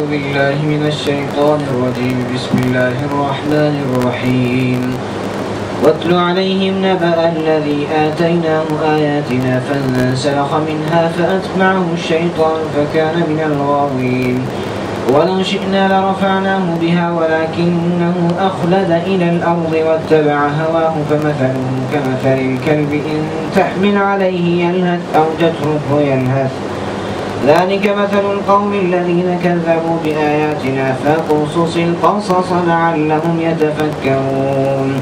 بالله من الشيطان الرجيم. بسم الله الرحمن الرحيم. واتل عليهم نبأ الذي آتيناه آياتنا فانسلخ منها فأتبعه الشيطان فكان من الغاوين. ولو شئنا لرفعناه بها ولكنه أخلد إلى الأرض واتبع هواه فمثله كمثل الكلب إن تحمل عليه يلهث أو تتركه يلهث. ذلك مثل القوم الذين كذبوا بآياتنا فاقصص القصص لعلهم يتفكرون.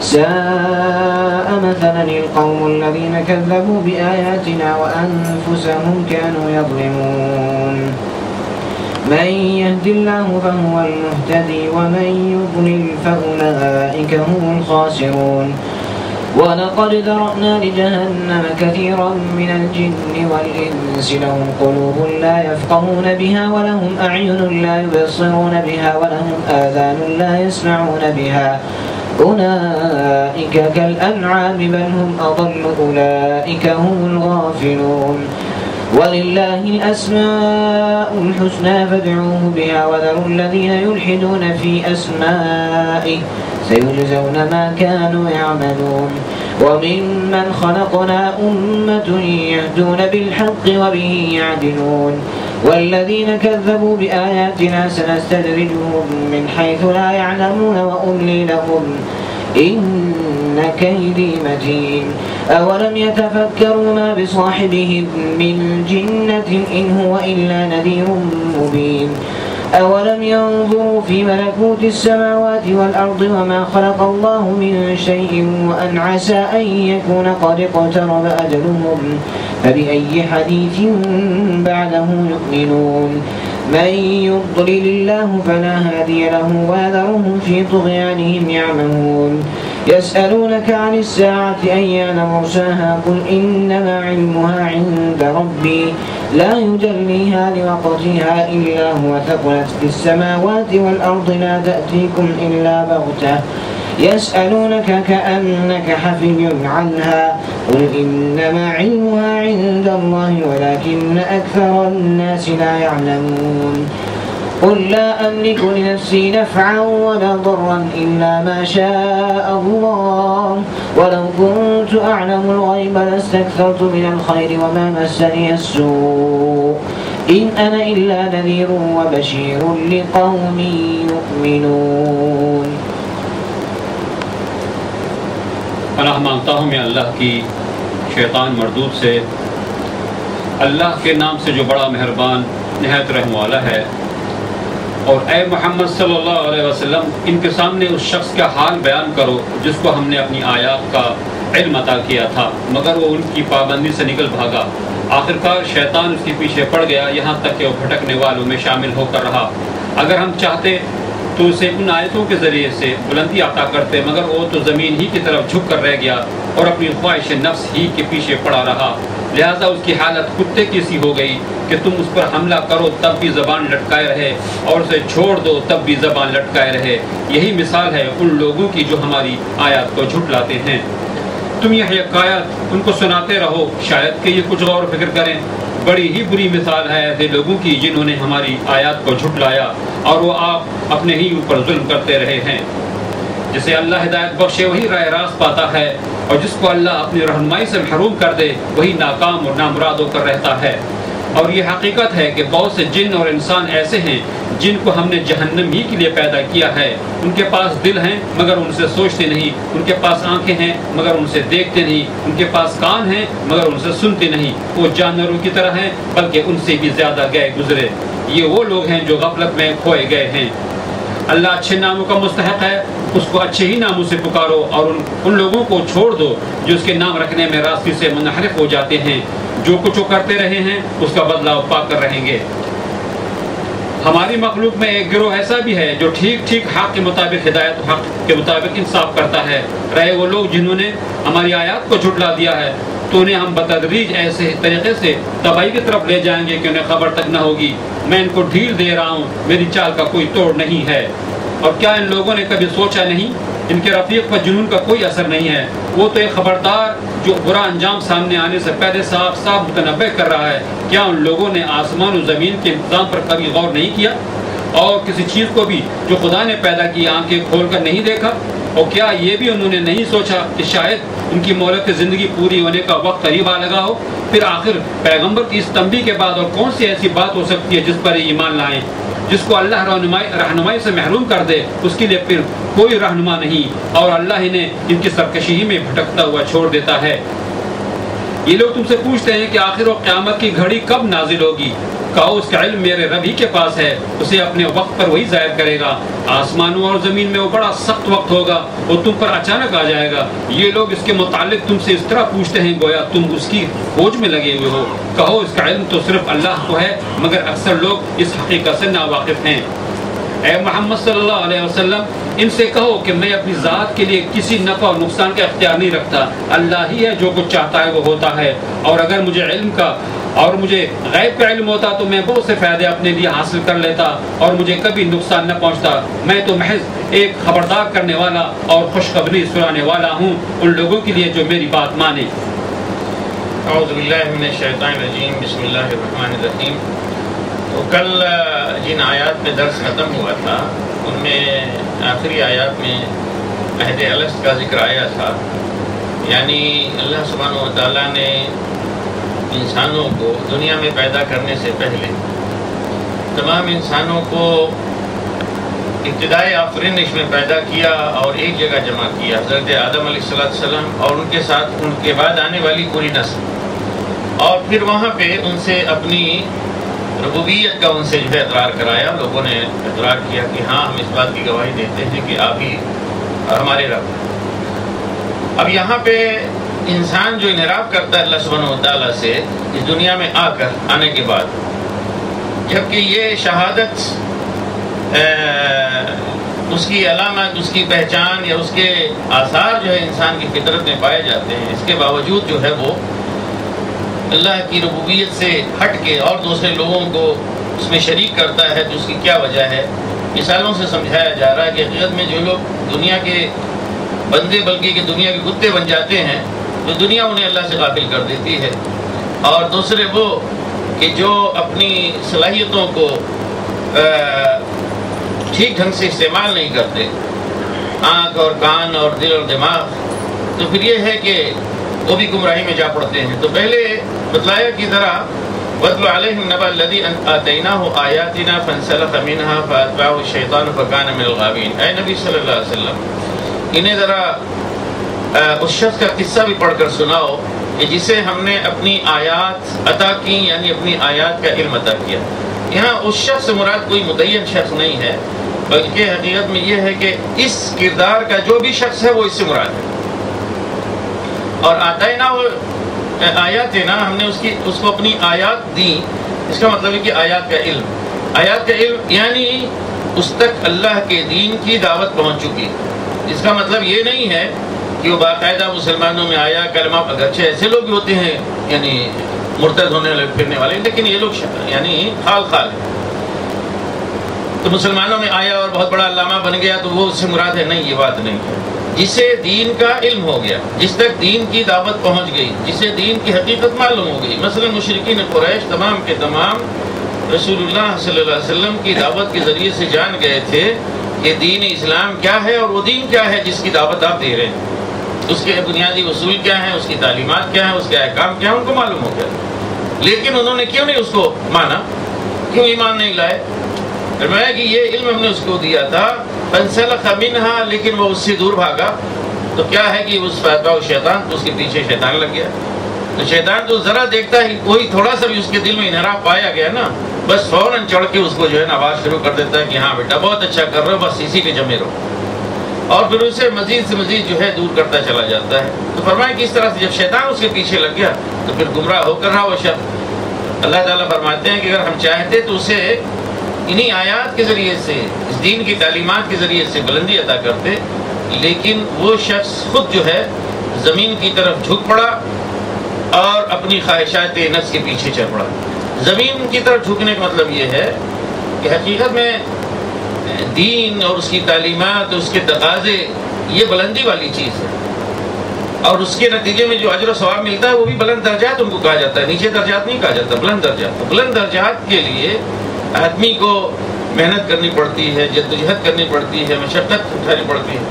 ساء مثلا القوم الذين كذبوا بآياتنا وأنفسهم كانوا يظلمون. من يهد الله فهو المهتدي ومن يضلل فأولئك هم الخاسرون. ولقد ذرأنا لجهنم كثيرا من الجن والإنس لهم قلوب لا يفقهون بها ولهم أعين لا يبصرون بها ولهم آذان لا يسمعون بها أولئك كالأنعام بل هم أضل أولئك هم الغافلون. ولله الأسماء الحسنى فادعوه بها وذروا الذين يلحدون في أسمائه سيجزون ما كانوا يعملون. وممن خلقنا أمة يهدون بالحق وبه يعدلون. والذين كذبوا بآياتنا سنستدرجهم من حيث لا يعلمون وأملي لهم إن كيدي متين. أولم يتفكروا ما بصاحبهم من جنة إن هو إلا نذير مبين. أولم ينظروا في ملكوت السماوات والأرض وما خلق الله من شيء وأن عسى أن يكون قد اقترب أجلهم فبأي حديث بعده يؤمنون. من يضلل الله فلا هادي له ويذرهم في طغيانهم يعمهون. يسألونك عن الساعة أيان مرساها قل إنما علمها عند ربي لا يجليها لوقتها إلا هو ثقلت في السماوات والأرض لا تأتيكم إلا بغتة يسألونك كأنك حفي عنها قل إنما علمها عند الله ولكن أكثر الناس لا يعلمون. قل لا أملك لنفسي نفعا ولا ضرا إلا ما شاء الله ولو كنت أعلم الغيب لاستكثرت من الخير وما مسني السوء إن أنا إلا نذير وبشير لقوم يؤمنون. پناہ مانگتا ہوں میں اللہ کی شیطان مردود سے، اللہ کے نام سے جو بڑا مہربان نہایت رحم والا ہے۔ اور اے محمد صلی اللہ علیہ وسلم ان کے سامنے اس شخص کا حال بیان کرو جس کو ہم نے اپنی آیات کا علم عطا کیا تھا مگر وہ ان کی پابندی سے نکل بھاگا۔ آخرکار شیطان اس کے پیچھے پڑ گیا یہاں تک کہ وہ بھٹکنے والوں میں شامل ہو کر رہا۔ اگر ہم چاہتے تو اسے ان آیتوں کے ذریعے سے بلندی عطا کرتے مگر وہ تو زمین ہی کی طرف جھک کر رہ گیا اور اپنی خواہش نفس ہی کے پیچھے پڑا رہا۔ لہٰذا اس کی حالت کتے کی سی ہو گئی کہ تم اس پر حملہ کرو تب بھی زبان لٹکائے رہے اور اسے چھوڑ دو تب بھی زبان لٹکائے رہے۔ یہی مثال ہے ان لوگوں کی جو ہماری آیات کو جھٹلاتے ہیں۔ تم یہ حکایت ان کو سناتے رہو شاید کہ یہ کچھ غور و فکر کریں۔ بڑی ہی بری مثال ہے ایسے لوگوں کی جنہوں نے ہماری آیات کو جھٹلایا اور وہ آپ اپنے ہی اوپر ظلم کرتے رہے ہیں۔ جسے اللہ ہدایت بخشے وہی راہ راست پاتا ہے اور جس کو اللہ اپنی رہنمائی سے محروم کر دے وہی ناکام اور نامراد ہو کر رہتا ہے۔ اور یہ حقیقت ہے کہ بہت سے جن اور انسان ایسے ہیں جن کو ہم نے جہنم ہی کے لیے پیدا کیا ہے۔ ان کے پاس دل ہیں مگر ان سے سوچتے نہیں، ان کے پاس آنکھیں ہیں مگر ان سے دیکھتے نہیں، ان کے پاس کان ہیں مگر ان سے سنتے نہیں۔ وہ جانوروں کی طرح ہیں بلکہ ان سے بھی زیادہ گئے گزرے۔ یہ وہ لوگ ہیں جو غفلت میں کھوئے گئے ہیں۔ اللہ اچھے ناموں کا مستحق ہے، اس کو اچھے ہی ناموں سے پکارو اور ان لوگوں کو چھوڑ دو جو اس کے نام رکھنے میں راستے سے منحرف ہو جاتے ہیں۔ جو کچھ وہ کرتے رہے ہیں اس کا بدلہ وہ پا کر رہیں گے۔ ہماری مخلوق میں ایک گروہ ایسا بھی ہے جو ٹھیک ٹھیک حق کے مطابق ہدایت و حق کے مطابق انصاف کرتا ہے۔ رہے وہ لوگ جنہوں نے ہماری آیات کو جھٹلا دیا ہے تو انہیں ہم بتدریج ایسے طریقے سے تباہی کی طرف لے جائیں گے کہ انہیں خبر تک نہ ہوگی۔ میں ان کو ڈھیل دے رہا ہوں، میری چال کا کوئی توڑ نہیں ہے۔ اور کیا ان لوگوں نے کبھی سوچا نہیں ان کے رفیق پر جنون کا کوئی اثر نہیں ہے؟ وہ تو ایک خبردار جو برا انجام سامنے آنے سے پہلے صاف صاف متنبہ کر رہا ہے۔ کیا ان لوگوں نے آسمان و زمین کے انتظام پر کبھی غور نہیں کیا؟ اور کسی چیز کو بھی جو خدا نے پیدا کی آنکھیں کھول کر نہیں دیکھا؟ اور کیا یہ بھی انہوں نے نہیں سوچا کہ شاید ان کی مہلت زندگی پوری ہونے کا وقت قریب آ لگا ہو؟ پھر آخر پیغمبر کی اس تنبیہ کے بعد اور کون سی ایسی بات ہو سکتی ہے جس پر ایمان لائیں؟ جس کو اللہ رہنمائی سے محروم کر دے اس کے لیے پھر کوئی رہنما نہیں، اور اللہ انہیں ان کی سرکشی میں بھٹکتا ہوا چھوڑ دیتا ہے۔ یہ لوگ تم سے پوچھتے ہیں کہ آخر و قیامت کی گھڑی کب نازل ہوگی؟ کہو اس کا علم میرے رب ہی کے پاس ہے، اسے اپنے وقت پر وہی ظاہر کرے گا۔ آسمانوں اور زمین میں وہ بڑا سخت وقت ہوگا، وہ تم پر اچانک آ جائے گا۔ یہ لوگ اس کے متعلق تم سے اس طرح پوچھتے ہیں گویا تم اس کی کھوج میں لگے ہوئے ہو۔ کہو اس کا علم تو صرف اللہ کو ہے، مگر اکثر لوگ اس حقیقت سے ناواقف ہیں۔ اے محمد صلی اللہ علیہ وسلم، ان سے کہو کہ میں اپنی ذات کے لیے کسی نفع اور نقصان کا اختیار نہیں رکھتا، اللہ ہی ہے جو کچھ چاہتا ہے وہ ہوتا ہے۔ اور اگر مجھے غیب کا علم ہوتا تو میں بہت سے فائدے اپنے لیے حاصل کر لیتا اور مجھے کبھی نقصان نہ پہنچتا۔ میں تو محض ایک خبردار کرنے والا اور خوشخبری سنانے والا ہوں ان لوگوں کے لیے جو میری بات مانے۔ اعوذ باللہ من الشیطان الرجیم، بسم اللہ الرحمن الرحیم۔ تو کل جن آیات میں درس ختم ہوا تھا ان میں آخری آیات میں عہد الست کا ذکر آیا تھا، یعنی اللہ سبحانہ و تعالیٰ نے انسانوں کو دنیا میں پیدا کرنے سے پہلے تمام انسانوں کو ابتدائی آفرینش میں پیدا کیا اور ایک جگہ جمع کیا، حضرت آدم علیہ السلام اور ان کے ساتھ ان کے بعد آنے والی پوری نسل، اور پھر وہاں پہ ان سے اپنی ربوبیت کا ان سے جو ہے اقرار کرایا۔ لوگوں نے اقرار کیا کہ ہاں ہم اس بات کی گواہی دیتے ہیں کہ آپ ہی ہمارے رب ہیں۔ اب یہاں پہ انسان جو انحراف کرتا ہے اللہ سبحانہ و تعالیٰ سے اس دنیا میں آنے کے بعد، جبکہ یہ شہادت اس کی علامت، اس کی پہچان یا اس کے آثار جو ہے انسان کی فطرت میں پائے جاتے ہیں، اس کے باوجود جو ہے وہ اللہ کی ربوبیت سے ہٹ کے اور دوسرے لوگوں کو اس میں شریک کرتا ہے، تو اس کی کیا وجہ ہے؟ مثالوں سے سمجھایا جا رہا ہے کہ حقیقت میں جو لوگ دنیا کے بندے بلکہ کہ دنیا کے کتے بن جاتے ہیں تو دنیا انہیں اللہ سے غافل کر دیتی ہے، اور دوسرے وہ کہ جو اپنی صلاحیتوں کو ٹھیک ڈھنگ سے استعمال نہیں کرتے، آنکھ اور کان اور دل اور دماغ، تو پھر یہ ہے کہ وہ بھی گمراہی میں جا پڑتے ہیں۔ تو پہلے بتلایا کہ ذرا وَاتْلُ عَلَيْهِمْ نَبَأَ الَّذِي آتَيْنَاهُ آيَاتِنَا فَانسَلَخَ مِنْهَا فَأَتْبَعَهُ الشَّيْطَانُ فَكَانَ مِنَ الْغَاوِينَ۔ اے نبی صلی اللہ علیہ وسلم، انہیں ذرا اس شخص کا قصہ بھی پڑھ کر سناؤ کہ جسے ہم نے اپنی آیات عطا کی، یعنی اپنی آیات کا علم عطا کیا۔ یہاں اس شخص سے مراد کوئی متعین شخص نہیں ہے، بلکہ حقیقت میں یہ ہے کہ اس کردار کا جو بھی شخص ہے وہ اس سے مراد ہے۔ اور آتینا آیاتنا، ہم نے اس کو اپنی آیات دی، اس کا مطلب ہے کہ آیات کا علم یعنی اس تک اللہ کے دین کی دعوت پہنچ چکی۔ اس کا مطلب یہ نہیں ہے کہ وہ باقاعدہ مسلمانوں میں آیا کلمہ، اگرچہ ایسے لوگ بھی ہوتے ہیں یعنی مرتد ہونے والے پھرنے والے، لیکن یہ لوگ یعنی خال ہے، تو مسلمانوں میں آیا اور بہت بڑا علامہ بن گیا تو وہ اس سے مراد ہے؟ نہیں، یہ بات نہیں ہے۔ جسے دین کا علم ہو گیا، جس تک دین کی دعوت پہنچ گئی، جسے دین کی حقیقت معلوم ہو گئی، مثلا مشرکین قریش تمام کے تمام رسول اللہ صلی اللہ علیہ وسلم کی دعوت کے ذریعے سے جان گئے تھے کہ دین اسلام کیا ہے اور وہ دین کیا ہے جس کی دعوت آپ دے رہے ہیں، اس کے بنیادی اصول کیا ہیں، اس کی تعلیمات کیا ہیں، اس کے احکام کیا ہیں، ان کو معلوم ہو گیا، لیکن انہوں نے کیوں نہیں اس کو مانا، کیوں ایمان نہیں لائے؟ فرمایا کہ یہ علم ہم نے اس کو دیا تھا، فانسلخ منہا، لیکن وہ اس سے دور بھاگا، تو کیا ہے کہ اس فاتبعہ شیطان، تو اس کے پیچھے شیطان لگ گیا۔ تو شیطان تو ذرا دیکھتا ہے کوئی تھوڑا سا بھی اس کے دل میں انحراف پایا گیا نا، بس فوراً چڑھ کے اس کو جو ہے نا آواز شروع کر دیتا ہے کہ ہاں بیٹا بہت اچھا کر رہے ہو، بس اسی پہ جمے رہو، اور پھر اسے مزید سے مزید جو ہے دور کرتا چلا جاتا ہے۔ تو فرمایا کہ اس طرح سے جب شیطان اس کے پیچھے لگ گیا تو پھر گمراہ ہو کر رہا وہ شخص۔ اللہ تعالیٰ فرماتے ہیں کہ اگر ہم چاہتے تو اسے انہی آیات کے ذریعے سے، اس دین کی تعلیمات کے ذریعے سے بلندی عطا کرتے، لیکن وہ شخص خود جو ہے زمین کی طرف جھک پڑا اور اپنی خواہشات نفس کے پیچھے چل پڑا۔ زمین کی طرف جھکنے کا مطلب یہ ہے کہ حقیقت میں دین اور اس کی تعلیمات، اس کے تقاضے، یہ بلندی والی چیز ہے، اور اس کے نتیجے میں جو اجر و ثواب ملتا ہے وہ بھی بلند درجات ان کو کہا جاتا ہے، نیچے درجات نہیں کہا جاتا، بلند درجات۔ تو بلند درجات کے لیے آدمی کو محنت کرنی پڑتی ہے، جدوجہد کرنی پڑتی ہے، مشقت اٹھانی پڑتی ہے۔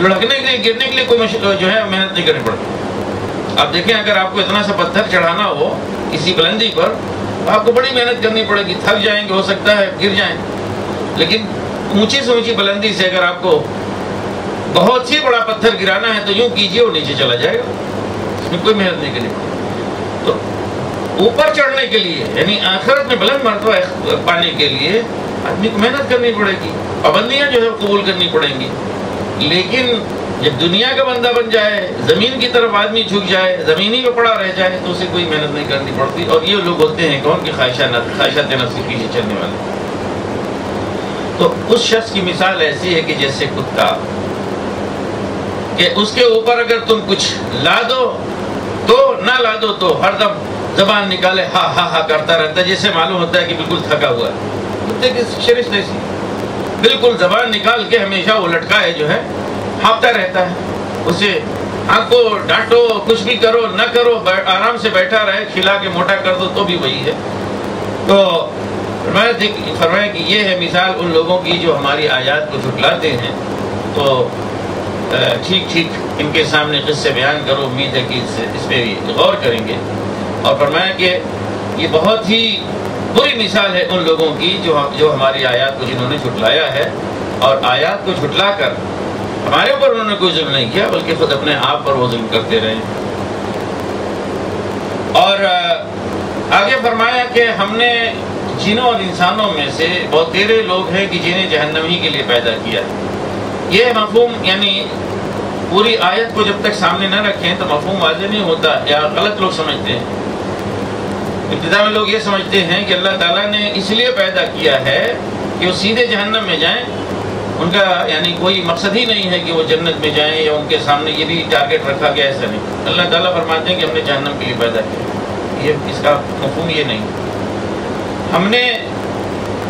لڑکنے کے لیے، گرنے کے لیے کوئی جو ہے محنت نہیں کرنی پڑتی۔ آپ دیکھیں اگر آپ کو اتنا سا پتھر چڑھانا ہو کسی بلندی پر، آپ کو بڑی محنت کرنی پڑے گی، تھک جائیں گے، ہو سکتا ہے گر جائیں۔ لیکن اونچی سے اونچی بلندی سے اگر آپ کو بہت ہی بڑا پتھر گرانا ہے تو یوں کیجیے اور نیچے چلا جائے گا، اس میں کوئی محنت نہیں کرنی پڑے۔ تو اوپر چڑھنے کے لیے، یعنی آخرت میں بلند مرتبہ پانے کے لیے آدمی کو محنت کرنی پڑے گی، پابندیاں جو ہے قبول کرنی پڑیں گی۔ لیکن جب دنیا کا بندہ بن جائے، زمین کی طرف آدمی جھک جائے، زمین ہی پہ پڑا رہ جائے تو اسے کوئی محنت نہیں کرنی پڑتی۔ اور یہ لوگ ہوتے ہیں کون کہ خواہشات نفس کے پیچھے چلنے والے۔ تو اس شخص کی مثال ایسی ہے کہ جیسے کتا، کہ اس کے اوپر اگر تم کچھ لا دو تو نہ لا دو تو ہر دم زبان نکالے ہا ہا ہا کرتا رہتا ہے، جیسے معلوم ہوتا ہے کہ بالکل تھکا ہوا ہے۔ کتے کی شرش ایسی، بالکل زبان نکال کے ہمیشہ وہ لٹکائے جو ہے ہانپتا رہتا ہے۔ اسے ہانکو، ڈانٹو، کچھ بھی کرو نہ کرو، آرام سے بیٹھا رہے، کھلا کے موٹا کر دو تو بھی وہی ہے۔ تو فرمایا کہ یہ ہے مثال ان لوگوں کی جو ہماری آیات کو جھٹلاتے ہیں۔ تو ٹھیک ٹھیک ان کے سامنے قصے بیان کرو، امید ہے کہ اس پہ بھی غور کریں گے۔ اور فرمایا کہ یہ بہت ہی بری مثال ہے ان لوگوں کی جو ہماری آیات کو جنہوں نے جھٹلایا ہے، اور آیات کو جھٹلا کر ہمارے اوپر انہوں نے کوئی ظلم نہیں کیا بلکہ خود اپنے آپ پر وہ ظلم کرتے رہے۔ اور آگے فرمایا کہ ہم نے جنوں اور انسانوں میں سے بہت تیرے لوگ ہیں کہ جنہیں جہنم ہی کے لیے پیدا کیا۔ یہ مفہوم یعنی پوری آیت کو جب تک سامنے نہ رکھیں تو مفہوم واضح نہیں ہوتا، یا غلط لوگ سمجھتے ہیں۔ ابتدا میں لوگ یہ سمجھتے ہیں کہ اللہ تعالیٰ نے اس لیے پیدا کیا ہے کہ وہ سیدھے جہنم میں جائیں، ان کا یعنی کوئی مقصد ہی نہیں ہے کہ وہ جنت میں جائیں، یا ان کے سامنے یہ بھی ٹارگٹ رکھا گیا، ایسا نہیں۔ اللہ تعالیٰ فرماتے ہیں کہ ہم نے جہنم کے لیے پیدا کیا، یہ اس کا مفہوم یہ نہیں۔ ہم نے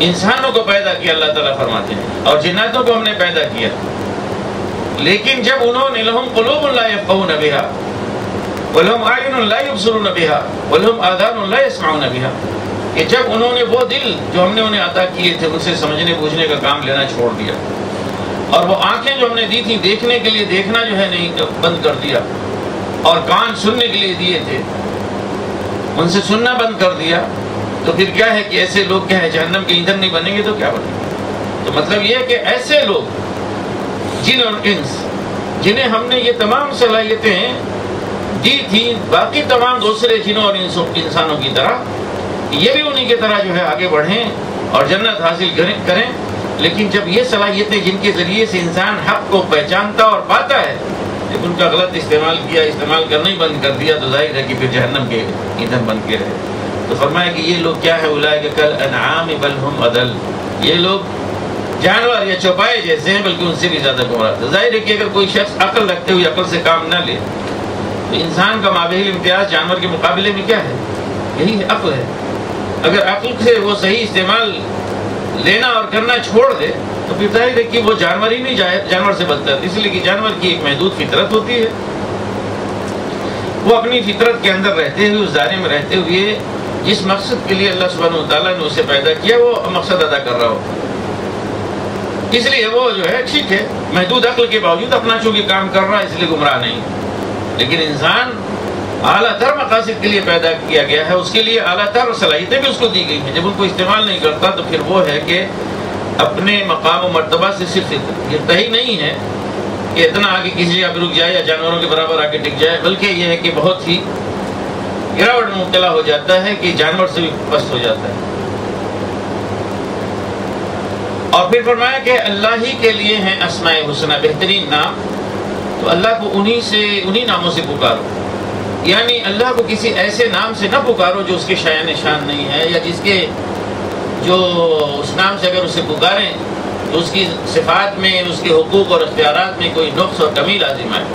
انسانوں کو پیدا کیا، اللہ تعالیٰ فرماتے ہیں، اور جناتوں کو ہم نے پیدا کیا، لیکن جب انہوں نے لہم قلوب لا یفقہون بہا ولہم اعین لا یبصرون بہا ولہم آذان لا یسمعون بہا، کہ جب انہوں نے وہ دل جو ہم نے انہیں عطا کیے تھے ان سے سمجھنے بوجھنے کا کام لینا چھوڑ دیا، اور وہ آنکھیں جو ہم نے دی تھی دیکھنے کے لیے دیکھنا جو ہے نہیں بند کر دیا، اور کان سننے کے لیے دیے تھے ان سے سننا بند کر دیا، تو پھر کیا ہے کہ ایسے لوگ کیا ہے جہنم کے ایندھن نہیں بنیں گے تو کیا بنیں گے؟ تو مطلب یہ ہے کہ ایسے لوگ جن اور انس جنہیں ہم نے یہ تمام صلاحیتیں دی تھی باقی تمام دوسرے جنوں اور انسانوں کی طرح، یہ بھی انہی کی طرح جو ہے آگے بڑھیں اور جنت حاصل کریں، لیکن جب یہ صلاحیتیں جن کے ذریعے سے انسان حق کو پہچانتا اور پاتا ہے جب ان کا غلط استعمال کرنا ہی بند کر دیا تو ظاہر ہے کہ پھر جہنم کے ایندھن بن کے رہے۔ تو فرمایا کہ یہ لوگ کیا ہے، اولئک کالانعام بل ہم اضل، یہ لوگ جانور یا چوپائے جیسے ہیں بلکہ ان سے بھی زیادہ گمراہ تھے۔ ظاہر ہے کہ اگر کوئی شخص عقل رکھتے ہوئے عقل سے کام نہ لے تو انسان کا مابین امتیاز جانور کے مقابلے میں کیا ہے؟ یہی ہے، عقل ہے۔ اگر عقل سے وہ صحیح استعمال لینا اور کرنا چھوڑ دے تو پھر ظاہر ہے کہ وہ جانور ہی نہیں جانور سے بدتر، اس لیے کہ جانور کی ایک محدود فطرت ہوتی ہے، وہ اپنی فطرت کے اندر رہتے ہوئے اس دائرے میں رہتے ہوئے جس مقصد کے لیے اللہ سبحانہ وتعالیٰ نے اسے پیدا کیا وہ مقصد ادا کر رہا ہو، اس لیے وہ جو ہے ٹھیک ہے محدود عقل کے باوجود اپنا چونکہ کام کر رہا ہے اس لیے گمراہ نہیں۔ لیکن انسان اعلیٰ تر مقاصد کے لیے پیدا کیا گیا ہے، اس کے لیے اعلیٰ تر صلاحیتیں بھی اس کو دی گئی ہیں، جب ان کو استعمال نہیں کرتا تو پھر وہ ہے کہ اپنے مقام و مرتبہ سے صرف گرتا ہی نہیں ہے کہ اتنا آگے کسی جگہ پہ رک جائے یا جانوروں کے برابر آگے ٹک جائے، بلکہ یہ ہے کہ بہت ہی گراوٹ میں مبتلا ہو جاتا ہے کہ جانور سے بھی پست ہو جاتا ہے۔ اور پھر فرمایا کہ اللہ ہی کے لیے ہیں اسماء حسنہ، بہترین نام، تو اللہ کو انہی ناموں سے پکارو، یعنی اللہ کو کسی ایسے نام سے نہ پکارو جو اس کے شایان نشان نہیں ہے، یا جس کے جو اس نام سے اگر اسے پکاریں تو اس کی صفات میں، اس کے حقوق اور اختیارات میں کوئی نقص اور کمی لازم آئے۔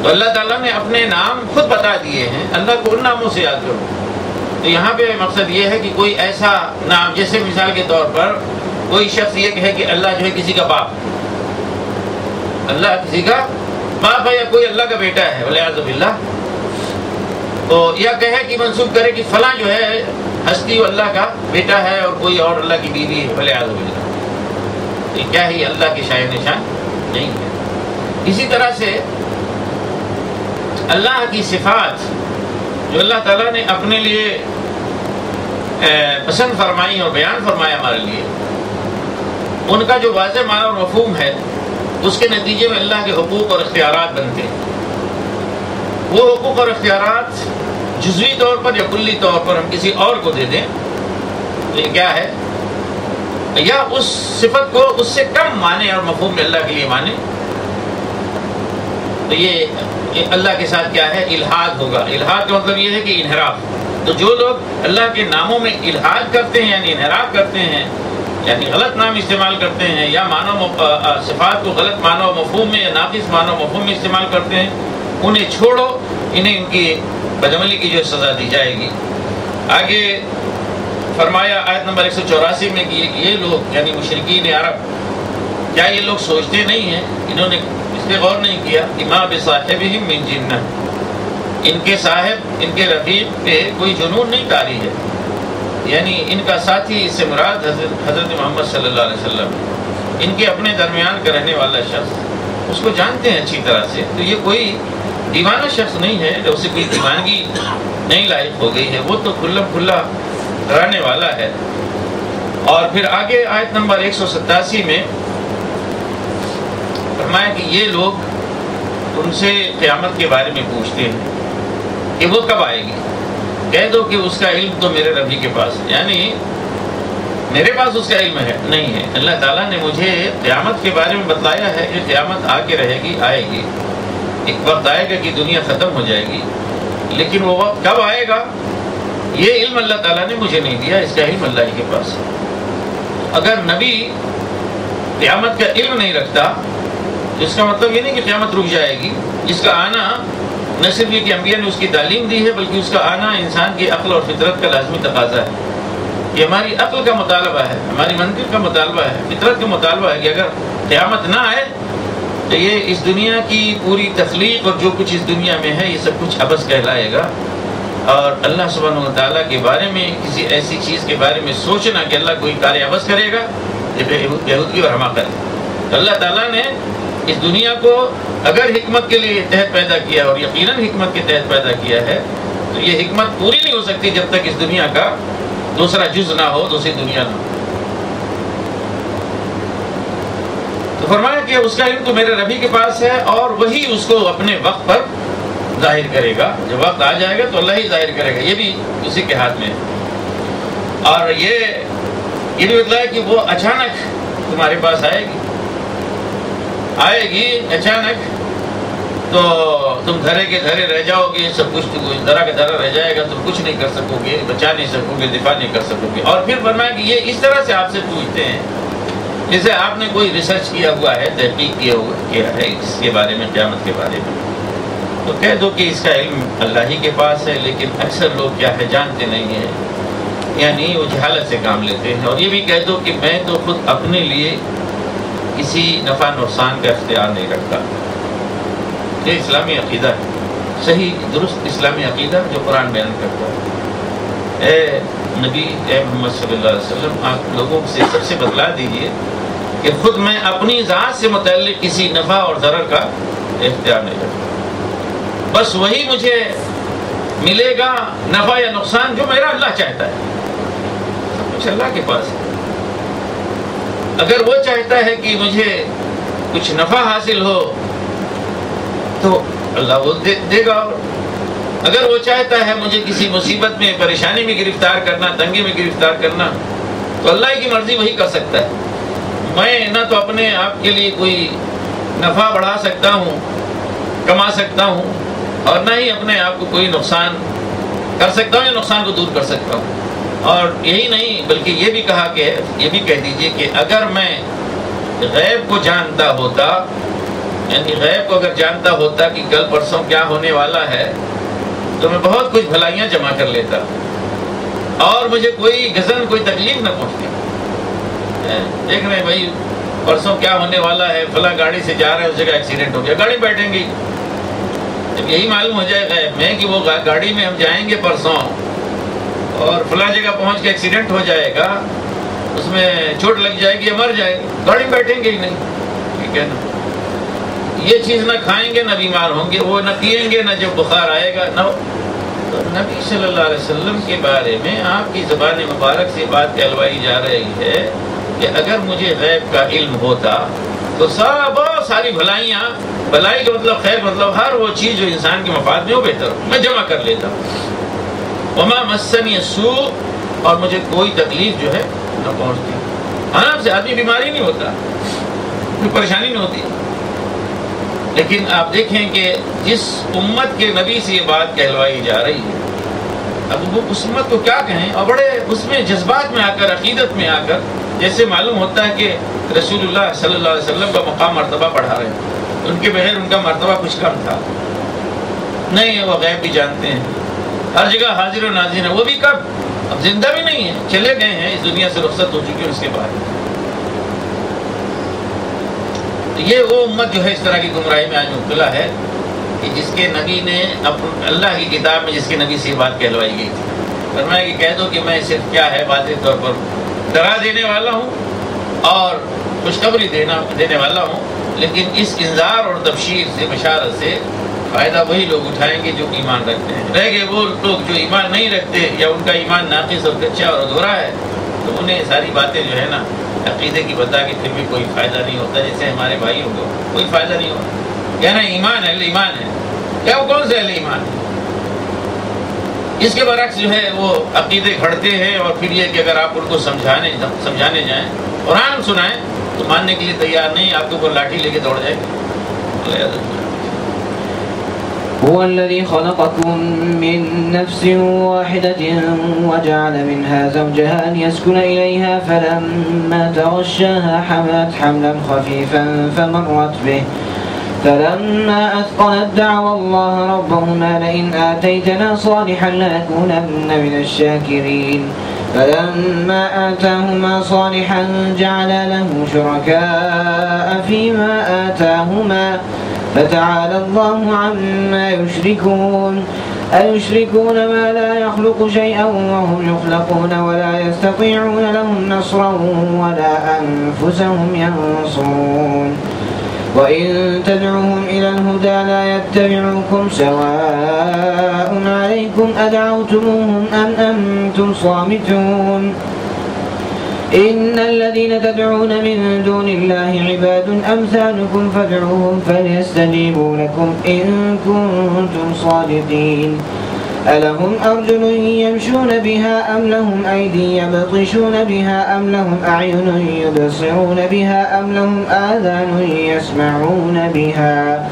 تو اللہ تعالیٰ نے اپنے نام خود بتا دیے ہیں، اللہ کو ان ناموں سے یاد کرو۔ تو یہاں پہ مقصد یہ ہے کہ کوئی ایسا نام، جیسے مثال کے طور پر کوئی شخص یہ کہے کہ اللہ جو ہے کسی کا باپ، اللہ کسی کا باپ ہے یا کوئی اللہ کا بیٹا ہے والعیاذ باللہ، تو یا کہے کہ منسوب کرے کہ فلاں جو ہے ہستی وہ اللہ کا بیٹا ہے اور کوئی اور اللہ کی بیوی ہے، بھلے اعوذ باللہ، یہ کیا ہی اللہ کی شان نشان نہیں ہے۔ اسی طرح سے اللہ کی صفات جو اللہ تعالیٰ نے اپنے لیے پسند فرمائی اور بیان فرمایا ہمارے لیے، ان کا جو واضح معنی اور مفہوم ہے، اس کے نتیجے میں اللہ کے حقوق اور اختیارات بنتے ہیں۔ وہ حقوق اور اختیارات جزوی طور پر یا کلی طور پر ہم کسی اور کو دے دیں، یہ کیا ہے، یا اس صفت کو اس سے کم معنی اور مفہوم میں اللہ کے لیے مانے، تو یہ اللہ کے ساتھ کیا ہے، الحاد ہوگا۔ الحاد کا مطلب یہ ہے کہ انحراف۔ تو جو لوگ اللہ کے ناموں میں الحاد کرتے ہیں یعنی انحراف کرتے ہیں، یعنی غلط نام استعمال کرتے ہیں یا صفات کو غلط معنی و مفہوم میں یا ناقص معنی و مفہوم میں استعمال کرتے ہیں، انہیں چھوڑو، انہیں ان کی بدعملی کی جو سزا دی جائے گی۔ آگے فرمایا آیت نمبر 184 میں کہ یہ لوگ یعنی مشرکین عرب، کیا یہ لوگ سوچتے نہیں ہیں، انہوں نے اس پہ غور نہیں کیا کہ ما بصاحبہم من جنہ، ان کے صاحب، ان کے رفیق پہ کوئی جنون نہیں طاری ہے، یعنی ان کا ساتھی، اس سے مراد حضرت محمد صلی اللہ علیہ وسلم، ان کے اپنے درمیان کا رہنے والا شخص، اس کو جانتے ہیں اچھی طرح سے، تو یہ کوئی دیوانہ شخص نہیں ہے جو اسے کوئی دیوانگی نہیں لاحق ہو گئی ہے، وہ تو کھلا کھلا ڈرانے والا ہے۔ اور پھر آگے آیت نمبر 187 میں فرمایا کہ یہ لوگ ان سے قیامت کے بارے میں پوچھتے ہیں کہ وہ کب آئے گی، کہہ دو کہ اس کا علم تو میرے ربی کے پاس ہے، یعنی میرے پاس اس کا علم ہے نہیں ہے، اللہ تعالیٰ نے مجھے قیامت کے بارے میں بتلایا ہے کہ قیامت آ کے رہے گی، آئے گی، ایک وقت آئے گا کہ دنیا ختم ہو جائے گی، لیکن وہ وقت کب آئے گا یہ علم اللہ تعالیٰ نے مجھے نہیں دیا، اس کا علم اللہ ہی کے پاس ہے۔ اگر نبی قیامت کا علم نہیں رکھتا، اس کا مطلب یہ نہیں کہ قیامت رک جائے گی، جس کا آنا نہ صرف یہ کہ انبیاء نے اس کی تعلیم دی ہے، بلکہ اس کا آنا انسان کی عقل اور فطرت کا لازمی تقاضا ہے۔ یہ ہماری عقل کا مطالبہ ہے، ہماری منطق کا مطالبہ ہے، فطرت کا مطالبہ ہے کہ اگر قیامت نہ آئے تو یہ اس دنیا کی پوری تخلیق اور جو کچھ اس دنیا میں ہے یہ سب کچھ عبث کہلائے گا، اور اللہ سبحانہ و تعالیٰ کے بارے میں کسی ایسی چیز کے بارے میں سوچنا کہ اللہ کوئی کار عبث کرے گا، یہ بےہودگی اور حماقت ہے۔ تو اللہ تعالیٰ نے اس دنیا کو اگر حکمت کے لیے تحت پیدا کیا اور یقیناً حکمت کے تحت پیدا کیا ہے، تو یہ حکمت پوری نہیں ہو سکتی جب تک اس دنیا کا دوسرا جز نہ ہو، دوسری دنیا نہ ہو۔ تو فرمایا کہ اس کا علم تو میرے ربی کے پاس ہے اور وہی اس کو اپنے وقت پر ظاہر کرے گا، جب وقت آ جائے گا تو اللہ ہی ظاہر کرے گا، یہ بھی اسی کے ہاتھ میں ہے۔ اور یہ بھی بتلایا کہ وہ اچانک تمہارے پاس آئے گی اچانک، تو تم دھرے کے دھرے رہ جاؤ گے، سب کچھ دھرا کے دھرا رہ جائے گا، تم کچے نہیں کر سکو گے، بچا نہیں سکو گے، دفاع نہیں کر سکو گے۔ اور پھر فرمایا کہ یہ اس طرح سے آپ سے پوچھتے ہیں جیسے آپ نے کوئی ریسرچ کیا ہوا ہے، تحقیق کیا ہے اس کے بارے میں، قیامت کے بارے میں، تو کہہ دو کہ اس کا علم اللہ ہی کے پاس ہے، لیکن اکثر لوگ کیا ہے جانتے نہیں ہیں، یعنی وہ جہالت سے کام لیتے ہیں۔ اور یہ بھی کہہ دو کہ میں تو خود اپنے لیے کسی نفع نقصان کا اختیار نہیں رکھتا۔ یہ اسلامی عقیدہ ہے، صحیح درست اسلامی عقیدہ جو قرآن بیان کرتا ہے۔ اے نبی، اے محمد صلی اللہ علیہ وسلم، آپ لوگوں سے سب سے بتلا دیجئے کہ خود میں اپنی ذات سے متعلق کسی نفع اور ضرر کا اختیار نہیں رکھتا، بس وہی مجھے ملے گا، نفع یا نقصان جو میرا اللہ چاہتا ہے، سب کچھ اللہ کے پاس ہے۔ اگر وہ چاہتا ہے کہ مجھے کچھ نفع حاصل ہو تو اللہ وہ دے گا، اگر وہ چاہتا ہے مجھے کسی مصیبت میں، پریشانی میں گرفتار کرنا، تنگی میں گرفتار کرنا، تو اللہ کی مرضی وہی کر سکتا ہے۔ میں نہ تو اپنے آپ کے لیے کوئی نفع بڑھا سکتا ہوں، کما سکتا ہوں، اور نہ ہی اپنے آپ کو کوئی نقصان کر سکتا ہوں یا نقصان کو دور کر سکتا ہوں۔ اور یہی نہیں بلکہ یہ بھی کہا کہ یہ بھی کہہ دیجئے کہ اگر میں غیب کو جانتا ہوتا، یعنی غیب کو اگر جانتا ہوتا کہ کل پرسوں کیا ہونے والا ہے، تو میں بہت کچھ بھلائیاں جمع کر لیتا اور مجھے کوئی غزن، کوئی تکلیف نہ پہنچتی۔ دیکھ رہے ہیں بھائی پرسوں کیا ہونے والا ہے، فلاں گاڑی سے جا رہے ہیں، اس جگہ ایکسیڈنٹ ہو گیا، گاڑی بیٹھیں گی، جب یہی معلوم ہو جائے غیب میں کہ وہ گاڑی میں ہم جائیں گے پرسوں اور فلاں جگہ پہنچ کے ایکسیڈنٹ ہو جائے گا، اس میں چوٹ لگ جائے گی یا مر جائے گا، گاڑی میں بیٹھیں گے ہی نہیں، ٹھیک ہے نا. یہ چیز نہ کھائیں گے نہ بیمار ہوں گے، وہ نہ پیئیں گے نہ جب بخار آئے گا نہ. تو نبی صلی اللہ علیہ وسلم کے بارے میں آپ کی زبان مبارک سے بات کہلوائی جا رہی ہے کہ اگر مجھے غیب کا علم ہوتا تو بہت ساری بھلائیاں، بھلائی کا مطلب خیر، مطلب ہر وہ چیز جو انسان کے مفاد میں ہو بہتر میں جمع کر لیتا. وما مسنی السوء، اور مجھے کوئی تکلیف جو ہے نہ پہنچتی. آرام سے آدمی بیماری نہیں ہوتا، کوئی پریشانی نہیں ہوتی. لیکن آپ دیکھیں کہ جس امت کے نبی سے یہ بات کہلوائی جا رہی ہے، اب وہ اس امت کو کیا کہیں، اور بڑے اس میں جذبات میں آ کر، عقیدت میں آ کر، جیسے معلوم ہوتا ہے کہ رسول اللہ صلی اللہ علیہ وسلم کا مقام مرتبہ بڑھا رہے ہیں، ان کے بغیر ان کا مرتبہ کچھ کم تھا. نہیں، وہ غیب بھی جانتے ہیں، ہر جگہ حاضر و ناظر ہیں. وہ بھی کب؟ اب زندہ بھی نہیں ہیں، چلے گئے ہیں، اس دنیا سے رخصت ہو چکی ہے اس کے بعد. یہ وہ امت جو ہے اس طرح کی گمراہی میں آج مبتلا ہے کہ جس کے نبی نے اللہ کی کتاب میں جس کے نبی سے یہ بات کہلوائی گئی تھی، فرمایا کہ کہہ دو کہ میں صرف کیا ہے واضح طور پر ڈرا دینے والا ہوں اور خوشخبری دینے والا ہوں، لیکن اس انذار اور تبشیر سے، بشارت سے فائدہ وہی لوگ اٹھائیں گے جو ایمان رکھتے ہیں. رہ گئے وہ لوگ جو ایمان نہیں رکھتے یا ان کا ایمان ناقص اور کچا اور ادھورا ہے، تو انہیں ساری باتیں جو ہے نا عقیدے کی بتا کے پھر بھی کوئی فائدہ نہیں ہوتا. جیسے ہمارے بھائیوں کو کوئی فائدہ نہیں ہوتا، کہنا ایمان ہے، اہل ایمان ہے، کیا وہ کون سے اہل ایمان ہے؟ اس کے برعکس جو ہے وہ عقیدے گھڑتے ہیں، اور پھر یہ کہ اگر آپ ان کو سمجھانے جائیں، قرآن سنائیں تو ماننے کے لیے تیار نہیں، آپ کے اوپر لاٹھی لے کے دوڑ جائے گا. هو الذي خلقكم من نفس واحدة وجعل منها زوجها ليسكن إليها فلما تغشاها حملت حملا خفيفا فمرت به فلما أثقلت دعوا الله ربهما لئن آتيتنا صالحا لنكونن من الشاكرين فلما آتاهما صالحا جعلا له شركاء فيما آتاهما فتعالى الله عما يشركون أيشركون ما لا يخلق شيئا وهم يخلقون ولا يستطيعون لهم نصرا ولا أنفسهم ينصرون وإن تدعوهم إلى الهدى لا يتبعوكم سواء عليكم أدعوتموهم أم أنتم صامتون إن الذين تدعون من دون الله عباد أمثالكم فادعوهم فليستجيبوا لكم إن كنتم صادقين ألهم أرجل يمشون بها أم لهم أيدي يبطشون بها أم لهم أعين يبصرون بها أم لهم آذان يسمعون بها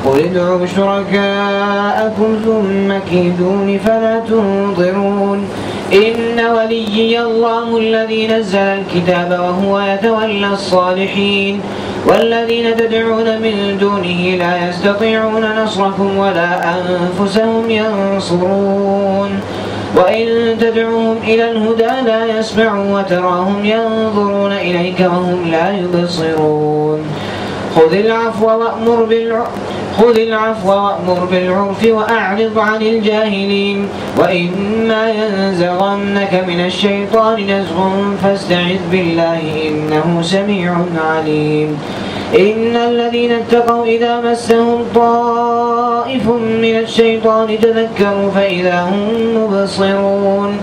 قل ادعوا شركاءكم ثم كيدون فلا تنظرون إن وليي الله الذي نزل الكتاب وهو يتولى الصالحين والذين تدعون من دونه لا يستطيعون نصركم ولا أنفسهم ينصرون وإن تدعوهم إلى الهدى لا يسمعوا وتراهم ينظرون إليك وهم لا يبصرون خذ العفو وأمر بالعرف وأعرض عن الجاهلين وإما ينزغنك من الشيطان نزغ فاستعذ بالله إنه سميع عليم إن الذين اتقوا إذا مسهم طائف من الشيطان تذكروا فإذا هم مبصرون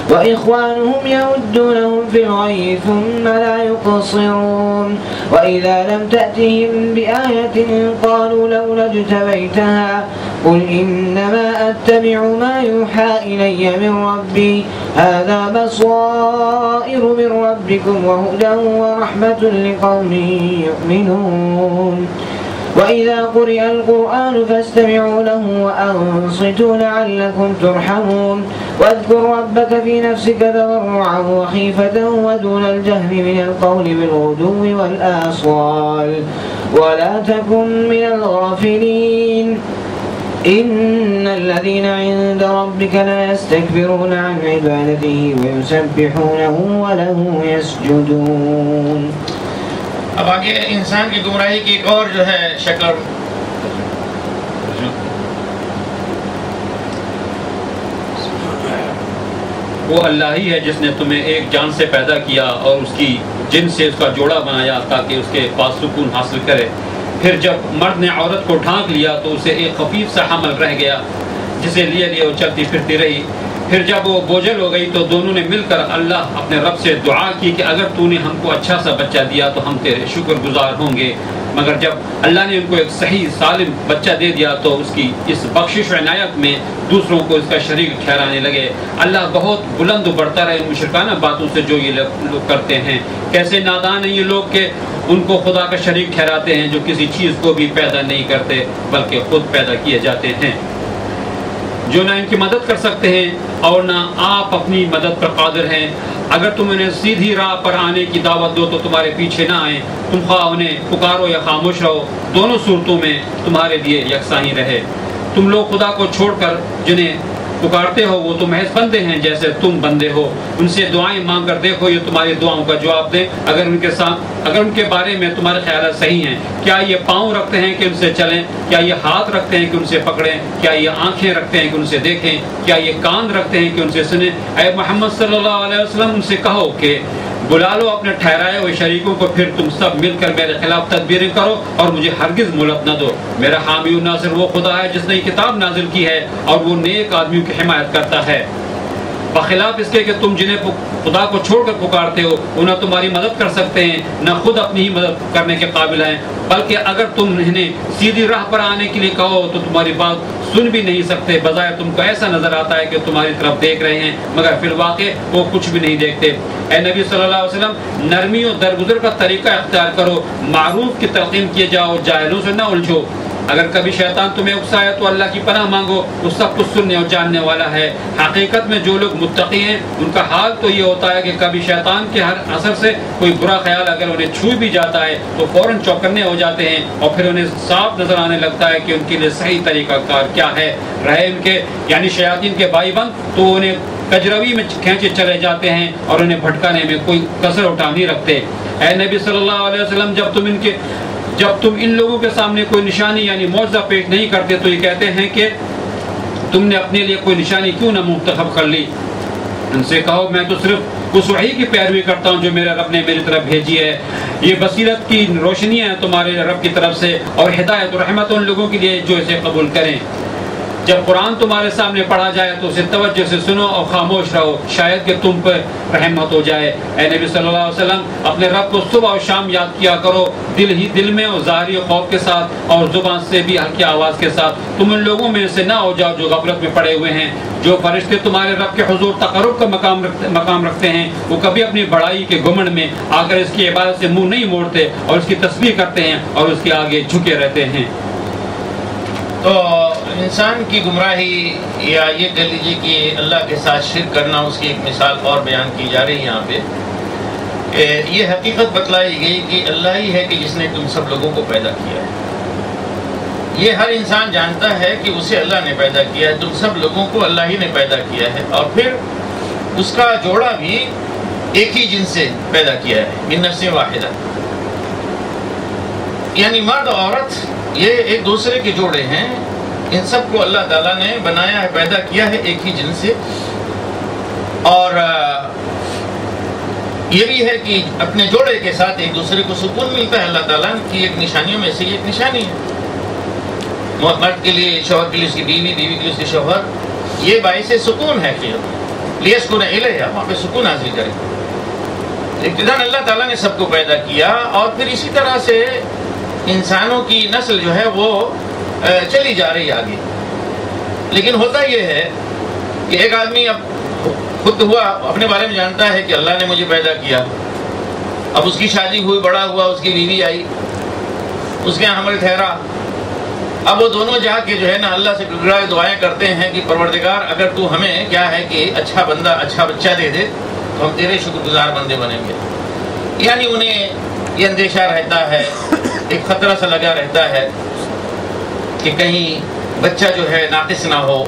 وإخوانهم يودونهم في الغي ثم لا يقصرون وإذا لم تأتهم بآية قالوا لولا اجتبيتها قل إنما أتبع ما يوحى إلي من ربي هذا بصائر من ربكم وهدى ورحمة لقوم يؤمنون وإذا قرئ القرآن فاستمعوا له وأنصتوا لعلكم ترحمون واذكر ربك في نفسك تضرعا وخيفة ودون الجهر من القول بالغدو والآصال ولا تكن من الغافلين إن الذين عند ربك لا يستكبرون عن عبادته ويسبحونه وله يسجدون. اب آگے انسان کی گمراہی کی ایک اور جو ہے شکل وہ اللہ ہی ہے جس نے تمہیں ایک جان سے پیدا کیا اور اس کی جن سے اس کا جوڑا بنایا تاکہ اس کے پاس سکون حاصل کرے. پھر جب مرد نے عورت کو ڈھانک لیا تو اسے ایک خفیف سا حمل رہ گیا جسے لیے وہ چلتی پھرتی رہی. پھر جب وہ بوجھل ہو گئی تو دونوں نے مل کر اللہ اپنے رب سے دعا کی کہ اگر تو نے ہم کو اچھا سا بچہ دیا تو ہم تیرے شکر گزار ہوں گے. مگر جب اللہ نے ان کو ایک صحیح سالم بچہ دے دیا تو اس کی اس بخشش و عنایت میں دوسروں کو اس کا شریک ٹھہرانے لگے. اللہ بہت بلند و برتر ہے ان مشرکانہ باتوں سے جو یہ لوگ کرتے ہیں. کیسے نادان ہیں یہ لوگ کہ ان کو خدا کا شریک ٹھہراتے ہیں جو کسی چیز کو بھی پیدا نہیں کرتے بلکہ خود پیدا کیے جاتے ہیں، جو نہ ان کی مدد کر سکتے ہیں اور نہ آپ اپنی مدد پر قادر ہیں. اگر تم انہیں سیدھی راہ پر آنے کی دعوت دو تو تمہارے پیچھے نہ آئیں. تم خواہ انہیں پکارو یا خاموش رہو، دونوں صورتوں میں تمہارے لیے یکساں ہی رہے. تم لوگ خدا کو چھوڑ کر جنہیں پکارتے ہو وہ تو محض بندے ہیں جیسے تم بندے ہو. ان سے دعائیں مانگ کر دیکھو یہ تمہاری دعاؤں کا جواب دیں اگر ان کے بارے میں تمہارے خیالات صحیح ہیں. کیا یہ پاؤں رکھتے ہیں کہ ان سے چلیں؟ کیا یہ ہاتھ رکھتے ہیں کہ ان سے پکڑیں؟ کیا یہ آنکھیں رکھتے ہیں کہ ان سے دیکھیں؟ کیا یہ کان رکھتے ہیں کہ ان سے سنیں؟ اے محمد صلی اللہ علیہ وسلم ان سے کہو کہ بلا لو اپنے ٹھہرائے ہوئے شریکوں کو، پھر تم سب مل کر میرے خلاف تدبیریں کرو اور مجھے ہرگز مہلت نہ دو. میرا حامی و ناصر وہ خدا ہے جس نے یہ کتاب نازل کی ہے اور وہ نیک آدمیوں کی حمایت کرتا ہے. بخلاف اس کے کہ تم جنہیں خدا کو چھوڑ کر پکارتے ہو وہ نہ تمہاری مدد کر سکتے ہیں نہ خود اپنی ہی مدد کرنے کے قابل ہیں، بلکہ اگر تم انہیں سیدھی راہ پر آنے کے لیے کہو تو تمہاری بات سن بھی نہیں سکتے. بظاہر تم کو ایسا نظر آتا ہے کہ تمہاری طرف دیکھ رہے ہیں مگر فی الواقع وہ کچھ بھی نہیں دیکھتے. اے نبی صلی اللہ علیہ وسلم نرمی و درگزر کا طریقہ اختیار کرو، معروف کی تلقین کیے جاؤ، جاہلوں سے نہ الجھو. اگر کبھی شیطان تمہیں اکسائے تو اللہ کی پناہ مانگو، وہ سب کچھ سننے اور جاننے والا ہے. حقیقت میں جو لوگ متقی ہیں ان کا حال تو یہ ہوتا ہے کہ کبھی شیطان کے ہر اثر سے کوئی برا خیال اگر انہیں چھو بھی جاتا ہے تو فوراً چوکنے ہو جاتے ہیں اور پھر انہیں صاف نظر آنے لگتا ہے کہ ان کے لیے صحیح طریقہ کار کیا ہے. رہے ان کے یعنی شیاطین کے بائی بند تو انہیں کجروی میں کھینچے چلے جاتے ہیں اور انہیں بھٹکانے میں کوئی کسر اٹھا نہیں رکھتے. اے نبی صلی اللہ علیہ وسلم جب تم ان لوگوں کے سامنے کوئی نشانی یعنی معجزہ پیش نہیں کرتے تو یہ کہتے ہیں کہ تم نے اپنے لیے کوئی نشانی کیوں نہ منتخب کر لی. ان سے کہو میں تو صرف اس وحی کی پیروی کرتا ہوں جو میرے رب نے میری طرف بھیجی ہے. یہ بصیرت کی روشنیاں ہیں تمہارے رب کی طرف سے اور ہدایت و رحمت ان لوگوں کے لیے جو اسے قبول کریں. جب قرآن تمہارے سامنے پڑھا جائے تو اسے توجہ سے سنو اور خاموش رہو، شاید کہ تم پر رحمت ہو جائے. اے نبی صلی اللہ علیہ وسلم اپنے رب کو صبح اور شام یاد کیا کرو، دل میں اور ظاہری خوف کے ساتھ اور زبان سے بھی ہلکی آواز کے ساتھ. تم ان لوگوں میں سے نہ ہو جاؤ جو غفلت میں پڑے ہوئے ہیں. جو فرشتے تمہارے رب کے حضور تقرب کا مقام رکھتے ہیں وہ کبھی اپنی بڑائی کے گھمنڈ میں آ کر اس کی عبادت سے منہ نہیں موڑتے اور اس کی تسبیح کرتے ہیں اور اس کے آگے جھکے رہتے ہیں. تو انسان کی گمراہی یا یہ کہہ لیجیے کہ اللہ کے ساتھ شرک کرنا اس کی ایک مثال اور بیان کی جا رہی ہے یہاں پہ کہ یہ حقیقت بتلائی گئی کہ اللہ ہی ہے کہ جس نے تم سب لوگوں کو پیدا کیا ہے. یہ ہر انسان جانتا ہے کہ اسے اللہ نے پیدا کیا ہے، تم سب لوگوں کو اللہ ہی نے پیدا کیا ہے اور پھر اس کا جوڑا بھی ایک ہی جنس سے پیدا کیا ہے، من نفس واحدہ. یعنی مرد اور عورت یہ ایک دوسرے کے جوڑے ہیں. ان سب کو اللہ تعالیٰ نے بنایا ہے، پیدا کیا ہے ایک ہی جنس سے. اور یہ بھی ہے کہ اپنے جوڑے کے ساتھ ایک دوسرے کو سکون ملتا ہے. اللہ تعالیٰ کی ایک نشانیوں میں سے یہ ایک نشانی ہے. مرد کے لیے شوہر کے لیے اس کی بیوی، بیوی کے لیے اس کے شوہر، یہ باعث سکون ہے کہ لیسکن الیہا، وہاں پہ سکون حاصل کرے. ابتداءً اللہ تعالیٰ نے سب کو پیدا کیا اور پھر اسی طرح سے انسانوں کی نسل جو ہے وہ چلی جا رہی آگے. لیکن ہوتا یہ ہے کہ ایک آدمی اب خود ہوا اپنے بارے میں جانتا ہے کہ اللہ نے مجھے پیدا کیا. اب اس کی شادی ہوئی، بڑا ہوا، اس کی بیوی آئی، اس کے یہاں حمل ٹھہرا. اب وہ دونوں جا کے جو ہے نا اللہ سے گڑگڑائے دعائیں کرتے ہیں کہ پروردگار اگر تو ہمیں کیا ہے کہ اچھا بندہ، اچھا بچہ دے دے تو ہم تیرے شکر گزار بندے بنیں گے. یعنی انہیں یہ اندیشہ رہتا ہے، ایک خطرہ سا لگا رہتا ہے کہ کہیں بچہ جو ہے ناقص نہ ہو.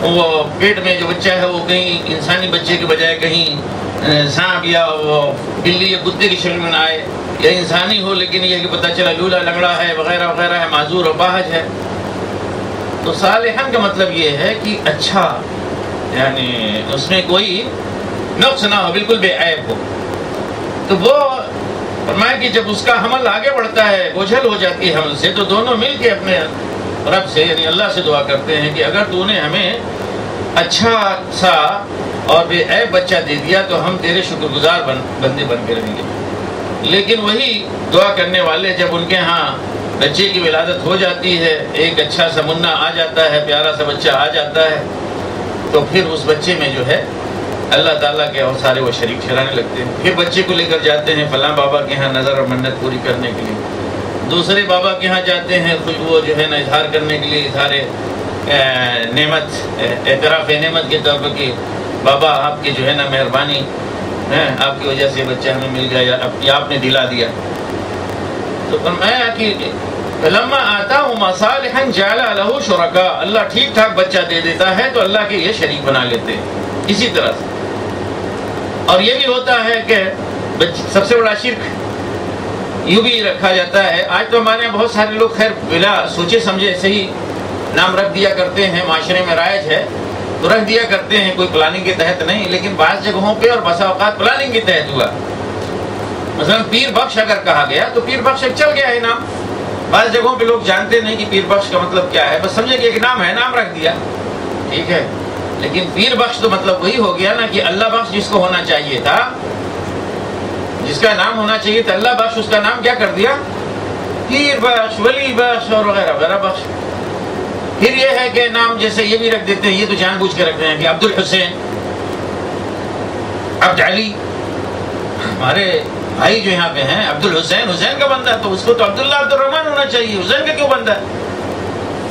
وہ پیٹ میں جو بچہ ہے وہ کہیں انسانی بچے کے بجائے کہیں سانپ یا وہ بلی یا کتے کی شکل میں نہ آئے، یا انسانی ہو لیکن یہ کہ پتہ چلا لولا لنگڑا ہے وغیرہ وغیرہ ہے، معذور و باہج ہے. تو صالحاً کا مطلب یہ ہے کہ اچھا یعنی اس میں کوئی نقص نہ ہو، بالکل بے عیب ہو. تو وہ فرمایا کہ جب اس کا حمل آگے بڑھتا ہے، بوجھل ہو جاتی ہے حمل سے، تو دونوں مل کے اپنے رب سے یعنی اللہ سے دعا کرتے ہیں کہ اگر تو نے ہمیں اچھا سا اور بے عیب بچہ دے دیا تو ہم تیرے شکر گزار بندے بن کے رہیں گے. لیکن وہی دعا کرنے والے جب ان کے ہاں بچے کی ولادت ہو جاتی ہے، ایک اچھا سا منا آ جاتا ہے، پیارا سا بچہ آ جاتا ہے، تو پھر اس بچے میں جو ہے اللہ تعالیٰ کے اور سارے وہ شریک ٹھہرانے لگتے ہیں. پھر بچے کو لے کر جاتے ہیں فلاں بابا کے ہاں نظر اور منت پوری کرنے کے لیے، دوسرے بابا کے ہاں جاتے ہیں وہ جو ہے نا اظہار کرنے کے لیے، اظہار نعمت، اعتراف نعمت کے طور پر کہ بابا آپ کی جو ہے نا مہربانی ہے، آپ کی وجہ سے بچہ ہمیں مل گیا یا آپ نے دلا دیا. تو فرمایا کہ فلما آتاہم صالحا جعل لہ شرکاء، اللہ ٹھیک ٹھاک بچہ دے دیتا ہے تو اللہ کے یہ شریک بنا لیتے ہیں. اسی طرح سے اور یہ بھی ہوتا ہے کہ سب سے بڑا شرک یوں بھی رکھا جاتا ہے. آج تو ہمارے یہاں بہت سارے لوگ خیر بلا سوچے سمجھے ایسے ہی نام رکھ دیا کرتے ہیں، معاشرے میں رائج ہے تو رکھ دیا کرتے ہیں، کوئی پلاننگ کے تحت نہیں. لیکن بعض جگہوں پہ اور بسا اوقات پلاننگ کے تحت ہوا. مثلا پیر بخش اگر کہا گیا تو پیر بخش ایک چل گیا ہے نام. بعض جگہوں پہ لوگ جانتے نہیں کہ پیر بخش کا مطلب کیا ہے، بس سمجھے کہ ایک نام ہے، نام رکھ دیا، ٹھیک ہے. لیکن پیر بخش تو مطلب وہی ہو گیا نا کہ اللہ بخش جس کو ہونا چاہیے تھا، جس کا نام ہونا چاہیے تھا اللہ بخش، اس کا نام کیا کر دیا؟ پیر بخش، ولی بخش اور وغیرہ وغیرہ بخش. پھر یہ ہے کہ نام جیسے یہ بھی رکھ دیتے ہیں، یہ تو جان بوجھ کے رکھتے ہیں کہ عبد الحسین، عبد علی. ہمارے بھائی جو یہاں پہ ہیں عبد الحسین، حسین کا بندہ، تو اس کو تو عبداللہ عبد الرحمن ہونا چاہیے، حسین کا کیوں بندہ؟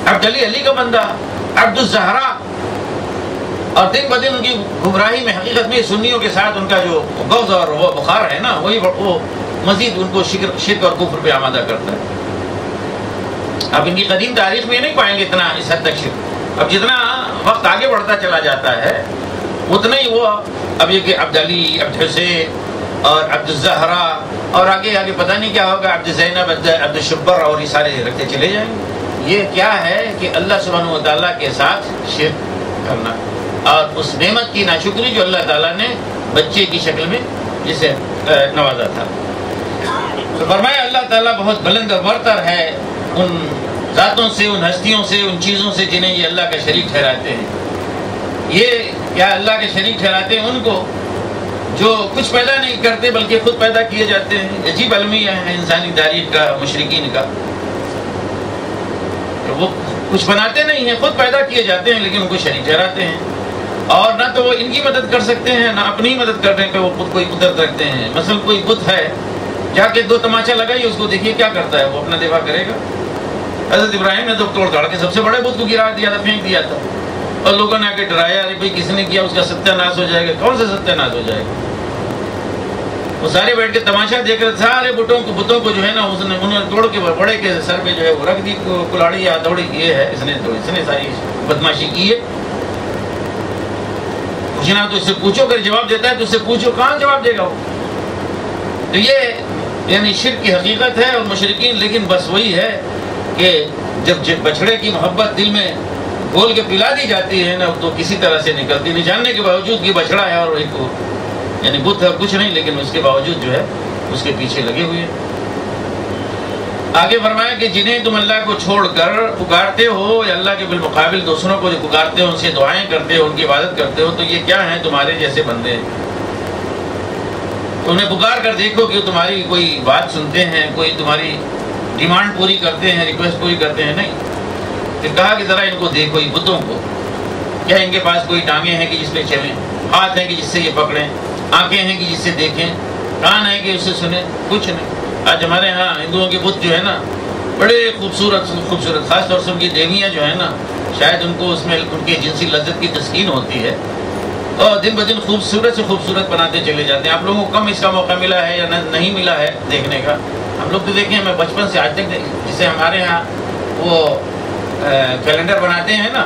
عبد علی، علی کا بندہ، عبد الزہرا. اور دن بدن ان کی گمراہی میں حقیقت میں سنیوں کے ساتھ ان کا جو غوض اور وہ بخار ہے نا، وہی وہ مزید ان کو شرک اور کفر پہ آمادہ کرتا ہے. اب ان کی قدیم تاریخ میں نہیں پائیں گے اتنا اس حد تک شرک. اب جتنا وقت آگے بڑھتا چلا جاتا ہے اتنا ہی وہ اب یہ کہ عبد علی، عبد حسین اور عبد الزہرا اور آگے آگے پتہ نہیں کیا ہوگا، عبد زینب، عبد الشبر اور یہ سارے رکھتے چلے جائیں گے. یہ کیا ہے کہ اللہ سبحانہ و تعالیٰ کے ساتھ شرک کرنا اور اس نعمت کی ناشکری جو اللہ تعالیٰ نے بچے کی شکل میں جسے نوازا تھا. تو فرمایا اللہ تعالیٰ بہت بلند اور برتر ہے ان ذاتوں سے، ان ہستیوں سے، ان چیزوں سے جنہیں یہ اللہ کا شریک ٹھہراتے ہیں. یہ کیا اللہ کے شریک ٹھہراتے ہیں ان کو جو کچھ پیدا نہیں کرتے بلکہ خود پیدا کیے جاتے ہیں. عجیب المیہ ہے انسانی تاریخ کا، مشرکین کا. وہ کچھ بناتے نہیں ہیں، خود پیدا کیے جاتے ہیں لیکن ان کو شریک ٹھہراتے ہیں. اور نہ تو وہ ان کی مدد کر سکتے ہیں، نہ اپنی مدد کرنے پہ وہ خود کوئی قدرت رکھتے ہیں. مثلا کوئی بت ہے، جا کے دو تماچا لگائیے اس کو، دیکھیے کیا کرتا ہے، وہ اپنا دفاع کرے گا. حضرت ابراہیم نے تو توڑ تاڑ کے سب سے بڑے بت کو گرا دیا تھا، پھینک دیا تھا، اور لوگوں نے آ کے ڈرایا، ارے بھائی کس نے کیا، اس کا ستیہ ناش ہو جائے گا. کون سا ستیہ ناش ہو جائے گا؟ وہ سارے بیٹھ کے تماشا دیکھ رہے، سارے بتوں کو جو ہے نا انہوں نے توڑ کے بڑے کے سر پہ جو ہے وہ رکھ دی کلاڑی یا ہتھوڑی. یہ ہے اس نے ساری بدماشی کی ہے. پوچھنا تو اس سے پوچھو، اگر جواب دیتا ہے تو اس سے پوچھو، کہاں جواب دے گا وہ؟ تو یہ یعنی شرک کی حقیقت ہے. اور مشرکین لیکن بس وہی ہے کہ جب بچڑے کی محبت دل میں گھول کے پلا دی جاتی ہے نا تو کسی طرح سے نکلتی نہیں، جاننے کے باوجود کہ بچڑا ہے اور ایک یعنی بت ہے کچھ نہیں، لیکن اس کے باوجود جو ہے اس کے پیچھے لگے ہوئے ہیں. آگے فرمایا کہ جنہیں تم اللہ کو چھوڑ کر پکارتے ہو یا اللہ کے بالمقابل دوسروں کو جو پکارتے ہو، ان سے دعائیں کرتے ہو، ان کی عبادت کرتے ہو، تو یہ کیا ہیں؟ تمہارے جیسے بندے ہیں. انہیں پکار کر دیکھو کہ تمہاری کوئی بات سنتے ہیں، کوئی تمہاری ڈیمانڈ پوری کرتے ہیں، ریکویسٹ پوری کرتے ہیں؟ نہیں. پھر کہا کہ ذرا ان کو دیکھو، یہ بتوں کو، کیا ان کے پاس کوئی ٹانگیں ہیں کہ جس پہ چلیں، ہاتھ ہیں کہ جس سے یہ پکڑیں، آنکھیں ہیں کہ جس سے دیکھیں، کان ہیں کہ اس سے سنیں؟ کچھ نہیں. آج ہمارے ہاں ہندوؤں کے بت جو ہے نا بڑے خوبصورت، خاص طور سے ان کی دیویاں جو ہیں نا، شاید ان کو اس میں ان کی جنسی لذت کی تسکین ہوتی ہے اور دن بدن خوبصورت سے خوبصورت بناتے چلے جاتے ہیں. آپ لوگوں کو کم اس کا موقع ملا ہے یا نہیں ملا ہے دیکھنے کا. ہم لوگ تو دیکھیں، میں بچپن سے آج تک جسے ہمارے ہاں وہ کیلنڈر بناتے ہیں نا،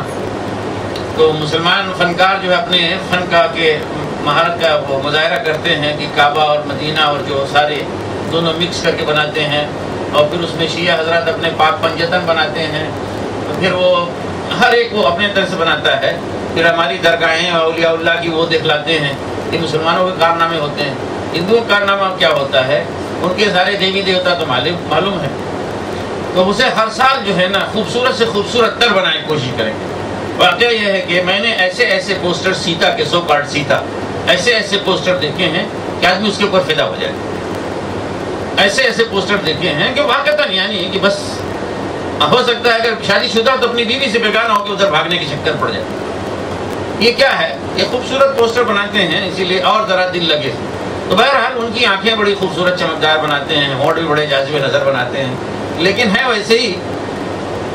تو مسلمان فنکار جو ہے اپنے فن کا کے مہارت کا وہ مظاہرہ کرتے ہیں کہ کعبہ اور مدینہ اور جو سارے دونوں مکس کر کے بناتے ہیں. اور پھر اس میں شیعہ حضرات اپنے پاک پنجتن بناتے ہیں. پھر وہ ہر ایک وہ اپنے طرح سے بناتا ہے. پھر ہماری درگاہیں اولیاء اللہ کی وہ دکھلاتے ہیں. یہ مسلمانوں کے کارنامے ہوتے ہیں. ہندوؤں کا کارنامہ کیا ہوتا ہے؟ ان کے سارے دیوی دیوتا تو معلوم ہے. تو اسے ہر سال جو ہے نا خوبصورت سے خوبصورت تر بنانے کی کوشش کریں گے. واقعہ یہ ہے کہ میں نے ایسے پوسٹر سیتا کے سو کارڈ سیتا ایسے پوسٹر دیکھے ہیں کہ آدمی اس کے اوپر فدا ہو جائے. ایسے پوسٹر دیکھے ہیں کہ واقعتاً یعنی کہ بس ہو سکتا ہے اگر شادی شدہ تو اپنی بیوی سے بیگانہ ہو کے ادھر بھاگنے کی چکر پڑ جائے. یہ کیا ہے؟ یہ خوبصورت پوسٹر بناتے ہیں اسی لیے اور ذرا دل لگے. تو بہرحال ان کی آنکھیں بڑی خوبصورت چمکدار بناتے ہیں, ہونٹ بھی بڑے جاذب نظر بناتے ہیں, لیکن ہے ویسے ہی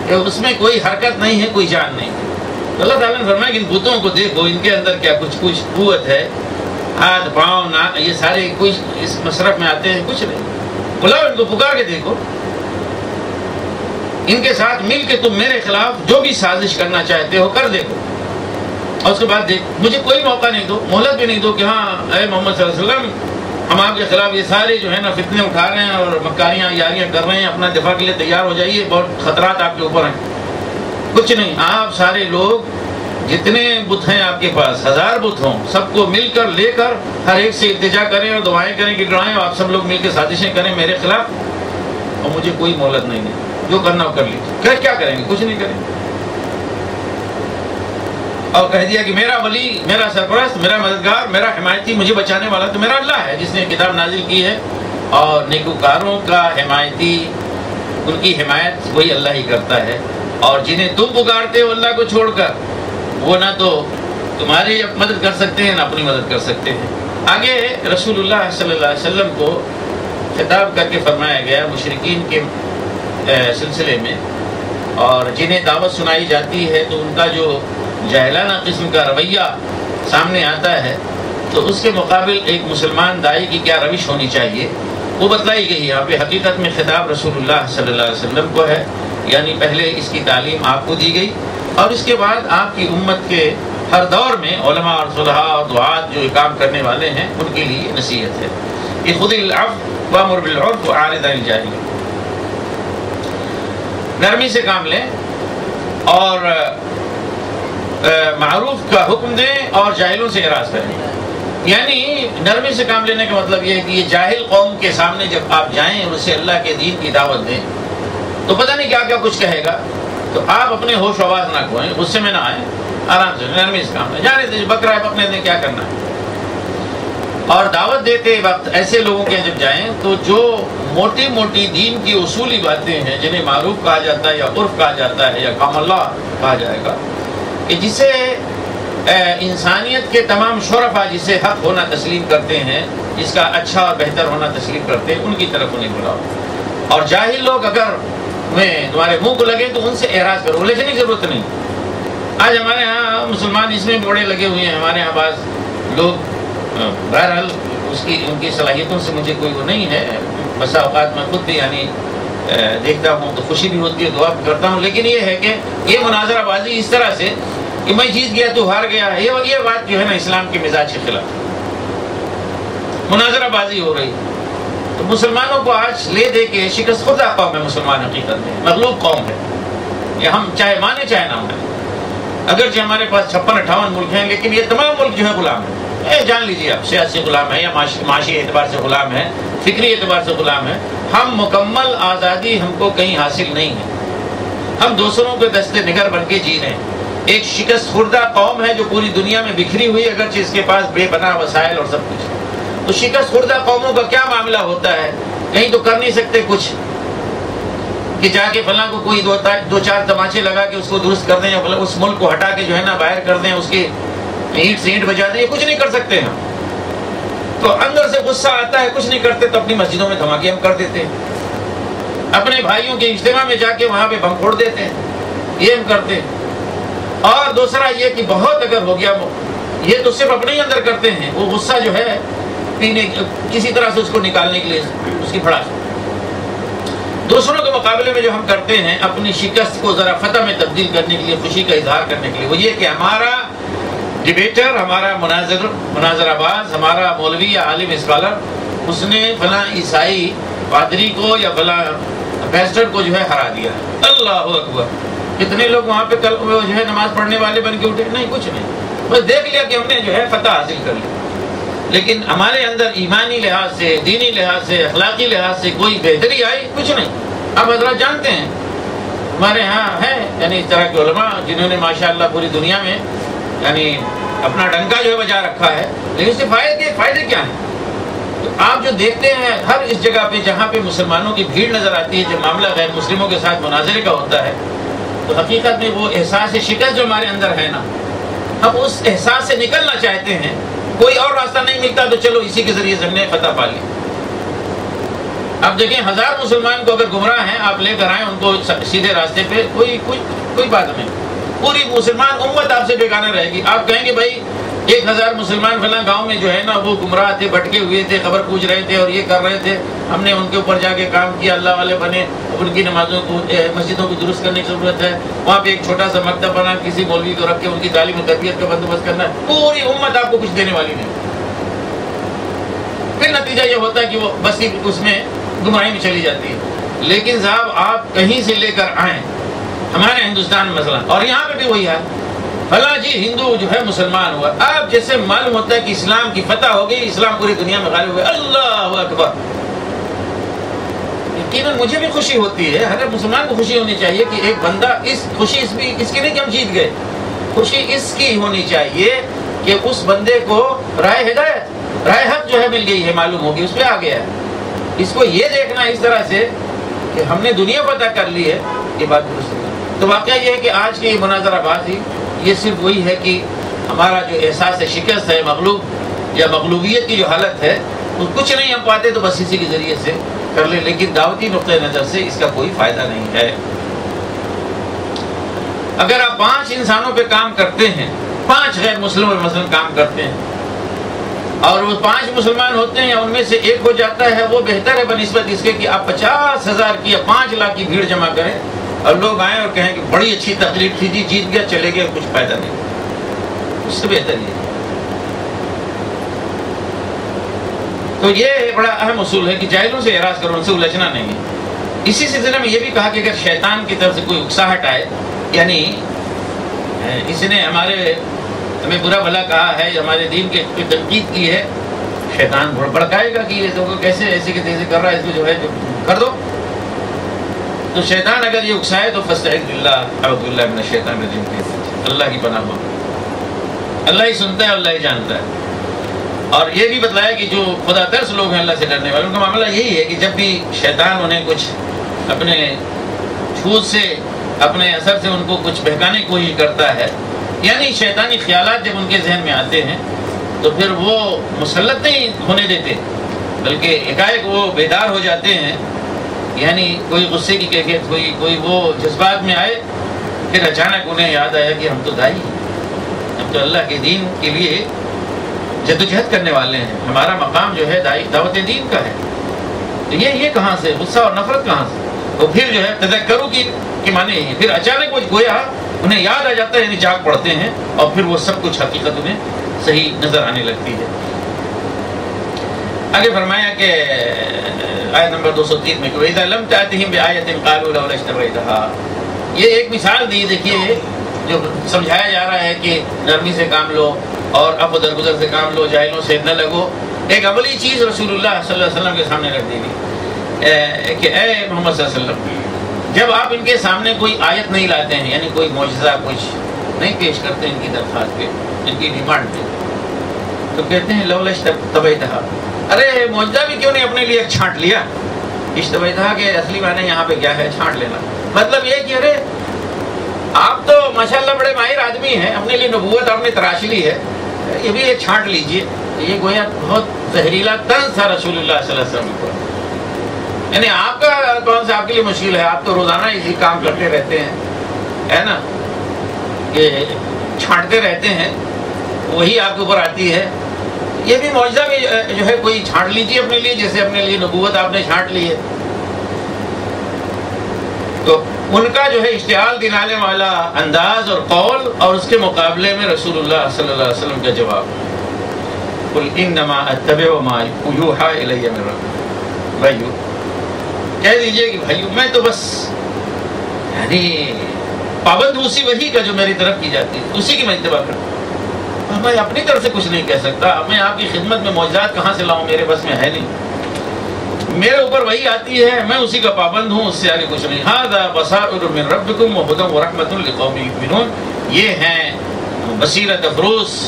کہ اس میں کوئی حرکت نہیں ہے, کوئی جان نہیں ہے. تو اللہ تعالیٰ نے فرمایا کہ ان بتوں کو دیکھو, ان کے اندر کیا کچھ قوت ہے, ہاتھ پاؤں یہ سارے کچھ اس مصرف میں آتے ہیں, کچھ نہیں. بلاؤ ان کو, پکار کے دیکھو. ان کے ساتھ مل کے تم میرے خلاف جو بھی سازش کرنا چاہتے ہو کر دیکھو, اور اس کے بعد دیکھ, مجھے کوئی موقع نہیں دو, مہلت بھی نہیں دو کہ ہاں اے محمد صلی اللہ علیہ وسلم ہم آپ کے خلاف یہ سارے جو ہے نا فتنے اٹھا رہے ہیں اور مکاریاں یاریاں کر رہے ہیں, اپنا دفاع کے لیے تیار ہو جائیے, بہت خطرات آپ کے اوپر ہیں. کچھ نہیں, آپ سارے لوگ جتنے بت ہیں آپ کے پاس, 1000 بت ہوں, سب کو مل کر لے کر ہر ایک سے التجا کریں اور دعائیں کریں کہ گڑائیں, اور آپ سب لوگ مل کے سازشیں کریں میرے خلاف, اور مجھے کوئی مہلت نہیں ہے, جو کرنا ہو کر لیجیے. کیا کریں گے؟ کچھ نہیں کریں گے. اور کہہ دیا کہ میرا ولی, میرا سرپرست, میرا مددگار, میرا حمایتی, مجھے بچانے والا تو میرا اللہ ہے جس نے کتاب نازل کی ہے, اور نیکوکاروں کا حمایتی, ان کی حمایت وہی اللہ ہی کرتا ہے. اور جنہیں تم پکارتے ہو اللہ کو چھوڑ کر, وہ نہ تو تمہاری مدد کر سکتے ہیں نہ اپنی مدد کر سکتے ہیں. آگے رسول اللہ صلی اللہ علیہ وسلم کو خطاب کر کے فرمایا گیا مشرکین کے سلسلے میں, اور جنہیں دعوت سنائی جاتی ہے تو ان کا جو جاہلانہ قسم کا رویہ سامنے آتا ہے, تو اس کے مقابل ایک مسلمان داعی کی کیا روش ہونی چاہیے وہ بتلائی گئی. یہاں پہ حقیقت میں خطاب رسول اللہ صلی اللہ علیہ وسلم کو ہے, یعنی پہلے اس کی تعلیم آپ کو دی گئی, اور اس کے بعد آپ کی امت کے ہر دور میں علماء اور صلحاء اور دعات جو کام کرنے والے ہیں ان کے لیے نصیحت ہے کہ خذ العفو وامر بالعرف واعرض عن الجاہلین, نرمی سے کام لیں اور معروف کا حکم دیں اور جاہلوں سے اعراض کریں. یعنی نرمی سے کام لینے کا مطلب یہ ہے کہ یہ جاہل قوم کے سامنے جب آپ جائیں اور اسے اللہ کے دین کی دعوت دیں تو پتہ نہیں کیا کچھ کہے گا, تو آپ اپنے ہوش و آواز نہ کھوئیں, غصے میں نہ آئیں, آرام سے نرمی سے کام لیں. جانے دیں, بکرا ہے اپنے دیں, کیا کرنا ہے. اور دعوت دیتے وقت ایسے لوگوں کے جب جائیں تو جو موٹی موٹی دین کی اصولی باتیں ہیں جنہیں معروف کہا جاتا ہے یا عرف کہا جاتا ہے یا کام اللہ کہا جائے گا, کہ جسے انسانیت کے تمام شرفا جسے حق ہونا تسلیم کرتے ہیں, جس کا اچھا اور بہتر ہونا تسلیم کرتے ہیں, ان کی طرف انہیں بلاؤ. اور جاہل لوگ اگر تمہارے منہ کو لگے تو ان سے اعراض کرو, لیکن ضرورت نہیں. آج ہمارے ہاں مسلمان اس میں بڑے لگے ہوئے ہیں, ہمارے یہاں بعض لوگ, بہرحال ان کی صلاحیتوں سے مجھے کوئی وہ نہیں ہے, بسا اوقات میں خود بھی یعنی دیکھتا ہوں تو خوشی بھی ہوتی ہے, دعا بھی کرتا ہوں, لیکن یہ ہے کہ یہ مناظرہ بازی اس طرح سے کہ میں جیت گیا تو ہار گیا, یہ بات جو ہے نا اسلام کے مزاج کے خلاف مناظرہ بازی ہو رہی. تو مسلمانوں کو آج لے دے کے شکست خوردہ قوم ہے مسلمان, حقیقت میں مغلوب قوم ہے. یہ ہم چاہے مانے چاہے نہ مانے, اگرچہ ہمارے پاس 56-58 ملک ہیں, لیکن یہ تمام ملک جو ہے غلام ہیں. جان لیجیے آپ, سیاسی غلام ہے یا معاشی اعتبار سے غلام ہے, فکری اعتبار سے غلام ہے. ہم مکمل آزادی ہم کو کہیں حاصل نہیں ہے, ہم دوسروں کے دستے نگر بن کے جی رہے ہیں. ایک شکست خوردہ قوم ہے جو پوری دنیا میں بکھری ہوئی, اگرچہ اس کے پاس بے پناہ وسائل اور سب کچھ. تو شکست خوردہ قوموں کا کیا معاملہ ہوتا ہے, کہیں تو کر نہیں سکتے کچھ کہ جا کے فلاں کو کوئی 2-4 تماچے لگا کے اس کو درست کر دیں, یا اس ملک کو ہٹا کے جو ہے نا باہر کر دیں, اس کی اینٹ سے اینٹ بجا دیں, یہ کچھ نہیں کر سکتے ہم. تو اندر سے غصہ آتا ہے, کچھ نہیں کرتے تو اپنی مسجدوں میں دھماکے ہم کر دیتے ہیں, اپنے بھائیوں کے اجتماع میں جا کے وہاں پہ بم پھوڑ دیتے ہیں, یہ ہم کرتے ہیں. اور دوسرا یہ کہ بہت اگر ہو گیا, یہ تو صرف اپنے ہی اندر کرتے ہیں, وہ غصہ جو ہے پینے کسی طرح سے اس کو نکالنے کے لیے اس کی پھڑا. دوسروں کے مقابلے میں جو ہم کرتے ہیں اپنی شکست کو ذرا فتح میں تبدیل کرنے کے لیے, خوشی کا اظہار کرنے کے لیے, وہ یہ کہ ہمارا ڈیبیٹر, ہمارا مناظرہ باز, ہمارا مولوی یا عالم اسکالر, اس نے فلاں عیسائی پادری کو یا فلاں پیسٹر کو جو ہے ہرا دیا. اللہ اکبر, کتنے لوگ وہاں پہ کل جو ہے نماز پڑھنے والے بن کے اٹھے؟ نہیں، کچھ نہیں، بس دیکھ لیا کہ ہم نے جو ہے فتح حاصل کر لی. لیکن ہمارے اندر ایمانی لحاظ سے، دینی لحاظ سے، اخلاقی لحاظ سے کوئی بہتری آئی؟ کچھ نہیں. آپ حضرات جانتے ہیں ہمارے ہاں ہیں یعنی اس طرح کے علماء جنہوں نے ماشاءاللہ پوری دنیا میں یعنی اپنا ڈنکا جو ہے بجا رکھا ہے، لیکن اس سے فائدے کیا ہیں؟ تو آپ جو دیکھتے ہیں ہر اس جگہ پہ جہاں پہ مسلمانوں کی بھیڑ نظر آتی ہے، جب معاملہ غیر مسلموں کے ساتھ مناظرے کا ہوتا ہے، تو حقیقت میں وہ احساس شکست جو ہمارے اندر ہے نا، ہم اس احساس سے نکلنا چاہتے ہیں. کوئی اور راستہ نہیں ملتا تو چلو اسی کے ذریعے ہم نے فتح پا لی. اب دیکھیں 1000 مسلمان کو اگر گمراہ ہیں آپ لے کر آئیں ان کو سیدھے راستے پہ، کوئی بات نہیں. پوری مسلمان امت آپ سے بیگانہ رہے گی. آپ کہیں گے بھائی 1000 مسلمان فلاں گاؤں میں جو ہے نا وہ گمراہ تھے، بھٹکے ہوئے تھے، خبر پوچھ رہے تھے اور یہ کر رہے تھے، ہم نے ان کے اوپر جا کے کام کیا، اللہ والے بنے، ان کی نمازوں کو مسجدوں کو درست کرنے کی ضرورت ہے، وہاں پہ ایک چھوٹا سا مکتب بنا، کسی مولوی کو رکھ کے ان کی تعلیم و تربیت کا بندوبست کرنا ہے. پوری امت آپ کو کچھ دینے والی نہیں. پھر نتیجہ یہ ہوتا ہے کہ وہ بس اس میں گمراہی میں چلی جاتی ہے. لیکن صاحب آپ کہیں سے لے کر آئیں ہمارے ہندوستان میں مثلا، اور یہاں پہ بھی وہی ہے، بھلا جی ہندو جو ہے مسلمان ہوا، آپ جیسے معلوم ہوتا ہے کہ اسلام کی فتح ہو گئی، اسلام پوری دنیا میں غالب ہوئے، اللہ اکبر. یقیناً مجھے بھی خوشی ہوتی ہے، ہر مسلمان کو خوشی ہونی چاہیے کہ ایک بندہ، خوشی اس کی نہیں کہ ہم جیت گئے، خوشی اس کی ہونی چاہیے کہ اس بندے کو راہ ہدایت، راہ حق جو ہے مل گئی ہے، معلوم ہوگی، اس پہ آ گیا ہے. اس کو یہ دیکھنا اس طرح سے کہ ہم نے دنیا فتح کر لی ہے، یہ بات درست ہے. تو واقعہ یہ ہے کہ آج کی مناظرہ بازی یہ صرف وہی ہے کہ ہمارا جو احساس شکست ہے، مغلوب یا مغلوبیت کی جو حالت ہے، وہ کچھ نہیں ہم پاتے تو بس اسی کے ذریعے سے کر لیں. لیکن دعوتی نقطۂ نظر سے اس کا کوئی فائدہ نہیں ہے. اگر آپ 5 انسانوں پہ کام کرتے ہیں، 5 غیر مسلم مثلا کام کرتے ہیں، اور وہ 5 مسلمان ہوتے ہیں یا ان میں سے ایک ہو جاتا ہے، وہ بہتر ہے بنسبت اس کے کہ آپ 50,000 کی یا 5 لاکھ کی بھیڑ جمع کریں اور لوگ آئیں اور کہیں کہ بڑی اچھی تقریر تھی جی، جیت گیا، چلے گئے، کچھ فائدہ نہیں. اس سے بہتر یہ. تو یہ بڑا اہم اصول ہے کہ جاہلوں سے اعراض کرو، ان سے الجھنا نہیں ہے. اسی سلسلے میں یہ بھی کہا کہ اگر شیطان کی طرف سے کوئی اکساہٹ آئے، یعنی اس نے ہمیں برا بھلا کہا ہے، ہمارے دین کے تنقید کی ہے، شیطان بھڑکائے گا کہ یہ تو کیسے ایسے کے تیسے کر رہا ہے، اس کو جو ہے جو کر دو. تو شیطان اگر یہ اکسائے تو فاستعذ باللہ، اعوذ باللہ من الشیطان الرجیم، اللہ کی پناہ مانگو. اللہ ہی سنتا ہے، اللہ ہی جانتا ہے. اور یہ بھی بتلایا کہ جو خدا ترس لوگ ہیں، اللہ سے ڈرنے والے، ان کا معاملہ یہی ہے کہ جب بھی شیطان انہیں کچھ اپنے چھوت سے، اپنے اثر سے ان کو کچھ بہکانے کی کوشش کرتا ہے، یعنی شیطانی خیالات جب ان کے ذہن میں آتے ہیں تو پھر وہ مسلط نہیں ہونے دیتے، بلکہ ایکائک وہ بیدار ہو جاتے ہیں. یعنی کوئی غصے کی کیفیت ہوئی، کوئی وہ جذبات میں آئے، پھر اچانک انہیں یاد آیا کہ ہم تو دائی ہیں، ہم تو اللہ کے دین کے لیے جدوجہد کرنے والے ہیں، ہمارا مقام جو ہے دعوت دین کا ہے. تو یہ کہاں سے غصہ اور نفرت کہاں سے؟ تو پھر جو ہے تذکرو کی معنی یہی ہے، پھر اچانک وہ گویا انہیں یاد آ جاتا ہے، یعنی جاگ پڑتے ہیں اور پھر وہ سب کچھ حقیقت انہیں صحیح نظر آنے لگتی ہے. آگے فرمایا کہ آیت نمبر 203 میں کہ وَإِذَا لَمْ تَأْتِهِمْ بِآيَةٍ قَالُوا لَوْلَا اشْتَرَيْتَهَا. یہ ایک مثال دی، دیکھیے جو سمجھایا جا رہا ہے کہ نرمی سے کام لو اور اب درگزر سے کام لو، جاہلوں سے نہ لگو. ایک عملی چیز رسول اللہ صلی اللہ علیہ وسلم کے سامنے رکھ دی گئی کہ اے محمد صلی اللہ علیہ وسلم، جب آپ ان کے سامنے کوئی آیت نہیں لاتے ہیں، یعنی کوئی معجزہ کچھ نہیں پیش کرتے ان کی درخواست پہ، ان کی ڈیمانڈ پہ، تو کہتے ہیں لولا اشتبیتہا، ارے معجزہ بھی کیوں نہیں اپنے لیے چھانٹ لیا. اشتبیتہا کے اصلی معنی یہاں پہ کیا ہے؟ چھانٹ لینا. مطلب یہ کہ ارے آپ تو ماشاءاللہ بڑے ماہر آدمی ہیں، اپنے لیے نبوت آپ نے تراش لی ہے، یہ بھی ایک چھانٹ لیجئے. یہ گویا بہت زہریلا طرز تھا رسول اللہ صلی اللہ علیہ وسلم کو. یعنی آپ کا کون سا آپ کے لیے مشکل ہے، آپ تو روزانہ اسی کام کرتے رہتے ہیں، ہے نا، کہ چھانٹتے رہتے ہیں، وہی آپ کے اوپر آتی ہے. یہ بھی معجزہ بھی جو ہے کوئی چھانٹ لیجیے اپنے لیے، جیسے اپنے لیے نبوت آپ نے چھانٹ لی ہے. تو ان کا جو ہے اشتعال دلانے والا انداز اور قول، اور اس کے مقابلے میں رسول اللہ صلی اللہ علیہ وسلم کا جواب، قل انما اتبع ما یوحی الی من ربی. بھائیو کہہ دیجئے کہ بھائیو میں تو بس یعنی پابند ہوں اسی وحی کا جو میری طرف کی جاتی ہے، اسی کی میں اتباع کرتا ہوں۔ میں اپنی طرف سے کچھ نہیں کہہ سکتا، میں آپ کی خدمت میں معجزات کہاں سے لاؤں، میرے بس میں ہے نہیں۔ میرے اوپر وہی آتی ہے، میں اسی کا پابند ہوں، اس سے آگے کچھ نہیں۔ ھذا بصائر من ربکم وھدی ورحمۃ لقوم یؤمنون، یہ ہیں بصیرت افروز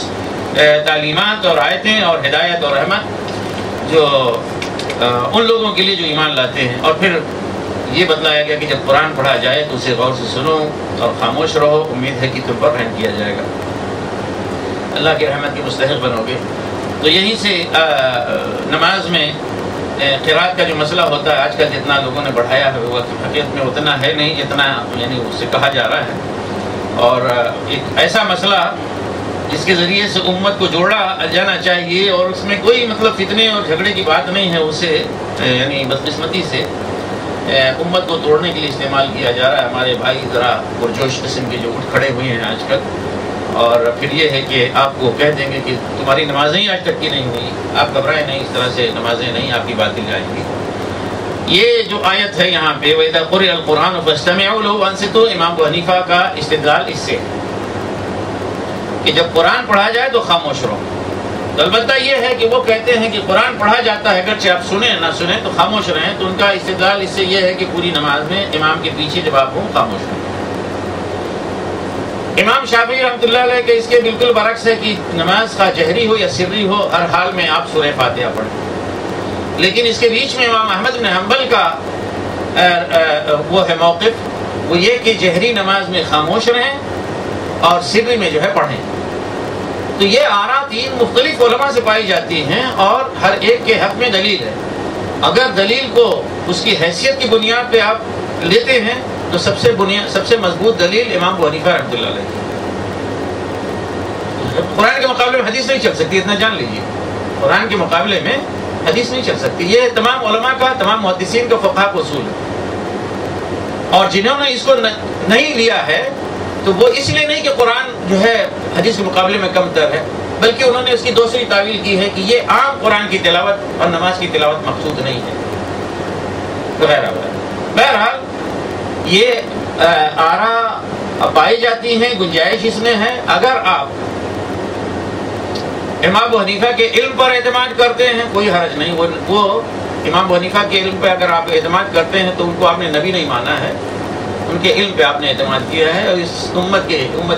تعلیمات اور آیتیں اور ہدایت اور رحمت جو ان لوگوں کے لیے جو ایمان لاتے ہیں۔ اور پھر یہ بتلایا گیا کہ جب قرآن پڑھا جائے تو اسے غور سے سنو اور خاموش رہو، امید ہے کہ تم پر رحم کیا جائے گا، اللہ کی رحمت کے مستحق بنو گے۔ تو یہیں سے نماز میں قرات کا جو مسئلہ ہوتا ہے آج کل جتنا لوگوں نے بڑھایا ہے وہ حقیقت میں اتنا ہے نہیں جتنا یعنی اس سے کہا جا رہا ہے، اور ایک ایسا مسئلہ جس کے ذریعے سے امت کو جوڑا جانا چاہیے، اور اس میں کوئی مطلب فتنے اور جھگڑے کی بات نہیں ہے، اسے یعنی بدقسمتی سے امت کو توڑنے کے لیے استعمال کیا جا رہا ہے۔ ہمارے بھائی ذرا پرجوش قسم کے جو اٹھ کھڑے ہوئے ہیں آج کل، اور پھر یہ ہے کہ آپ کو کہہ دیں گے کہ تمہاری نمازیں ہی آج تک کی نہیں ہوئی، آپ گھبرائیں نہیں، اس طرح سے نمازیں نہیں آپ کی باطل جائیں گی۔ یہ جو آیت ہے یہاں پہ وَإِذَا قُرِئَ الْقُرْآنُ فَاسْتَمِعُوا لَهُ وَأَنصِتُوا، امام ابو حنیفہ کا استدلال اس سے کہ جب قرآن پڑھا جائے تو خاموش رہو۔ تو البتہ یہ ہے کہ وہ کہتے ہیں کہ قرآن پڑھا جاتا ہے اگرچہ آپ سنیں نہ سنیں تو خاموش رہیں، تو ان کا استدلال اس سے یہ ہے کہ پوری نماز میں امام کے پیچھے جب آپ ہوں خاموش رہیں۔ امام شافعی رحمۃ اللہ علیہ کے اس کے بالکل برعکس ہے کہ نماز کا جہری ہو یا سری ہو ہر حال میں آپ سورہ فاتحہ پڑھیں، لیکن اس کے بیچ میں امام احمد بن حنبل کا وہ ہے موقف، وہ یہ کہ جہری نماز میں خاموش رہیں اور سری میں جو ہے پڑھیں۔ تو یہ آراء تین مختلف علماء سے پائی جاتی ہیں اور ہر ایک کے حق میں دلیل ہے۔ اگر دلیل کو اس کی حیثیت کی بنیاد پہ آپ لیتے ہیں تو سب سے مضبوط دلیل امام ابو حنیفہ رحمۃ اللہ علیہ کی۔ قرآن کے مقابلے میں حدیث نہیں چل سکتی، اتنا جان لیجیے، قرآن کے مقابلے میں حدیث نہیں چل سکتی۔ یہ تمام علماء کا، تمام محدثین کا فقہا کا اصول ہے، اور جنہوں نے اس کو نہیں لیا ہے تو وہ اس لیے نہیں کہ قرآن جو ہے حدیث کے مقابلے میں کم تر ہے، بلکہ انہوں نے اس کی دوسری تعویل کی ہے کہ یہ عام قرآن کی تلاوت اور نماز کی تلاوت مقصود نہیں ہے وغیرہ وغیرہ۔ بہرحال یہ آراء پائی جاتی ہیں، گنجائش اس میں ہے۔ اگر آپ امام ابو حنیفہ کے علم پر اعتماد کرتے ہیں کوئی حرج نہیں، وہ امام ابو حنیفہ کے علم پہ اگر آپ اعتماد کرتے ہیں تو ان کو آپ نے نبی نہیں مانا ہے، ان کے علم پہ آپ نے اعتماد کیا ہے، اور اس امت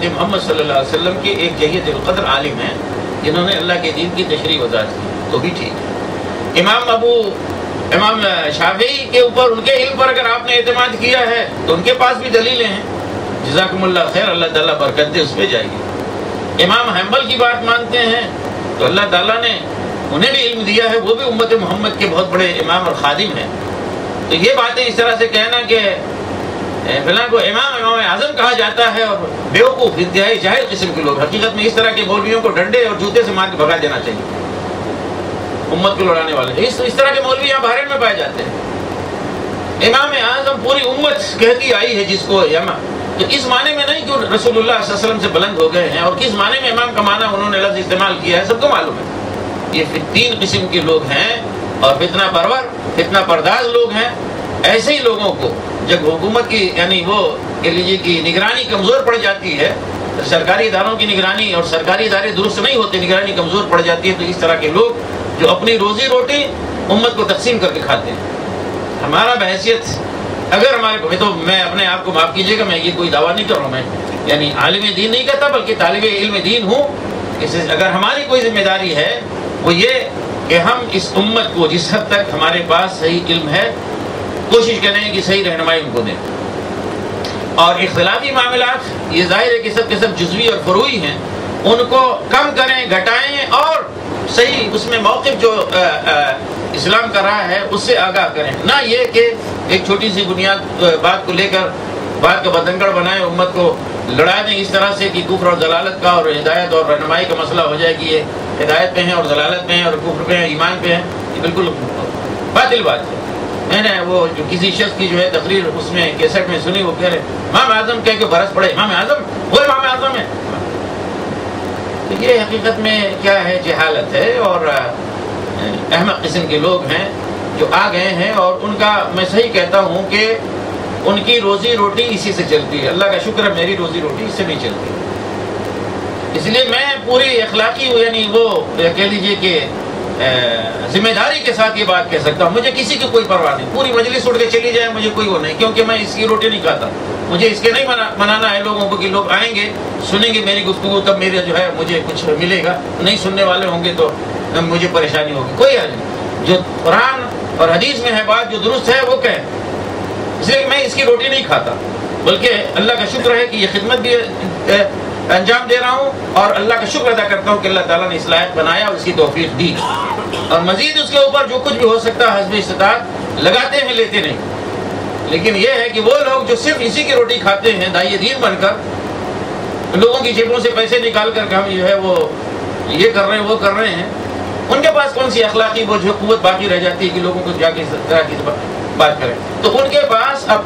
محمد صلی اللہ علیہ وسلم کے ایک جید القدر عالم ہیں جنہوں نے اللہ کے دین کی تشریح وضاحت کی، تو بھی ٹھیک ہے۔ امام شافعی کے اوپر ان کے علم پر اگر آپ نے اعتماد کیا ہے تو ان کے پاس بھی دلیلیں ہیں، جزاکم اللہ خیر، اللہ تعالیٰ برکت دے، اس پہ جائے گی۔ امام حنبل کی بات مانتے ہیں تو اللہ تعالیٰ نے انہیں بھی علم دیا ہے، وہ بھی امت محمد کے بہت بڑے امام اور خادم ہیں۔ تو یہ باتیں اس طرح سے کہنا کہ فلاں کو امام اعظم کہا جاتا ہے اور بیوقوف انتہائی جاہل قسم کے لوگ، حقیقت میں اس طرح کے مولویوں کو ڈنڈے اور جوتے سے مار کے بھگا دینا چاہیے، امت کو لڑانے والے اس طرح کے مولوی یہاں بحرین میں پائے جاتے ہیں۔ امام اعظم پوری امت کہتی آئی ہے جس کو تو اس معنی میں نہیں کہ رسول اللہ صلی اللہ علیہ وسلم سے بلند ہو گئے ہیں، اور کس معنی میں امام کا معنی انہوں نے لفظ استعمال کیا ہے سب کو معلوم ہے۔ یہ تین قسم کے لوگ ہیں اور فتنہ پرور، فتنہ پرداز لوگ ہیں۔ ایسے ہی لوگوں کو جب حکومت کی یعنی وہ کہہ لیجیے کہ نگرانی کمزور پڑ جاتی ہے، سرکاری اداروں کی نگرانی اور سرکاری ادارے درست نہیں ہوتے، نگرانی کمزور پڑ جاتی ہے، تو اس طرح کے لوگ جو اپنی روزی روٹی امت کو تقسیم کر کے کھاتے ہیں۔ ہمارا بحیثیت اگر ہمارے تو میں اپنے آپ کو معاف کیجیے گا، میں یہ کوئی دعویٰ نہیں کر رہا ہوں، میں یعنی عالم دین نہیں کہتا بلکہ طالب علم دین ہوں۔ اگر ہماری کوئی ذمہ داری ہے وہ یہ کہ ہم اس امت کو جس حد تک ہمارے پاس صحیح علم ہے کوشش کریں کہ صحیح رہنمائی ان کو دیں، اور اختلافی معاملات یہ ظاہر ہے کہ سب کے سب جزوی اور فروعی ہیں، ان کو کم کریں، گھٹائیں، اور صحیح اس میں موقف جو اسلام کا رہا ہے اس سے آگاہ کریں، نہ یہ کہ ایک چھوٹی سی بنیاد بات کو لے کر بات کا بتنگڑ بنائیں، امت کو لڑا دیں اس طرح سے کہ کفر اور ضلالت کا اور ہدایت اور رہنمائی کا مسئلہ ہو جائے کہ یہ ہدایت پہ ہیں اور ضلالت پہ ہیں اور کفر پہ ہیں، ایمان پہ ہیں۔ یہ بالکل باطل بات ہے۔ میں نے وہ جو کسی شخص کی جو ہے تقریر اس میں کیسٹ میں سنی، وہ کہہ رہے امام اعظم کہہ کے برس پڑے، امام اعظم وہ امام اعظم ہے۔ تو یہ حقیقت میں کیا ہے، جہالت ہے، اور احمق قسم کے لوگ ہیں جو آ گئے ہیں، اور ان کا میں صحیح کہتا ہوں کہ ان کی روزی روٹی اسی سے چلتی ہے. اللہ کا شکر ہے میری روزی روٹی اس سے نہیں چلتی. اس لیے میں پوری اخلاقی یعنی وہ کہہ لیجیے کہ ذمہ داری کے ساتھ یہ بات کہہ سکتا ہوں. مجھے کسی کی کوئی پرواہ نہیں. پوری مجلس اٹھ کے چلی جائے مجھے کوئی وہ نہیں, کیونکہ میں اس کی روٹی نہیں کھاتا. مجھے اس کے نہیں منانا ہے لوگوں کو کہ لوگ آئیں گے سنیں گے میری گفتگو, تب میرا جو ہے مجھے کچھ ملے گا. نہیں سننے والے ہوں گے تو مجھے پریشانی ہوگی. کوئی حل نہیں. جو قرآن اور حدیث میں ہے بات جو درست ہے وہ کہیں. اس لیے میں اس کی روٹی نہیں کھاتا, بلکہ اللہ کا شکر ہے کہ یہ خدمت بھی انجام دے رہا ہوں, اور اللہ کا شکر ادا کرتا ہوں کہ اللہ تعالیٰ نے اس لائق بنایا اور اس کی توفیق دی, اور مزید اس کے اوپر جو کچھ بھی ہو سکتا ہے حسب استطاعت لگاتے ہیں, لیتے نہیں. لیکن یہ ہے کہ وہ لوگ جو صرف اسی کی روٹی کھاتے ہیں داعی دین بن کر, لوگوں کی جیبوں سے پیسے نکال کر کہ ہم جو ہے وہ یہ کر رہے ہیں وہ کر رہے ہیں, ان کے پاس کون سی اخلاقی وہ جو قوت باقی رہ جاتی ہے کہ لوگوں کو جا کے اس طرح کی بات کریں. تو ان کے پاس اب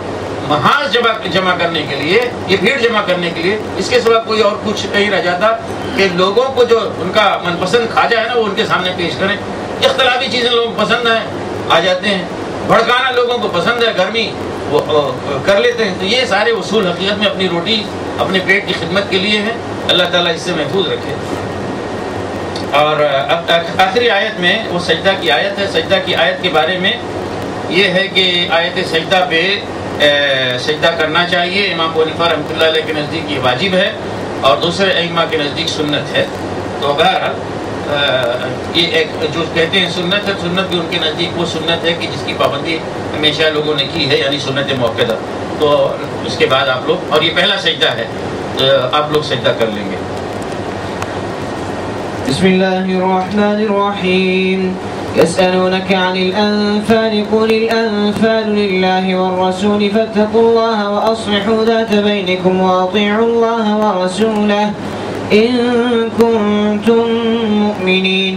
محاذ جمع کرنے کے لیے, یہ بھیڑ جمع کرنے کے لیے اس کے سوا کوئی اور کچھ نہیں رہ جاتا کہ لوگوں کو جو ان کا من پسند کھاجا ہے نا وہ ان کے سامنے پیش کریں. اختلافی چیزیں لوگوں کو پسند ہیں آ جاتے ہیں, بھڑکانا لوگوں کو پسند ہے گرمی وہ کر لیتے ہیں. تو یہ سارے اصول حقیقت میں اپنی روٹی اپنے پیٹ کی خدمت کے لیے ہیں. اللہ تعالیٰ اس سے محفوظ رکھے. اور اب آخری آیت میں وہ سجدہ کی آیت ہے. سجدہ کی آیت کے بارے میں یہ ہے کہ آیت سجدہ پہ سجدہ کرنا چاہیے. امام ابو حنیفہ رحمۃ اللہ علیہ کے نزدیک یہ واجب ہے, اور دوسرے ائمہ کے نزدیک سنت ہے. تو بہرحال یہ ایک جو کہتے ہیں سنت ہے, سنت بھی ان کے نزدیک وہ سنت ہے کہ جس کی پابندی ہمیشہ لوگوں نے کی ہے, یعنی سنت موقدہ. تو اس کے بعد آپ لوگ, اور یہ پہلا سجدہ ہے, آپ لوگ سجدہ کر لیں گے. بسم اللہ الرحمن الرحیم. يسألونك عن الأنفال قل الأنفال لله والرسول فاتقوا الله وأصلحوا ذات بينكم وأطيعوا الله ورسوله إن كنتم مؤمنين.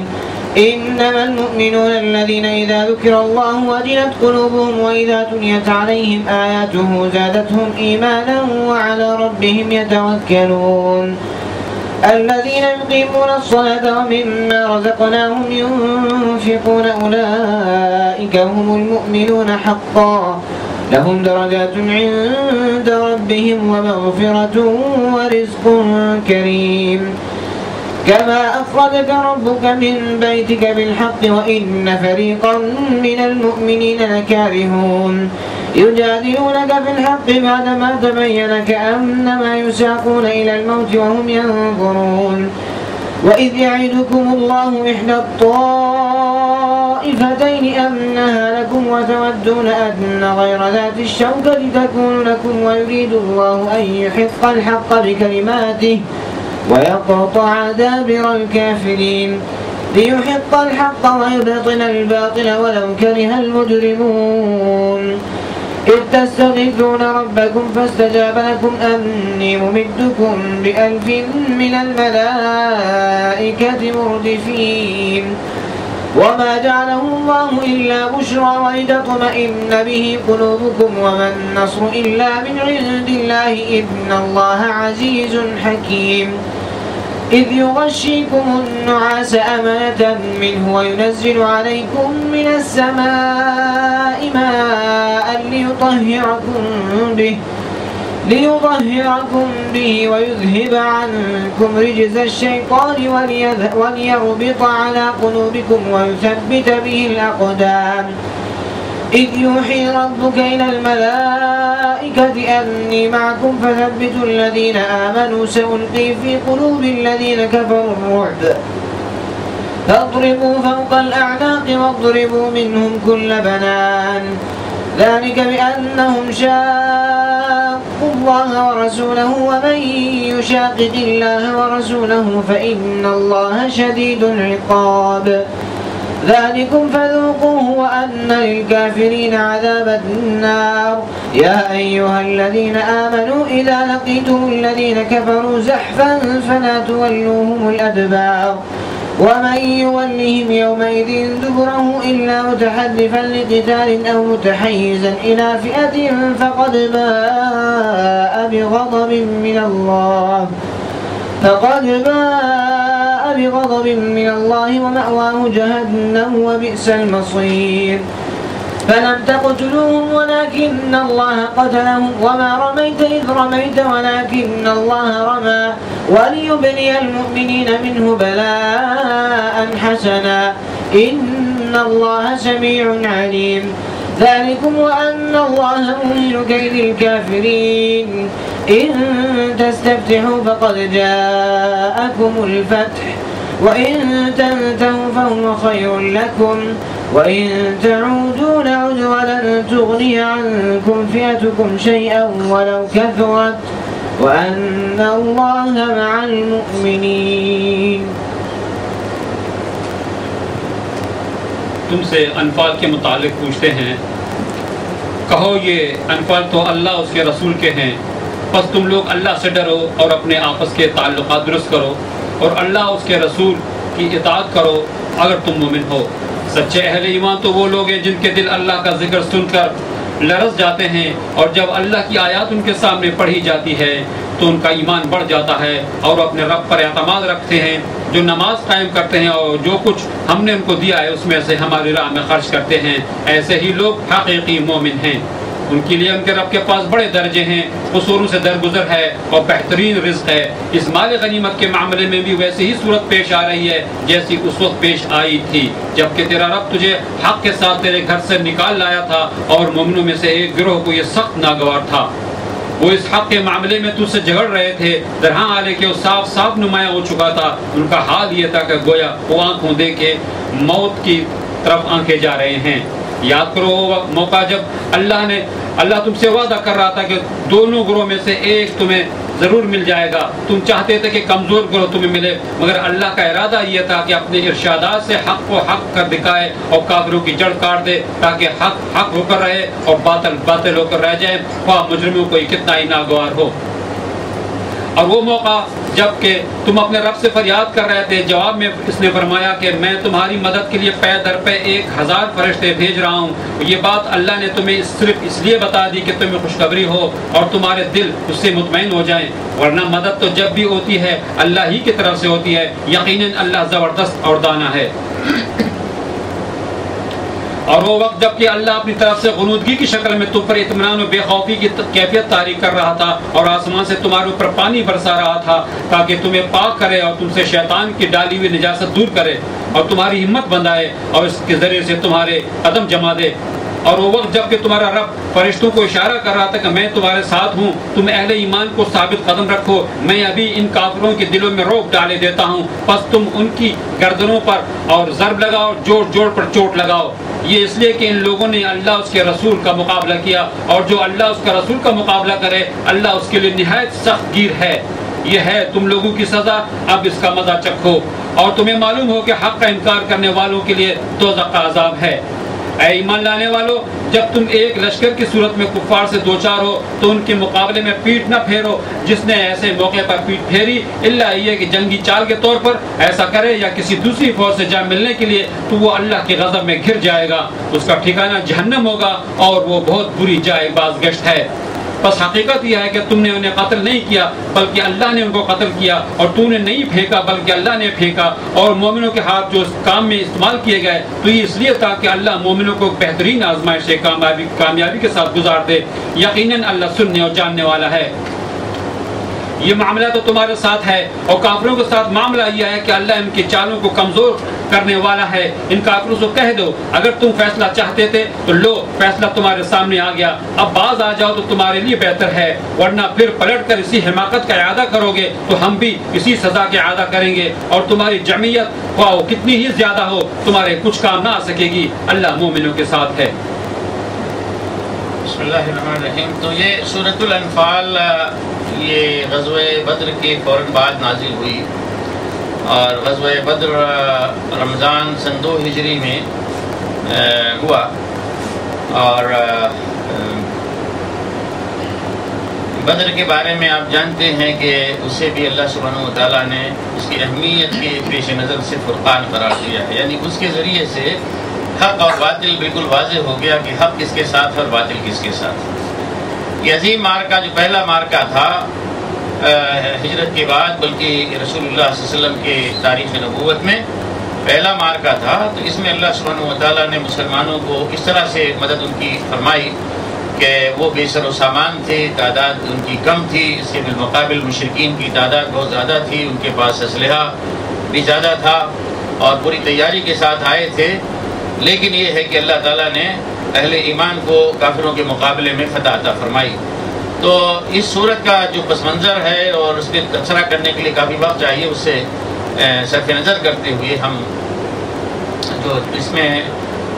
إنما المؤمنون الذين إذا ذكر الله وجلت قلوبهم وإذا تليت عليهم آياته زادتهم إيمانا وعلى ربهم يتوكلون. الذين يقيمون الصلاة ومما رزقناهم ينفقون أولئك هم المؤمنون حقا لهم درجات عند ربهم ومغفرة ورزق كريم. كما أخرجك ربك من بيتك بالحق وإن فريقا من المؤمنين لكارهون يجادلونك في الحق بعدما تبين كأنما يساقون إلى الموت وهم ينظرون. وإذ يعدكم الله إحدى الطائفتين أنها لكم وتودون أن غير ذات الشوكة تكون لكم ويريد الله أن يحق الحق بكلماته ويقطع دابر الكافرين ليحق الحق ويبطل الباطل ولو كره المجرمون. إذ تستغيثون ربكم فاستجاب لكم أني ممدكم ب1000 من الملائكة مردفين. وما جعله الله إلا بشرى ولتطمئن به قلوبكم وما النصر إلا من عند الله إن الله عزيز حكيم. إذ يغشيكم النعاس أمانة منه وينزل عليكم من السماء ماء ليطهركم به ويذهب عنكم رجز الشيطان وليربط على قلوبكم ويثبت به الأقدام. إذ يوحي ربك إلى الملائكة أني معكم فثبتوا الذين آمنوا سألقي في قلوب الذين كفروا الرعب فاضربوا فوق الأعناق واضربوا منهم كل بنان. ذلك بأنهم شاقوا الله ورسوله ومن يشاقق الله ورسوله فإن الله شديد العقاب. ذلكم فذوقوه وأن للكافرين عذاب النار. يا أيها الذين آمنوا إذا لقيتم الذين كفروا زحفا فلا تولوهم الأدبار ومن يولهم يومئذ دبره إلا متحرفا لقتال أو متحيزا إلى فئة فقد باء بغضب من الله ومأواه جهنم وبئس المصير. فلم تقتلوهم ولكن الله قتلهم وما رميت إذ رميت ولكن الله رمى وليبلي المؤمنين منه بلاء حسنا إن الله سميع عليم ذلكم وأن الله مهين كيد الكافرين إن تستفتحوا فقد جاءكم الفتح وإن تنتهوا فهو خير لكم وإن تعودوا نعد ولن تغني عنكم فئتكم شيئا ولو كثرت وأن الله مع المؤمنين. تم سے انفال کے متعلق پوچھتے ہیں، کہو یہ انفال تو اللہ اس کے رسول کے ہیں، پس تم لوگ اللہ سے ڈرو اور اپنے آپس کے تعلقات درست کرو اور اللہ اس کے رسول کی اطاعت کرو اگر تم مومن ہو۔ سچے اہل ایمان تو وہ لوگ ہیں جن کے دل اللہ کا ذکر سن کر لرز جاتے ہیں، اور جب اللہ کی آیات ان کے سامنے پڑھی جاتی ہے تو ان کا ایمان بڑھ جاتا ہے اور اپنے رب پر اعتماد رکھتے ہیں، جو نماز قائم کرتے ہیں اور جو کچھ ہم نے ان کو دیا ہے اس میں سے ہماری راہ میں خرچ کرتے ہیں، ایسے ہی لوگ حقیقی مومن ہیں۔ ان کے لیے ان کے رب کے پاس بڑے درجے ہیں، قصوروں سے درگزر ہے اور بہترین رزق ہے۔ اس مال غنیمت کے معاملے میں بھی ویسی ہی صورت پیش آ رہی ہے جیسی اس وقت پیش آئی تھی جبکہ تیرا رب تجھے حق کے ساتھ تیرے گھر سے نکال لایا تھا، اور مومنوں میں سے ایک گروہ کو یہ سخت ناگوار تھا، وہ اس حق کے معاملے میں تجھ سے جھگڑ رہے تھے، درہاں آلے کہ وہ صاف صاف نمایاں ہو چکا تھا۔ ان کا حال یہ تھا کہ گویا وہ آنکھوں دے کے موت کی طرف آنکھیں جا رہے ہیں۔ یاد کرو وہ موقع جب اللہ تم سے وعدہ کر رہا تھا کہ دونوں گروہ میں سے ایک تمہیں ضرور مل جائے گا، تم چاہتے تھے کہ کمزور گروہ تمہیں ملے، مگر اللہ کا ارادہ یہ تھا کہ اپنے ارشادات سے حق کو حق کر دکھائے اور کافروں کی جڑ کاٹ دے تاکہ حق حق ہو کر رہے اور باطل باطل ہو کر رہ جائے، خواہ مجرموں کو کتنا ہی ناگوار ہو۔ اور وہ موقع جب کہ تم اپنے رب سے فریاد کر رہے تھے، جواب میں اس نے فرمایا کہ میں تمہاری مدد کے لیے پے در پے 1000 فرشتے بھیج رہا ہوں۔ یہ بات اللہ نے تمہیں صرف اس لیے بتا دی کہ تمہیں خوشخبری ہو اور تمہارے دل اس سے مطمئن ہو جائیں، ورنہ مدد تو جب بھی ہوتی ہے اللہ ہی کی طرف سے ہوتی ہے، یقیناً اللہ زبردست اور دانا ہے۔ اور وہ وقت جب کہ اللہ اپنی طرف سے غنودگی کی شکل میں تم پر اطمینان و بے خوفی کی کیفیت طاری کر رہا تھا اور آسمان سے تمہارے اوپر پانی برسا رہا تھا تاکہ تمہیں پاک کرے اور تم سے شیطان کی ڈالی ہوئی نجاست دور کرے اور تمہاری ہمت بندھائے اور اس کے ذریعے سے تمہارے قدم جما دے۔ اور وہ وقت جب کہ تمہارا رب فرشتوں کو اشارہ کر رہا تھا کہ میں تمہارے ساتھ ہوں، تم اہل ایمان کو ثابت قدم رکھو، میں ابھی ان کافروں کے دلوں میں رعب ڈالے دیتا ہوں، پس تم ان کی گردنوں پر اور ضرب لگاؤ، جوڑ جوڑ پر چوٹ لگاؤ۔ یہ اس لیے کہ ان لوگوں نے اللہ اس کے رسول کا مقابلہ کیا، اور جو اللہ اس کا رسول کا مقابلہ کرے اللہ اس کے لیے نہایت سخت گیر ہے۔ یہ ہے تم لوگوں کی سزا، اب اس کا مزہ چکھو، اور تمہیں معلوم ہو کہ حق کا انکار کرنے والوں کے لیے دوزخ کا عذاب ہے۔ اے ایمان لانے والو، جب تم ایک لشکر کی صورت میں کفار سے دوچار ہو تو ان کے مقابلے میں پیٹ نہ پھیرو۔ جس نے ایسے موقع پر پیٹ پھیری اللہ یہ کہ جنگی چال کے طور پر ایسا کرے یا کسی دوسری فوج سے جا ملنے کے لیے، تو وہ اللہ کے غضب میں گھر جائے گا، اس کا ٹھکانہ جہنم ہوگا اور وہ بہت بری جائے بازگشت ہے۔ بس حقیقت یہ ہے کہ تم نے انہیں قتل نہیں کیا بلکہ اللہ نے ان کو قتل کیا، اور تو نے نہیں پھینکا بلکہ اللہ نے پھینکا، اور مومنوں کے ہاتھ جو اس کام میں استعمال کیے گئے تو یہ اس لیے تھا کہ اللہ مومنوں کو بہترین آزمائش سے کامیابی کے ساتھ گزار دے۔ یقیناً اللہ سننے اور جاننے والا ہے۔ یہ معاملہ تو تمہارے ساتھ ہے، اور کافروں کے ساتھ معاملہ یہ ہے کہ اللہ ان کی چالوں کو کمزور کرنے والا ہے۔ ان کافروں سے کہہ دو اگر تم فیصلہ چاہتے تھے تو لو، فیصلہ تمہارے سامنے آ گیا، اب باز آ جاؤ تو تمہارے لیے بہتر ہے، ورنہ پھر پلٹ کر اسی حماقت کا اعادہ کرو گے تو ہم بھی اسی سزا کا اعادہ کریں گے، اور تمہاری جمعیت خواہ کتنی ہی زیادہ ہو تمہارے کچھ کام نہ آ سکے گی۔ اللہ مومنوں کے ساتھ ہے۔ بسم اللہ الرحمن الرحیم۔ تو یہ سورۃ الانفال یہ غزوہ بدر کے فوراً بعد نازل ہوئی، اور غزوہ بدر رمضان سن 2 ہجری میں ہوا، اور بدر کے بارے میں آپ جانتے ہیں کہ اسے بھی اللہ سبحانہ وتعالیٰ نے اس کی اہمیت کے پیش نظر سے فرقان قرار دیا ہے، یعنی اس کے ذریعے سے حق اور باطل بالکل واضح ہو گیا کہ حق کس کے ساتھ اور باطل کس کے ساتھ۔ یہ عظیم مارکہ جو پہلا مارکہ تھا ہجرت کے بعد، بلکہ رسول اللہ صلی اللہ علیہ وسلم کے تاریخ نبوت میں، پہلا مارکا تھا، تو اس میں اللہ سبحانہ و تعالیٰ نے مسلمانوں کو اس طرح سے مدد ان کی فرمائی کہ وہ بے سر و سامان تھے، تعداد ان کی کم تھی، اس کے بالمقابل مشرکین کی تعداد بہت زیادہ تھی، ان کے پاس اسلحہ بھی زیادہ تھا اور پوری تیاری کے ساتھ آئے تھے. لیکن یہ ہے کہ اللہ تعالیٰ نے اہل ایمان کو کافروں کے مقابلے میں فتح عطا فرمائی. تو اس صورت کا جو پس منظر ہے اور اس پہ تبصرہ کرنے کے لیے کافی وقت چاہیے، اس سے صرف نظر کرتے ہوئے ہم جو اس میں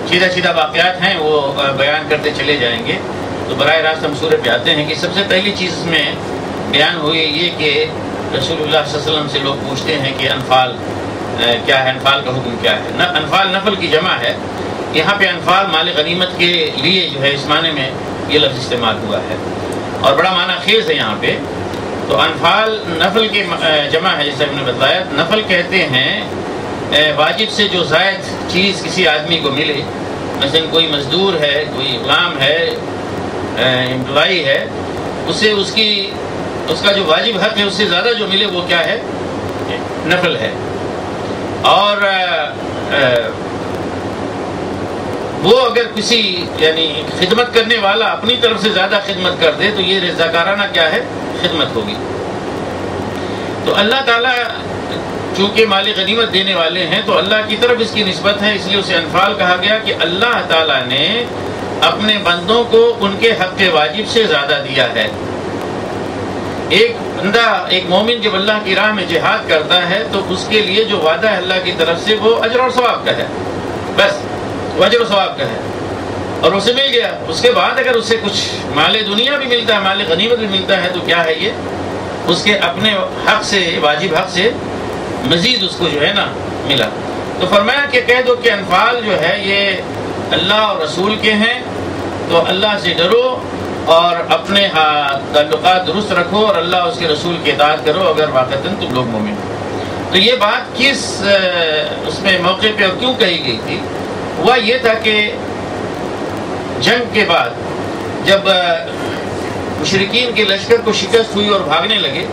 سیدھا واقعات ہیں وہ بیان کرتے چلے جائیں گے. تو براہ راست ہم سورہ پہ آتے ہیں کہ سب سے پہلی چیز اس میں بیان ہوئی یہ کہ رسول اللہ صلی اللہ علیہ وسلم سے لوگ پوچھتے ہیں کہ انفال کیا ہے، انفال کا حکم کیا ہے. انفال نفل کی جمع ہے. یہاں پہ انفال مال غنیمت کے لیے جو ہے اس معنی میں یہ لفظ استعمال ہوا ہے اور بڑا معنی خیز ہے یہاں پہ. تو انفال نفل کی جمع ہے، جیسے ہم نے بتایا. نفل کہتے ہیں واجب سے جو زائد چیز کسی آدمی کو ملے، مثلا کوئی مزدور ہے، کوئی غلام ہے، امپلائی ہے، اسے اس کا جو واجب حق ہے اس سے زیادہ جو ملے وہ کیا ہے، نفل ہے. اور وہ اگر کسی یعنی خدمت کرنے والا اپنی طرف سے زیادہ خدمت کر دے تو یہ رضاکارانہ کیا ہے، خدمت ہوگی. تو اللہ تعالیٰ چونکہ مال غنیمت دینے والے ہیں تو اللہ کی طرف اس کی نسبت ہے، اس لیے اسے انفال کہا گیا کہ اللہ تعالیٰ نے اپنے بندوں کو ان کے حق واجب سے زیادہ دیا ہے. ایک بندہ، ایک مومن جب اللہ کی راہ میں جہاد کرتا ہے تو اس کے لیے جو وعدہ ہے اللہ کی طرف سے وہ اجر اور ثواب کا ہے، بس وہ اجر و ثواب کا ہے اور اسے مل گیا. اس کے بعد اگر اسے کچھ مال دنیا بھی ملتا ہے، مال غنیمت بھی ملتا ہے، تو کیا ہے، یہ اس کے اپنے حق سے، واجب حق سے مزید اس کو جو ہے نا ملا. تو فرمایا کہ کہہ دو کہ انفال جو ہے یہ اللہ اور رسول کے ہیں، تو اللہ سے ڈرو اور اپنے تعلقات درست رکھو اور اللہ اس کے رسول کی اطاعت کرو اگر واقعتاً تم لوگ مومن ہو. تو یہ بات کس اس میں موقع پہ اور کیوں کہی گئی تھی؟ وہ یہ تھا کہ جنگ کے بعد جب مشرکین کے لشکر کو شکست ہوئی اور بھاگنے لگے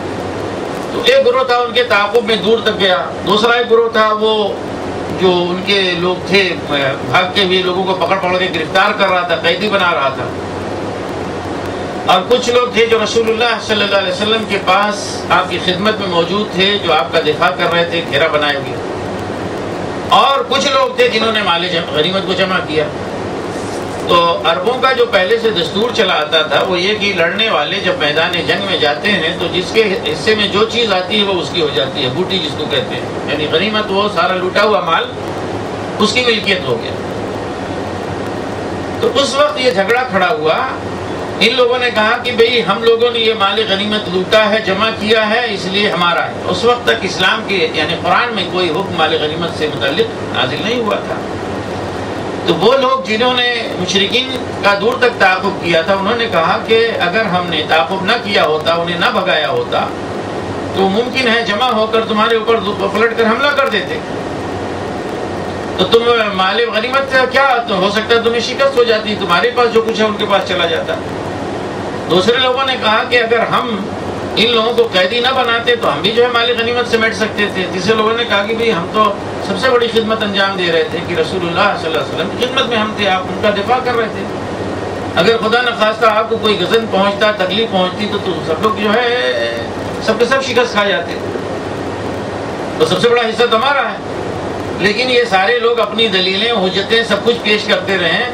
تو ایک گروہ تھا ان کے تعاقب میں دور تک گیا، دوسرا ایک گروہ تھا وہ جو ان کے لوگ تھے بھاگتے ہوئے لوگوں کو پکڑ کے گرفتار کر رہا تھا، قیدی بنا رہا تھا. اور کچھ لوگ تھے جو رسول اللہ صلی اللہ علیہ وسلم کے پاس آپ کی خدمت میں موجود تھے، جو آپ کا دفاع کر رہے تھے گھیرا بنائے ہوئے. اور کچھ لوگ تھے جنہوں نے مال غنیمت کو جمع کیا. تو عربوں کا جو پہلے سے دستور چلا آتا تھا وہ یہ کہ لڑنے والے جب میدان جنگ میں جاتے ہیں تو جس کے حصے میں جو چیز آتی ہے وہ اس کی ہو جاتی ہے، بوٹی جس کو کہتے ہیں، یعنی غنیمت وہ سارا لوٹا ہوا مال اس کی ملکیت ہو گیا. تو اس وقت یہ جھگڑا کھڑا ہوا. ان لوگوں نے کہا کہ بھئی ہم لوگوں نے یہ مال غنیمت لوٹا ہے، جمع کیا ہے، اس لیے ہمارا ہے. اس وقت تک اسلام کے یعنی قرآن میں کوئی حکم مال غنیمت سے متعلق نازل نہیں ہوا تھا. تو وہ لوگ جنہوں نے مشرکین کا دور تک تعاقب کیا تھا انہوں نے کہا کہ اگر ہم نے تعاقب نہ کیا ہوتا، انہیں نہ بھگایا ہوتا تو ممکن ہے جمع ہو کر تمہارے اوپر پلٹ کر حملہ کر دیتے. تو تم مال غنیمت کیا ہو سکتا ہے، تمہیں شکست ہو جاتی، تمہارے پاس جو کچھ ہے ان کے پاس چلا جاتا. دوسرے لوگوں نے کہا کہ اگر ہم ان لوگوں کو قیدی نہ بناتے تو ہم بھی جو ہے مال غنیمت سمیٹ سکتے تھے. تیسرے لوگوں نے کہا کہ بھئی ہم تو سب سے بڑی خدمت انجام دے رہے تھے کہ رسول اللہ صلی اللہ علیہ وسلم کی خدمت میں ہم تھے، آپ ان کا دفاع کر رہے تھے. اگر خدا نخواستہ آپ کو کوئی غضب پہنچتا، تکلیف پہنچتی تو سب لوگ جو ہے سب کے سب شکست کھا جاتے. تو سب سے بڑا حصہ تو ہمارا ہے. لیکن یہ سارے لوگ اپنی دلیلیں، حجتیں سب کچھ پیش کرتے رہے.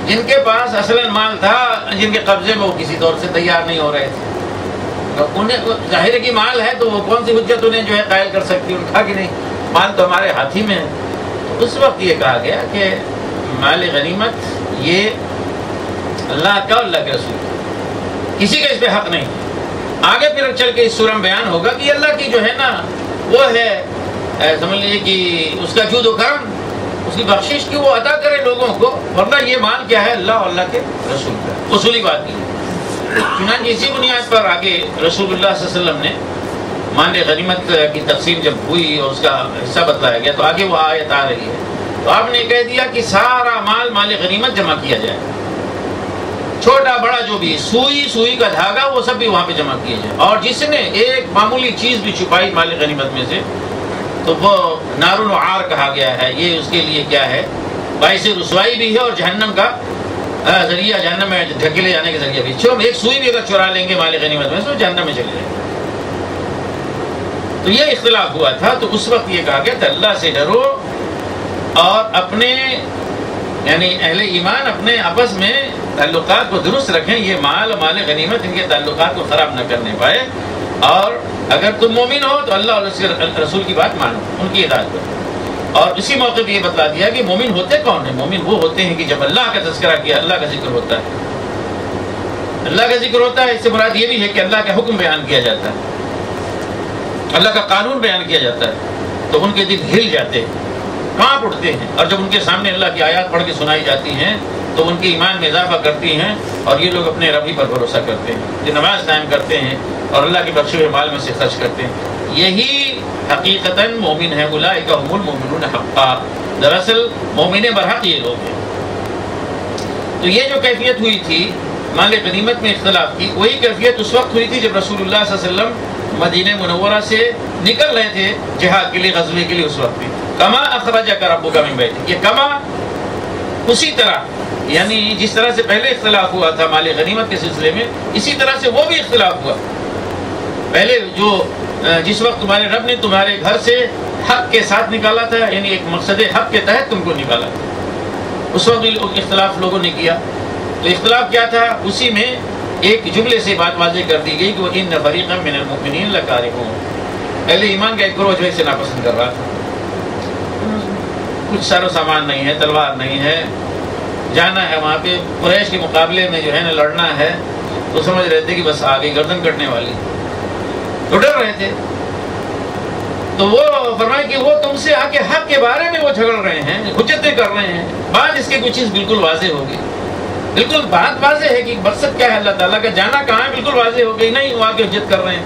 جن کے پاس اصلاً مال تھا، جن کے قبضے میں وہ کسی طور سے تیار نہیں ہو رہے تھے. انہیں ظاہر ہے کہ مال ہے تو وہ کون سی حجت انہیں جو ہے قائل کر سکتی. انہوں نے کہا کہ نہیں، مال تو ہمارے ہاتھ ہی میں ہے. تو اس وقت یہ کہا گیا کہ مال غنیمت یہ اللہ کا، اللہ کے رسول کا، کسی کا اس پہ حق نہیں. آگے پھر چل کے اس سورہ میں بیان ہوگا کہ اللہ کی جو ہے نا وہ ہے، سمجھ لیجیے کہ اس کا جود و کرم، اس کی بخشش کی وہ عطا کرے لوگوں کو، ورنہ یہ مال کیا ہے، اللہ اور اللہ کے رسول کا. اصولی بات یہ. چنانچہ اسی بنیاد پر آگے رسول اللہ صلی اللہ علیہ وسلم نے مال غنیمت کی تقسیم جب ہوئی اور اس کا حصہ بتلایا گیا تو آگے وہ آیت آ رہی ہے. تو آپ نے کہہ دیا کہ سارا مال غنیمت جمع کیا جائے، چھوٹا بڑا جو بھی، سوئی کا دھاگا، وہ سب بھی وہاں پہ جمع کیے جائے. اور جس نے ایک معمولی چیز بھی چھپائی مال غنیمت میں سے تو وہ نار العار کہا گیا ہے. یہ اس کے لیے کیا ہے؟ باعث رسوائی بھی ہے اور جہنم کا ذریعہ، جہنم میں دھکیلے جانے کے ذریعہ بھی. ایک سوئی بھی اگر چرا لیں گے مال غنیمت میں تو جہنم میں چلے جائیں گے. تو یہ اختلاف ہوا تھا. تو اس وقت یہ کہا گیا تھا اللہ سے ڈرو اور اپنے یعنی اہل ایمان اپنے آپس میں تعلقات کو درست رکھیں. یہ مال غنیمت ان کے تعلقات کو خراب نہ کرنے پائے. اور اگر تم مومن ہو تو اللہ اور اس کے رسول کی بات مانو، ان کی اطاعت کرو. اور اسی موقع پہ یہ بتلا دیا کہ مومن ہوتے کون ہیں؟ مومن وہ ہوتے ہیں کہ جب اللہ کا تذکرہ کیا، اللہ کا ذکر ہوتا ہے. اللہ کا ذکر ہوتا ہے، اس سے مراد یہ بھی ہے کہ اللہ کا حکم بیان کیا جاتا ہے، اللہ کا قانون بیان کیا جاتا ہے، تو ان کے دل ہل جاتے ہیں، کانپ اٹھتے ہیں. اور جب ان کے سامنے اللہ کی آیات پڑھ کے سنائی جاتی ہیں تو ان کے ایمان میں اضافہ کرتی ہیں اور یہ لوگ اپنے رب ہی پر بھروسہ کرتے ہیں. یہ نماز قائم کرتے ہیں اور اللہ کے بخشے ہوئے مال میں سے خرچ کرتے ہیں. یہی حقیقتاً مومن ہے. اولئک هم المؤمنون حقا. دراصل مومن برحق یہ لوگ ہیں. تو یہ جو کیفیت ہوئی تھی مال غنیمت میں اختلاف کی، وہی کیفیت اس وقت ہوئی تھی جب رسول اللہ صلی اللہ علیہ وسلم مدینہ منورہ سے نکل رہے تھے جہاد کے لیے، غزوے کے لیے. اس وقت بھی کما اخرجک ربک من بیتک، یہ کما اسی طرح یعنی جس طرح سے پہلے اختلاف ہوا تھا مال غنیمت کے سلسلے میں، اسی طرح سے وہ بھی اختلاف ہوا. پہلے جس وقت تمہارے رب نے تمہارے گھر سے حق کے ساتھ نکالا تھا، یعنی ایک مقصد حق کے تحت تم کو نکالا تھا، اس وقت اختلاف لوگوں نے کیا. تو اختلاف کیا تھا؟ اسی میں ایک جملے سے بات واضح کر دی گئی کہ وَإِنَّ فَرِيقًا مِّنَ الْمُؤْمِنِينَ لَكَارِهُونَ. اہل ایمان کا ایک گروہ جو ہے اسے ناپسند کر رہا تھا. کچھ سار و سامان نہیں ہے، تلوار نہیں ہے، جانا ہے وہاں پہ قریش کے مقابلے میں جو ہے نا لڑنا ہے، تو سمجھ رہے تھے کہ بس آگے گردن کٹنے والی، تو ڈر رہے تھے. تو وہ فرمائے کہ وہ تم سے آ کے حق کے بارے میں وہ جھگڑ رہے ہیں، حجتیں کر رہے ہیں. بعد اس کی کوئی چیز بالکل واضح ہوگی، بالکل بات واضح ہے کہ مقصد کیا ہے اللہ تعالیٰ کا، جانا کہاں ہے بالکل واضح ہو گئی. نہیں وہ آ کے حجت کر رہے ہیں،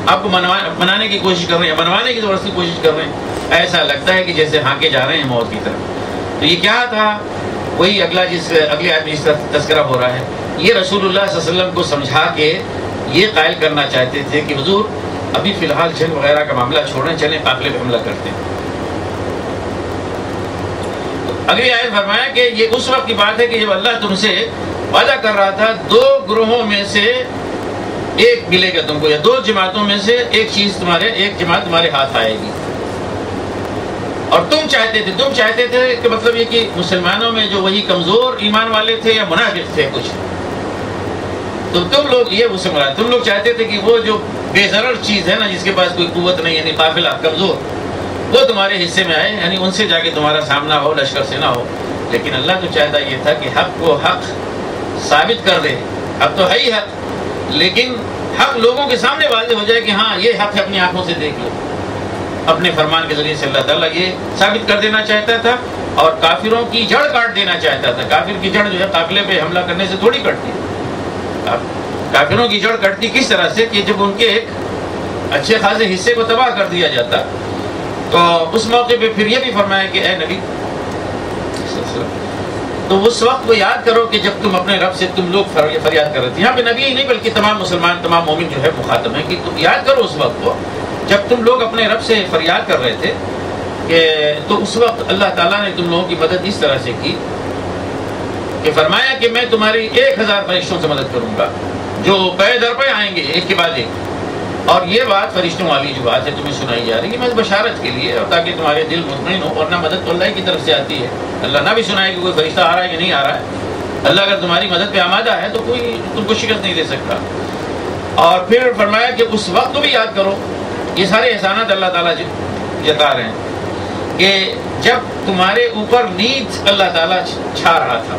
آپ کو منانے کی کوشش کر رہے ہیں، منوانے کی زبردستی کوشش کر رہے ہیں. ایسا لگتا ہے کہ جیسے ہانکے جا رہے ہیں موت کی طرف. تو یہ کیا تھا؟ وہی اگلے آدمی اس طرح تذکرہ ہو رہا ہے. یہ رسول اللہ صلی اللہ علیہ وسلم کو سمجھا کے یہ قائل کرنا چاہتے تھے کہ حضور ابھی فی الحال جنگ وغیرہ کا معاملہ چھوڑیں، چلیں قافلے پہ حملہ کرتے ہیں. اگلی آیت فرمایا کہ یہ اس وقت کی بات ہے کہ جب اللہ تم سے وعدہ کر رہا تھا دو گروہوں میں سے ایک ملے گا تم کو، یا دو جماعتوں میں سے ایک جماعت تمہارے ہاتھ آئے گی. اور تم چاہتے تھے کہ مطلب یہ کہ مسلمانوں میں جو وہی کمزور ایمان والے تھے یا منافق تھے کچھ، تو تم لوگ یہ اس سے مراد تم لوگ چاہتے تھے کہ وہ جو بے ضرر چیز ہے نا، جس کے پاس کوئی قوت نہیں، یعنی قافلہ کمزور، وہ تمہارے حصے میں آئے، یعنی ان سے جا کے تمہارا سامنا ہو، لشکر سے نہ ہو. لیکن اللہ تو چاہتا یہ تھا کہ حق کو حق ثابت کر دے. اب تو ہے ہی حق، لیکن حق لوگوں کے سامنے واضح ہو جائے کہ ہاں یہ حق ہے، اپنی آنکھوں سے دیکھ لو. اپنے فرمان کے ذریعے سے اللہ تعالیٰ یہ ثابت کر دینا چاہتا تھا اور کافروں کی جڑ کاٹ دینا چاہتا تھا. کافر کی جڑ جو ہے قافلے پہ حملہ کرنے سے تھوڑی کٹتی. کافروں کی جڑ کٹتی کس طرح سے کہ جب ان کے ایک اچھے خاصے حصے کو تباہ کر دیا جاتا. تو اس موقع پہ پھر یہ بھی فرمایا کہ اے نبی، تو اس وقت کو یاد کرو کہ جب تم اپنے رب سے تم لوگ فریاد کر رہے تھے. یہاں پہ نبی ہی نہیں بلکہ تمام مسلمان، تمام مومن جو ہے مخاطب ہیں کہ تم یاد کرو اس وقت کو جب تم لوگ اپنے رب سے فریاد کر رہے تھے کہ تو اس وقت اللہ تعالیٰ نے تم لوگوں کی مدد اس طرح سے کی کہ فرمایا کہ میں تمہاری 1000 فرشتوں سے مدد کروں گا جو پے در پہ آئیں گے ایک کے بعد ایک. اور یہ بات فرشتوں والی جو بات ہے تمہیں سنائی جا رہی ہے میں بشارت کے لیے، اور تاکہ تمہارے دل مطمئن ہو. ورنہ مدد تو اللہ کی طرف سے آتی ہے، اللہ نہ بھی سنائے کہ کوئی فرشتہ آ رہا ہے کہ نہیں آ رہا ہے. اللہ اگر تمہاری مدد پہ آمادہ ہے تو کوئی تم کو شکست نہیں دے سکتا. اور پھر فرمایا کہ اس وقت بھی یاد کرو. یہ سارے احسانات اللہ تعالیٰ جتا رہے ہیں کہ جب تمہارے اوپر نیند اللہ تعالیٰ چھا رہا تھا،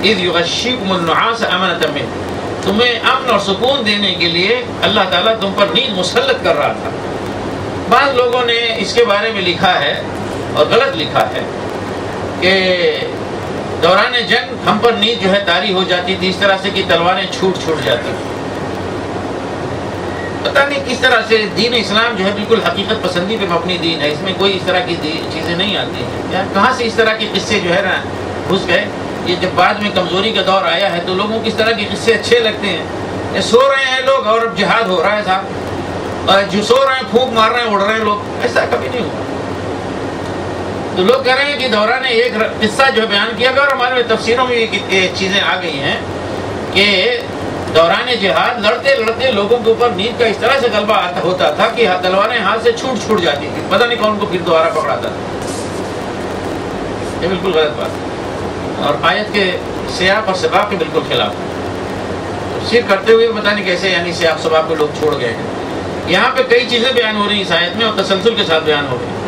اذ یغشیکم النعاس امنۃ منہ، تمہیں امن اور سکون دینے کے لیے اللہ تعالیٰ تم پر نیند مسلط کر رہا تھا. بعض لوگوں نے اس کے بارے میں لکھا ہے اور غلط لکھا ہے کہ دوران جنگ ہم پر نیند جو ہے طاری ہو جاتی تھی، اس طرح سے کہ تلواریں چھوٹ جاتی تھیں. پتہ نہیں کس طرح سے دین اسلام جو ہے بالکل حقیقت پسندی پہ مبنی دین ہے، اس میں کوئی اس طرح کی چیزیں نہیں آتی ہیں. کہاں سے اس طرح کے قصے جو ہے نا گھس گئے. یہ جب بعد میں کمزوری کا دور آیا ہے تو لوگوں کو اس طرح کے قصے اچھے لگتے ہیں. یہ سو رہے ہیں لوگ اور جہاد ہو رہا ہے صاحب، اور جو سو رہے ہیں پھونک مار رہے ہیں اڑ رہے ہیں لوگ. ایسا کبھی نہیں ہوا. تو لوگ کہہ رہے ہیں کہ دوران ایک قصہ جو بیان کیا گیا، اور ہمارے تفسیروں میں یہ چیزیں آ گئی ہیں کہ دوران جہاد لڑتے لڑتے لوگوں کے اوپر نیند کا اس طرح سے غلبہ ہوتا تھا کہ تلواریں ہاتھ سے چھوٹ جاتی تھی، پتہ نہیں کون کو پھر دوبارہ پکڑاتا تھا۔ یہ بالکل غلط بات ہے اور آیت کے سیاق اور سباق کے بالکل خلاف ہے۔ صرف کرتے ہوئے پتہ نہیں کیسے یعنی سیاق سباق کو لوگ چھوڑ گئے ہیں۔ یہاں پہ کئی چیزیں بیان ہو رہی ہیں اس آیت میں اور تسلسل کے ساتھ بیان ہو رہی ہیں۔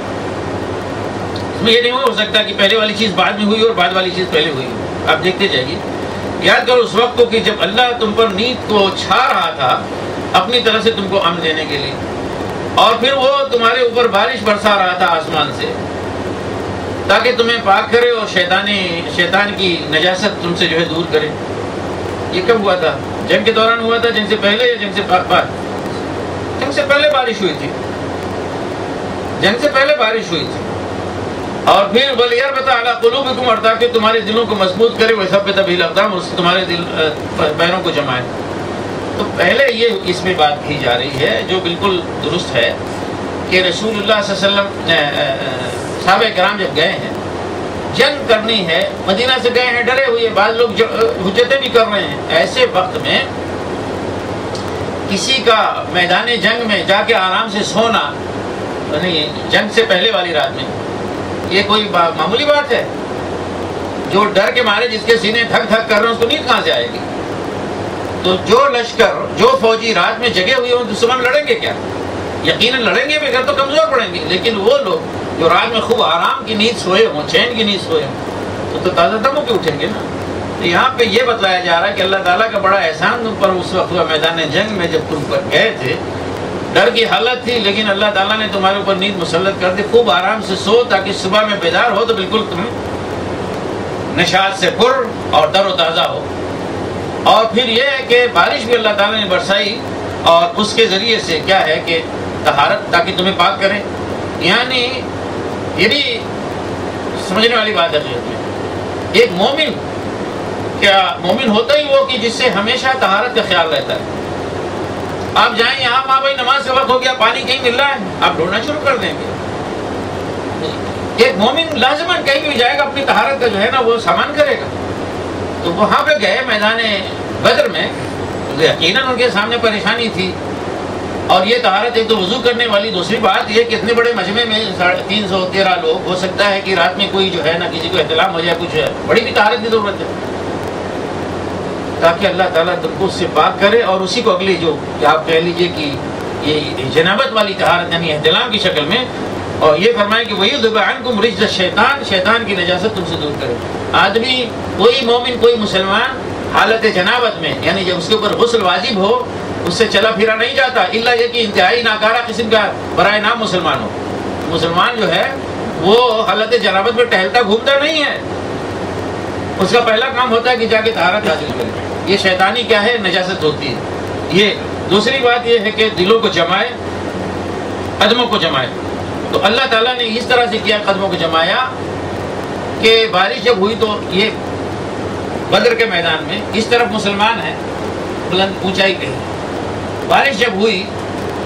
اس میں یہ نہیں ہو سکتا کہ پہلے والی چیز بعد میں ہوئی اور بعد والی چیز پہلے ہوئی۔ آپ دیکھتے جائیے، یاد کرو اس وقت کو کہ جب اللہ تم پر نیند کو چھا رہا تھا اپنی طرف سے تم کو امن دینے کے لیے، اور پھر وہ تمہارے اوپر بارش برسا رہا تھا آسمان سے تاکہ تمہیں پاک کرے اور شیطان کی نجاست تم سے جو ہے دور کرے۔ یہ کب ہوا تھا؟ جنگ کے دوران ہوا تھا، جنگ سے پہلے یا جنگ سے بعد؟ جنگ سے پہلے بارش ہوئی تھی، جنگ سے پہلے بارش ہوئی تھی۔ اور پھر وَلْيَرْبَطَ عَلَىٰ قُلُوبِكُمْ، اور تاکہ تمہارے دلوں کو مضبوط کرے، وَيَثَبِّتَ بِهِ الْأَقْدَامَ، اور تمہارے پیروں کو جمائے۔ تو پہلے یہ اس میں بات کی جا رہی ہے جو بالکل درست ہے کہ رسول اللہ صلی اللہ علیہ وسلم صحابہ کرام جب گئے ہیں جنگ کرنی ہے، مدینہ سے گئے ہیں ڈرے ہوئے، بعض لوگ حجتیں بھی کر رہے ہیں، ایسے وقت میں کسی کا میدان جنگ میں جا کے آرام سے سونا، یعنی جنگ سے پہلے والی رات میں، یہ کوئی معمولی بات ہے؟ جو ڈر کے مارے جس کے سینے تھک تھک کر رہے ہیں اس کو نیند کہاں سے آئے گی؟ تو جو لشکر جو فوجی رات میں جگے ہوئے ہوں تو صبح میں لڑیں گے کیا؟ یقیناً لڑیں گے بغیر تو کمزور پڑیں گے، لیکن وہ لوگ جو رات میں خوب آرام کی نیند سوئے ہوں، چین کی نیند سوئے ہوں، تو تازہ دم ہو کے اٹھیں گے نا۔ تو یہاں پہ یہ بتلایا جا رہا ہے کہ اللہ تعالیٰ کا بڑا احسان تم پر اس وقت ہوا میدان جنگ میں جب تم پر گئے تھے، ڈر کی حالت تھی لیکن اللہ تعالیٰ نے تمہارے اوپر نیند مسلط کر دی، خوب آرام سے سو تاکہ صبح میں بیدار ہو تو بالکل تم نشاط سے پر اور تر و تازہ ہو۔ اور پھر یہ ہے کہ بارش بھی اللہ تعالیٰ نے برسائی اور اس کے ذریعے سے کیا ہے کہ طہارت، تاکہ تمہیں پاک کرے۔ یعنی یہ بھی سمجھنے والی بات ہے کہ ایک مومن، کیا مومن ہوتا ہی وہ کہ جس سے ہمیشہ طہارت کا خیال رہتا ہے۔ آپ جائیں یہاں ماں بھائی نماز کا وقت ہو گیا، پانی کہیں مل رہا ہے، آپ ڈھونڈنا شروع کر دیں گے۔ ایک مومن لازماً کہیں بھی جائے گا اپنی طہارت کا جو ہے نا وہ سامان کرے گا۔ تو وہاں پہ گئے میدان بدر میں، یقیناً ان کے سامنے پریشانی تھی، اور یہ طہارت ایک تو وضو کرنے والی، دوسری بات یہ کہ اتنے بڑے مجمع میں 313 لوگ، ہو سکتا ہے کہ رات میں کوئی جو ہے نا کسی کو احتلام ہو جائے، کچھ بڑی بھی طہارت کی ضرورت ہے تاکہ اللہ تعالیٰ تم کو اس سے پاک کرے، اور اسی کو اگلی جو آپ کہہ لیجئے کہ یہ جنابت والی طہارت یعنی احتلام کی شکل میں، اور یہ فرمائے کہ وَيُذْهِبْ عَنْكُمْ رِجْزَ الشَّيْطَانِ، شیطان کی نجاست تم سے دور کرے۔ آدمی کوئی مومن کوئی مسلمان حالت جنابت میں یعنی جب اس کے اوپر غسل واجب ہو اس سے چلا پھرا نہیں جاتا، الا یہ کہ انتہائی ناکارہ قسم کا برائے نام مسلمان ہو۔ مسلمان جو ہے وہ حالت جنابت میں ٹہلتا گھومتا نہیں ہے، اس کا پہلا کام ہوتا ہے کہ جا کے طہارت حاصل کرے۔ یہ شیطانی کیا ہے؟ نجاست ہوتی ہے۔ یہ دوسری بات یہ ہے کہ دلوں کو جمائے، قدموں کو جمائے۔ تو اللہ تعالیٰ نے اس طرح سے کیا، قدموں کو جمایا کہ بارش جب ہوئی تو یہ بدر کے میدان میں اس طرف مسلمان ہیں، بلند اونچائی پہ، بارش جب ہوئی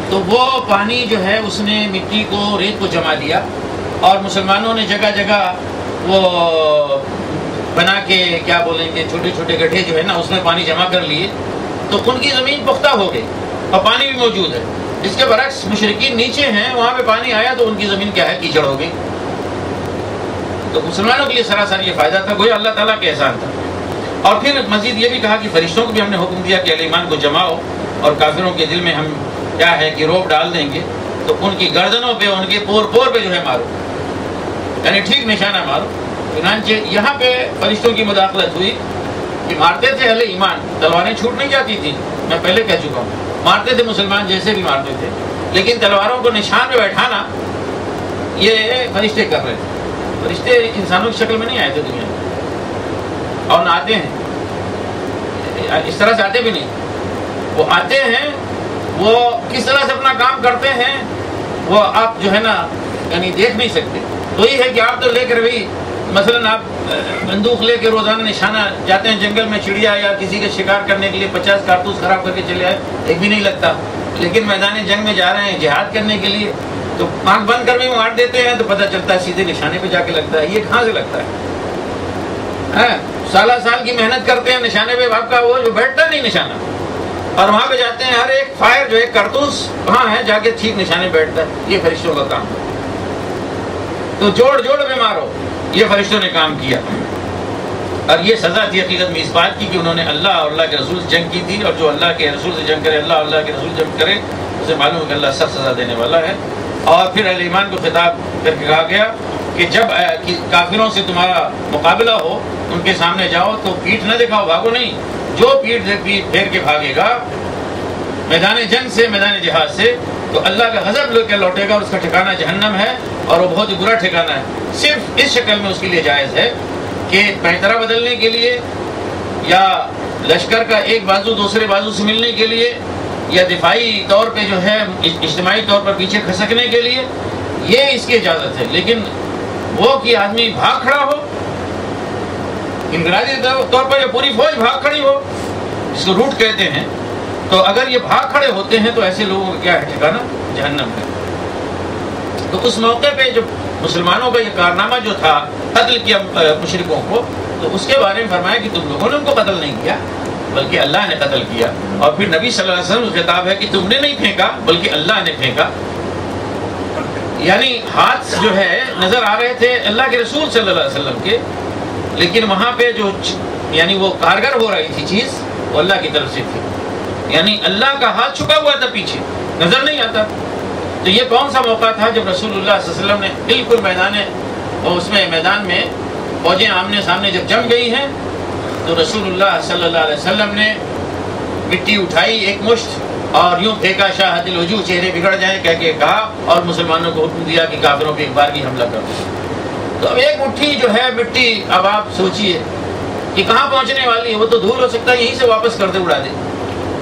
تو وہ پانی جو ہے اس نے مٹی کو، ریت کو جما دیا، اور مسلمانوں نے جگہ جگہ وہ بنا کے کیا بولیں گے چھوٹے چھوٹے گڈھے جو ہے نا اس میں پانی جمع کر لیے، تو ان کی زمین پختہ ہو گئی اور پانی بھی موجود ہے۔ اس کے برعکس مشرکین نیچے ہیں، وہاں پہ پانی آیا تو ان کی زمین کیا ہے؟ کیچڑ ہو گئی۔ تو مسلمانوں کے لیے سراسر یہ فائدہ تھا، گویا اللہ تعالیٰ کے احسان تھا۔ اور پھر مزید یہ بھی کہا کہ فرشتوں کو بھی ہم نے حکم دیا کہ اہل ایمان کو جماؤ، اور کافروں کے دل میں ہم کیا ہے کہ روب ڈال دیں گے، تو ان کی گردنوں پہ، ان کے پور پور پہ جو ہے مارو، یعنی ٹھیک نشانہ مارو۔ چنانچہ یہاں پہ فرشتوں کی مداخلت ہوئی کہ مارتے تھے اہل ایمان، تلواریں چھوٹ نہیں جاتی تھی، میں پہلے کہہ چکا ہوں، مارتے تھے مسلمان جیسے بھی مارتے تھے، لیکن تلواروں کو نشان پہ بیٹھانا یہ فرشتے کر رہے تھے۔ فرشتے انسانوں کی شکل میں نہیں آئے تھے دنیا میں، اور نہ آتے ہیں، اس طرح سے آتے بھی نہیں، وہ آتے ہیں، وہ کس طرح سے اپنا کام کرتے ہیں وہ آپ جو ہے نا یعنی دیکھ نہیں سکتے۔ تو یہ ہے کہ آپ تو لے کر بھی مثلاً آپ بندوق لے کے روزانہ نشانہ جاتے ہیں جنگل میں، چڑیا یا کسی کا شکار کرنے کے لیے 50 کارتوس خراب کر کے چلے آئے، ایک بھی نہیں لگتا، لیکن میدان جنگ میں جا رہے ہیں جہاد کرنے کے لیے تو آنکھ بند کر بھی مار دیتے ہیں تو پتہ چلتا ہے سیدھے نشانے پہ جا کے لگتا ہے. یہ کہاں سے لگتا ہے؟ سالہ سال کی محنت کرتے ہیں نشانے پہ، آپ کا وہ جو بیٹھتا نہیں نشانہ، اور وہاں پہ جاتے ہیں ہر ایک فائر جو ہے کرتوس وہاں ہے جا کے ٹھیک نشانے بیٹھتا ہے. یہ فرشتوں کا کام ہے. تو جوڑ جوڑ میں مارو، یہ فرشتوں نے کام کیا. اور یہ سزا تھی حقیقت میں اس بات کی کہ انہوں نے اللہ اور اللہ کے رسول سے جنگ کی تھی، اور جو اللہ کے رسول سے جنگ کرے، اللہ اور اللہ کے رسول جنگ کرے، اسے معلوم ہے کہ اللہ سخت سزا دینے والا ہے. اور پھر اہل ایمان کو خطاب کر کے کہا گیا کہ جب کافروں سے تمہارا مقابلہ ہو ان کے سامنے جاؤ تو پیٹھ نہ دکھاؤ، بھاگو نہیں. جو پیٹھ پھیر کے بھاگے گا میدان جنگ سے، میدان جہاد سے، تو اللہ کا غضب لے کے لوٹے گا اور اس کا ٹھکانہ جہنم ہے، اور وہ بہت ہی برا ٹھکانہ ہے. صرف اس شکل میں اس کے لیے جائز ہے کہ پیترا بدلنے کے لیے، یا لشکر کا ایک بازو دوسرے بازو سے ملنے کے لیے، یا دفاعی طور پہ جو ہے اجتماعی طور پر پیچھے کھسکنے کے لیے، یہ اس کی اجازت ہے. لیکن وہ کہ آدمی بھاگ کھڑا ہو، انفرادی طور پر یہ پوری فوج بھاگ کھڑی ہو، جس کو روٹ کہتے ہیں، تو اگر یہ بھاگ کھڑے ہوتے ہیں تو ایسے لوگوں کا کیا ہے ٹھکانہ؟ جہنم ہے. تو اس موقع پہ جو مسلمانوں کا یہ کارنامہ جو تھا، قتل کیا مشرکوں کو، تو اس کے بارے میں فرمایا کہ تم لوگوں نے ان کو قتل نہیں کیا بلکہ اللہ نے قتل کیا. اور پھر نبی صلی اللہ علیہ وسلم کا خطاب ہے کہ تم نے نہیں پھینکا بلکہ اللہ نے پھینکا. یعنی ہاتھ جو ہے نظر آ رہے تھے اللہ کے رسول صلی اللہ علیہ وسلم کے، لیکن وہاں پہ جو یعنی وہ کارگر ہو رہی تھی چیز وہ اللہ کی طرف سے تھی. یعنی اللہ کا ہاتھ چھپا ہوا تھا پیچھے، نظر نہیں آتا. تو یہ کون سا موقع تھا جب رسول اللہ صلی اللہ علیہ وسلم نے بالکل میدان میں فوجیں آمنے سامنے جب جم گئی ہیں، تو رسول اللہ صلی اللہ علیہ وسلم نے مٹی اٹھائی ایک مشت اور یوں پھینکا، شاہد الوجوہ، چہرے بگڑ جائیں کہہ کے کہا، اور مسلمانوں کو حکم دیا کہ کافروں پہ ایک بار بھی حملہ کرو. تو اب ایک مٹھی جو ہے مٹی، اب آپ سوچئے کہ کہاں پہنچنے والی ہے، وہ تو دور ہو سکتا ہے یہیں سے واپس کر دے، اڑا دے.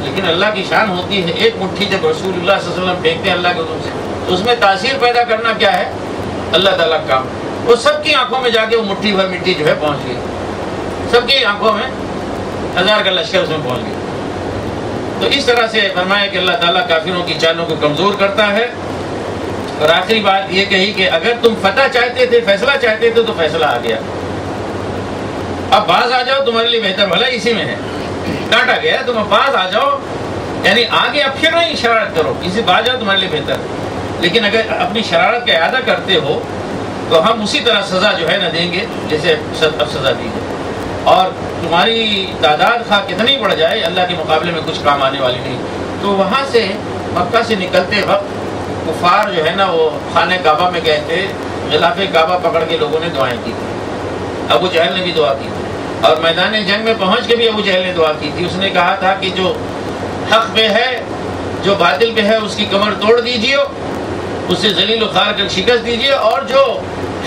لیکن اللہ کی شان ہوتی ہے، ایک مٹھی جب رسول اللہ صلی اللہ علیہ وسلم پھینکتے ہیں اللہ کے حکم سے، تو اس میں تاثیر پیدا کرنا کیا ہے؟ اللہ تعالیٰ کا کام. وہ سب کی آنکھوں میں جا کے وہ مٹھی بھر مٹی جو ہے پہنچ گئی، سب کی آنکھوں میں ہزار کا لشکر اس میں پہنچ گیا. تو اس طرح سے فرمایا کہ اللہ تعالیٰ کافروں کی چالوں کو کمزور کرتا ہے. اور آخری بات یہ کہی کہ اگر تم فتح چاہتے تھے، فیصلہ چاہتے تھے، تو فیصلہ آ گیا. اب باز آ جاؤ، تمہارے لیے بہتر، بھلا اسی میں ہے، کاٹا گیا، تم اب باز آ جاؤ، یعنی آگے اب پھر نہیں شرارت کرو، اسی باز جاؤ تمہارے لیے بہتر. لیکن اگر اپنی شرارت کا اعادہ کرتے ہو تو ہم اسی طرح سزا جو ہے نہ دیں گے جیسے اب سزا دی ہے. اور تمہاری تعداد خواہ کتنی بڑھ جائے، اللہ کے مقابلے میں کچھ کام آنے والی نہیں. تو وہاں سے مکہ سے نکلتے وقت کفار جو ہے نا وہ خانہ کعبہ میں گئے تھے، غلاف کعبہ پکڑ کے لوگوں نے دعائیں کی تھی. ابو جہل نے بھی دعا کی تھی، اور میدان جنگ میں پہنچ کے بھی ابو جہل نے دعا کی تھی. اس نے کہا تھا کہ جو حق پہ ہے، جو باطل پہ ہے، اس کی کمر توڑ دیجیے، اسے ذلیل و خوار کر شکست دیجیے، اور جو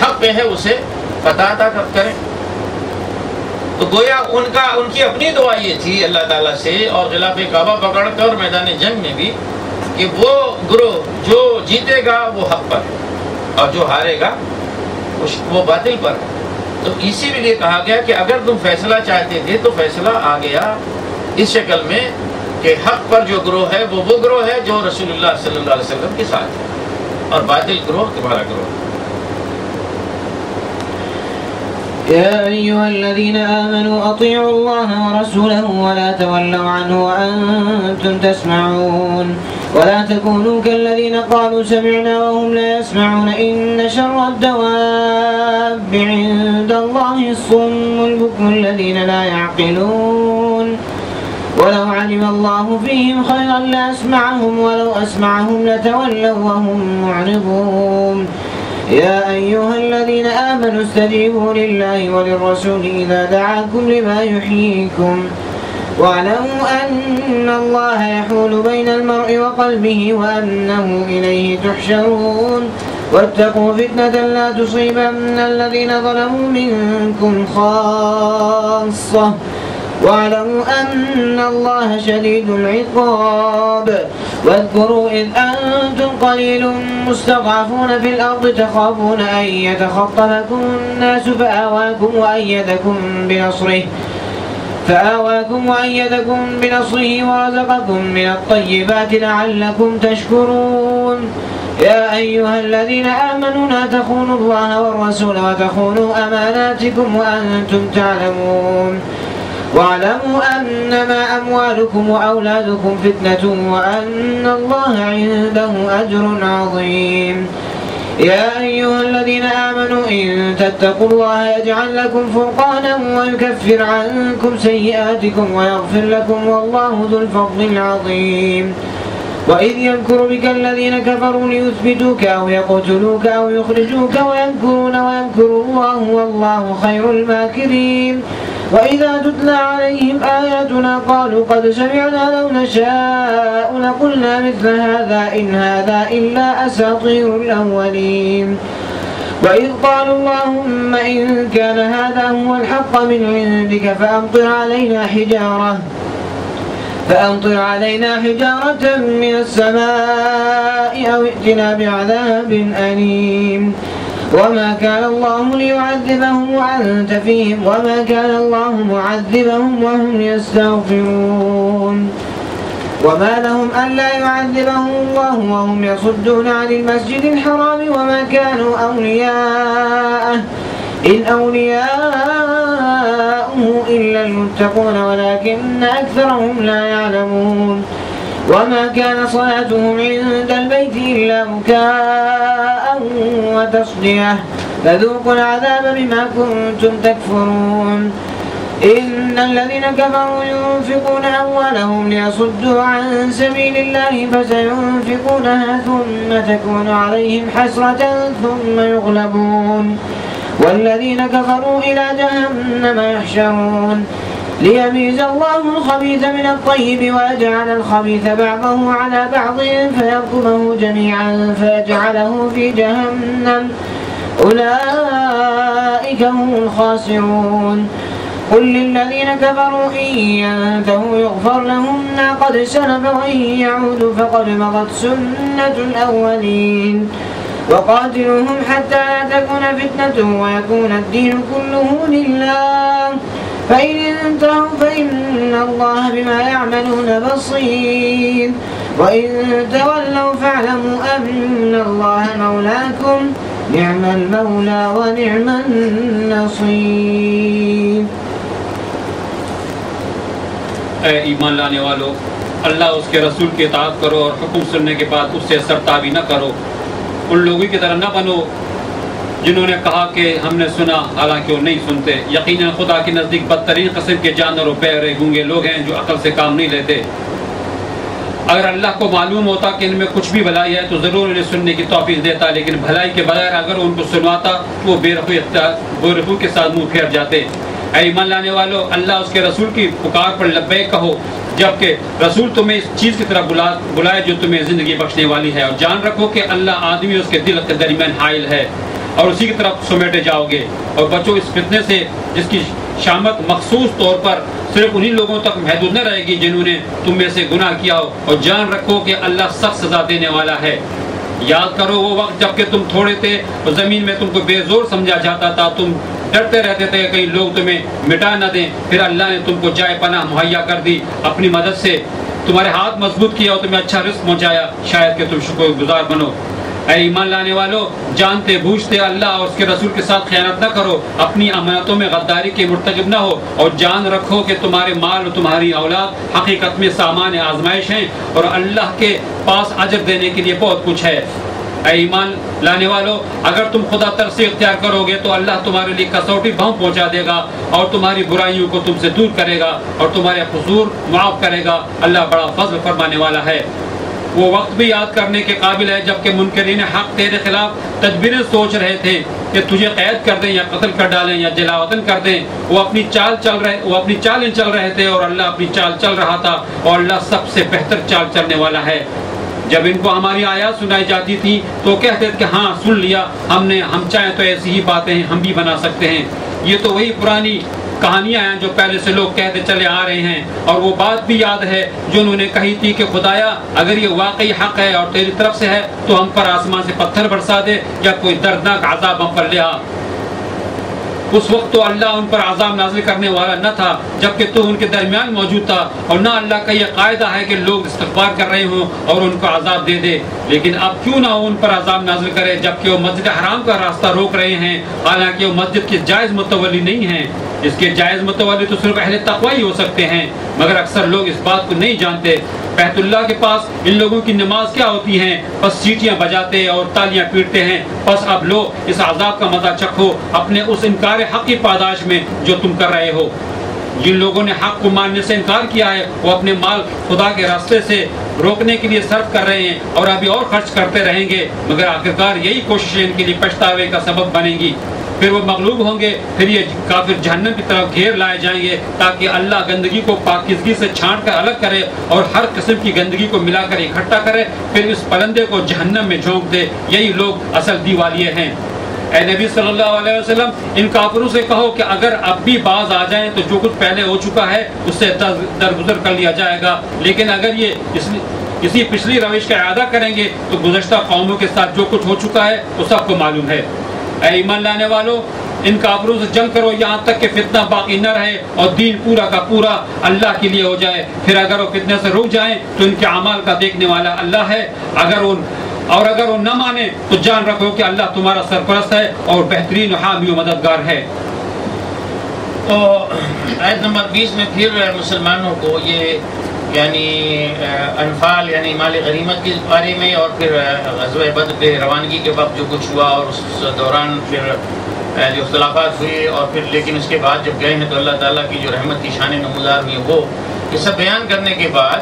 حق پہ ہے اسے فتح عطا کریں. تو گویا ان کی اپنی دعا یہ تھی اللہ تعالیٰ سے، اور غلاف کعبہ پکڑ کر میدان جنگ میں بھی، کہ وہ گروہ جو جیتے گا وہ حق پر، اور جو ہارے گا وہ باطل پر. تو اسی لیے کہا گیا کہ اگر تم فیصلہ چاہتے تھے تو فیصلہ آ گیا اس شکل میں کہ حق پر جو گروہ ہے وہ گروہ ہے جو رسول اللہ صلی اللہ علیہ وسلم کے ساتھ ہے، اور باطل گروہ تمہارا گروہ ہے. يا أيها الذين آمنوا أطيعوا الله ورسوله ولا تولوا عنه وأنتم تسمعون ولا تكونوا كالذين قالوا سمعنا وهم لا يسمعون إن شر الدواب عند الله الصم البكم الذين لا يعقلون ولو علم الله فيهم خيرا لأسمعهم ولو أسمعهم لتولوا وهم معرضون يا أيها الذين آمنوا استجيبوا لله وللرسول إذا دعاكم لما يحييكم واعلموا أن الله يحول بين المرء وقلبه وأنه إليه تحشرون واتقوا فتنة لا تصيبن الذين ظلموا منكم خاصة واعلموا أن الله شديد العقاب واذكروا إذ أنتم قليل مستضعفون في الأرض تخافون أن يتخطفكم الناس فآواكم فآواكم وأيدكم بنصره ورزقكم من الطيبات لعلكم تشكرون يا أيها الذين آمنوا لا تخونوا الله والرسول وتخونوا أماناتكم وأنتم تعلمون واعلموا أنما أموالكم وأولادكم فتنة وأن الله عنده أجر عظيم يا أيها الذين آمنوا إن تتقوا الله يجعل لكم فرقانا ويكفر عنكم سيئاتكم ويغفر لكم والله ذو الفضل العظيم وإذ يمكر بك الذين كفروا ليثبتوك أو يقتلوك أو يخرجوك ويمكرون ويمكر الله والله خير الماكرين وإذا تتلى عليهم آياتنا قالوا قد سمعنا لو نشاء لقلنا مثل هذا إن هذا إلا أساطير الأولين وإذ قالوا اللهم إن كان هذا هو الحق من عندك فأمطر علينا حجارة من السماء أو ائتنا بعذاب أليم وما كان الله ليعذبهم وأنت فيهم وما كان الله معذبهم وهم يستغفرون وما لهم ألا يعذبهم الله وهم يصدون عن المسجد الحرام وما كانوا أولياءه إن أولياؤه إلا المتقون ولكن أكثرهم لا يعلمون وما كان صلاتهم عند البيت إلا بكاء وتصدية فذوقوا العذاب بما كنتم تكفرون إن الذين كفروا ينفقون أموالهم ليصدوا عن سبيل الله فسينفقونها ثم تكون عليهم حسرة ثم يغلبون والذين كفروا إلى جهنم يحشرون ليميز الله الخبيث من الطيب ويجعل الخبيث بعضه على بعض فيركمه جميعا فيجعله في جهنم أولئك هم الخاسرون قل للذين كفروا إن ينتهوا يغفر لهم ما قد سلف وإن يعودوا فقد مضت سنة الأولين وقاتلوهم حتى لا تكون فتنة ويكون الدين كله لله فإن انتهوا فإن الله بما يعملون بصير وإن تولوا فاعلموا أن الله مولاكم نعم المولى ونعم النصير. اے ایمان لانے والو، اللہ اس کے رسول کی اطاعت کرو اور حکم سننے کے بعد اس سے سرتابی نہ کرو. ان لوگوں کی طرح نہ بنو جنہوں نے کہا کہ ہم نے سنا حالانکہ وہ نہیں سنتے. یقیناً خدا کے نزدیک بدترین قسم کے جانور و بہرے گونگے لوگ ہیں جو عقل سے کام نہیں لیتے. اگر اللہ کو معلوم ہوتا کہ ان میں کچھ بھی بھلائی ہے تو ضرور انہیں سننے کی توفیق دیتا، لیکن بھلائی کے بغیر اگر ان کو سنواتا تو وہ بے رحمی کے ساتھ منہ پھیر جاتے. اے ایمان لانے والو، اللہ اس کے رسول کی پکار پر لبیک کہو جبکہ رسول تمہیں اس چیز کی طرف بلائے جو تمہیں زندگی بخشنے والی ہے، اور جان رکھو کہ اللہ آدمی اس کے دل کے درمیان حائل ہے اور اسی کی طرف سمیٹے جاؤ گے. اور بچو اس فتنے سے جس کی شامت مخصوص طور پر صرف انہی لوگوں تک محدود نہ رہے گی جنہوں نے تم میں سے گناہ کیا ہو، اور جان رکھو کہ اللہ سخت سزا دینے والا ہے. یاد کرو وہ وقت جب کہ تم تھوڑے تھے اور زمین میں تم کو بے زور سمجھا جاتا تھا، تم ڈرتے رہتے تھے کہیں لوگ تمہیں مٹا نہ دیں. پھر اللہ نے تم کو جائے پناہ مہیا کر دی، اپنی مدد سے تمہارے ہاتھ مضبوط کیا اور تمہیں اچھا رزق پہنچایا، شاید کہ تم شکر گزار بنو. اے ایمان لانے والو، جانتے بوجھتے اللہ اور اس کے رسول کے ساتھ خیانت نہ کرو، اپنی امانتوں میں غداری کے مرتکب نہ ہو، اور جان رکھو کہ تمہارے مال اور تمہاری اولاد حقیقت میں سامان آزمائش ہیں اور اللہ کے پاس اجر دینے کے لیے بہت کچھ ہے. اے ایمان لانے والو، اگر تم خدا ترسی اختیار کرو گے تو اللہ تمہارے لیے کسوٹی بھاؤں پہنچا دے گا اور تمہاری برائیوں کو تم سے دور کرے گا اور تمہارے قصور معاف کرے گا. اللہ بڑا فضل فرمانے والا ہے. وہ وقت بھی یاد کرنے کے قابل ہے جب کہ منکرین حق تیرے خلاف تدبیریں سوچ رہے تھے کہ تجھے قید کر دیں یا قتل کر ڈالیں یا جلا وطن کر دیں. وہ اپنی چال چل رہے تھے اور اللہ اپنی چال چل رہا تھا، اور اللہ سب سے بہتر چال چلنے والا ہے. جب ان کو ہماری آیات سنائی جاتی تھی تو کہتے تھے کہ ہاں سن لیا ہم نے، ہم چاہیں تو ایسی ہی باتیں ہم بھی بنا سکتے ہیں. یہ تو وہی پرانی کہانیاں ہیں جو پہلے سے لوگ کہتے چلے آ رہے ہیں، اور وہ بات بھی یاد ہے جو انہوں نے کہی تھی کہ خدایا اگر یہ واقعی حق ہے اور تیری طرف سے ہے تو ہم پر آسمان سے پتھر برسا دے یا کوئی دردناک عذاب ہم پر لے آ. اس وقت تو اللہ ان پر عذاب نازل کرنے والا نہ تھا جبکہ تو ان کے درمیان موجود تھا، اور نہ اللہ کا یہ قاعدہ ہے کہ لوگ استغفار کر رہے ہوں اور ان کو عذاب دے دے، لیکن اب کیوں نہ ان پر عذاب نازل کرے جبکہ وہ مسجد حرام کا راستہ روک رہے ہیں، حالانکہ وہ مسجد کے جائز متولی نہیں ہیں۔ اس کے جائز متولی تو صرف اہل تقوی ہی ہو سکتے ہیں، مگر اکثر لوگ اس بات کو نہیں جانتے۔ بیت اللہ کے پاس ان لوگوں کی نماز کیا ہوتی ہیں؟ بس سیٹیاں بجاتے اور تالیاں پیٹتے ہیں۔ بس اب لو اس عذاب کا مزہ چکھو اپنے اس انکار حق کی پاداش میں جو تم کر رہے ہو۔ جن لوگوں نے حق کو ماننے سے انکار کیا ہے وہ اپنے مال خدا کے راستے سے روکنے کے لیے صرف کر رہے ہیں اور ابھی اور خرچ کرتے رہیں گے، مگر آخرکار یہی کوششیں ان کے لیے پچھتاوے کا سبب بنیں گی۔ پھر وہ مغلوب ہوں گے، پھر یہ کافر جہنم کی طرف گھیر لائے جائیں گے تاکہ اللہ گندگی کو پاکیزگی سے چھانٹ کر الگ کرے اور ہر قسم کی گندگی کو ملا کر اکٹھا کرے، پھر اس پلندے کو جہنم میں جھونک دے۔ یہی لوگ اصل دیوالیے ہیں۔ اے نبی صلی اللہ علیہ وسلم، ان کافروں سے کہو کہ اگر اب بھی باز آ جائیں تو جو کچھ پہلے ہو چکا ہے اس سے درگزر کر لیا جائے گا، لیکن اگر یہ کسی پچھلی روش کا اعادہ کریں گے تو گزشتہ قوموں کے ساتھ جو کچھ ہو چکا ہے وہ سب کو معلوم ہے۔ اے ایمان لانے والو، ان کافروں سے جنگ کرو یہاں تک کہ فتنہ باقی نہ رہے اور دین پورا کا پورا اللہ کے لیے ہو جائے۔ پھر اگر وہ فتنے سے رک جائیں تو ان کے اعمال کا دیکھنے والا اللہ ہے، اگر وہ نہ مانے تو جان رکھو کہ اللہ تمہارا سرپرست ہے اور بہترین حامی و مددگار ہے۔ تو آیت نمبر 20 میں پھر مسلمانوں کو یہ یعنی انفال یعنی مال غنیمت کے بارے میں، اور پھر غزوہ بدر پہ روانگی کے وقت جو کچھ ہوا اور اس دوران پھر جو اختلافات ہوئے، اور پھر لیکن اس کے بعد جب گئے ہیں تو اللہ تعالیٰ کی جو رحمت کی شان نمودار ہوئی وہ یہ سب بیان کرنے کے بعد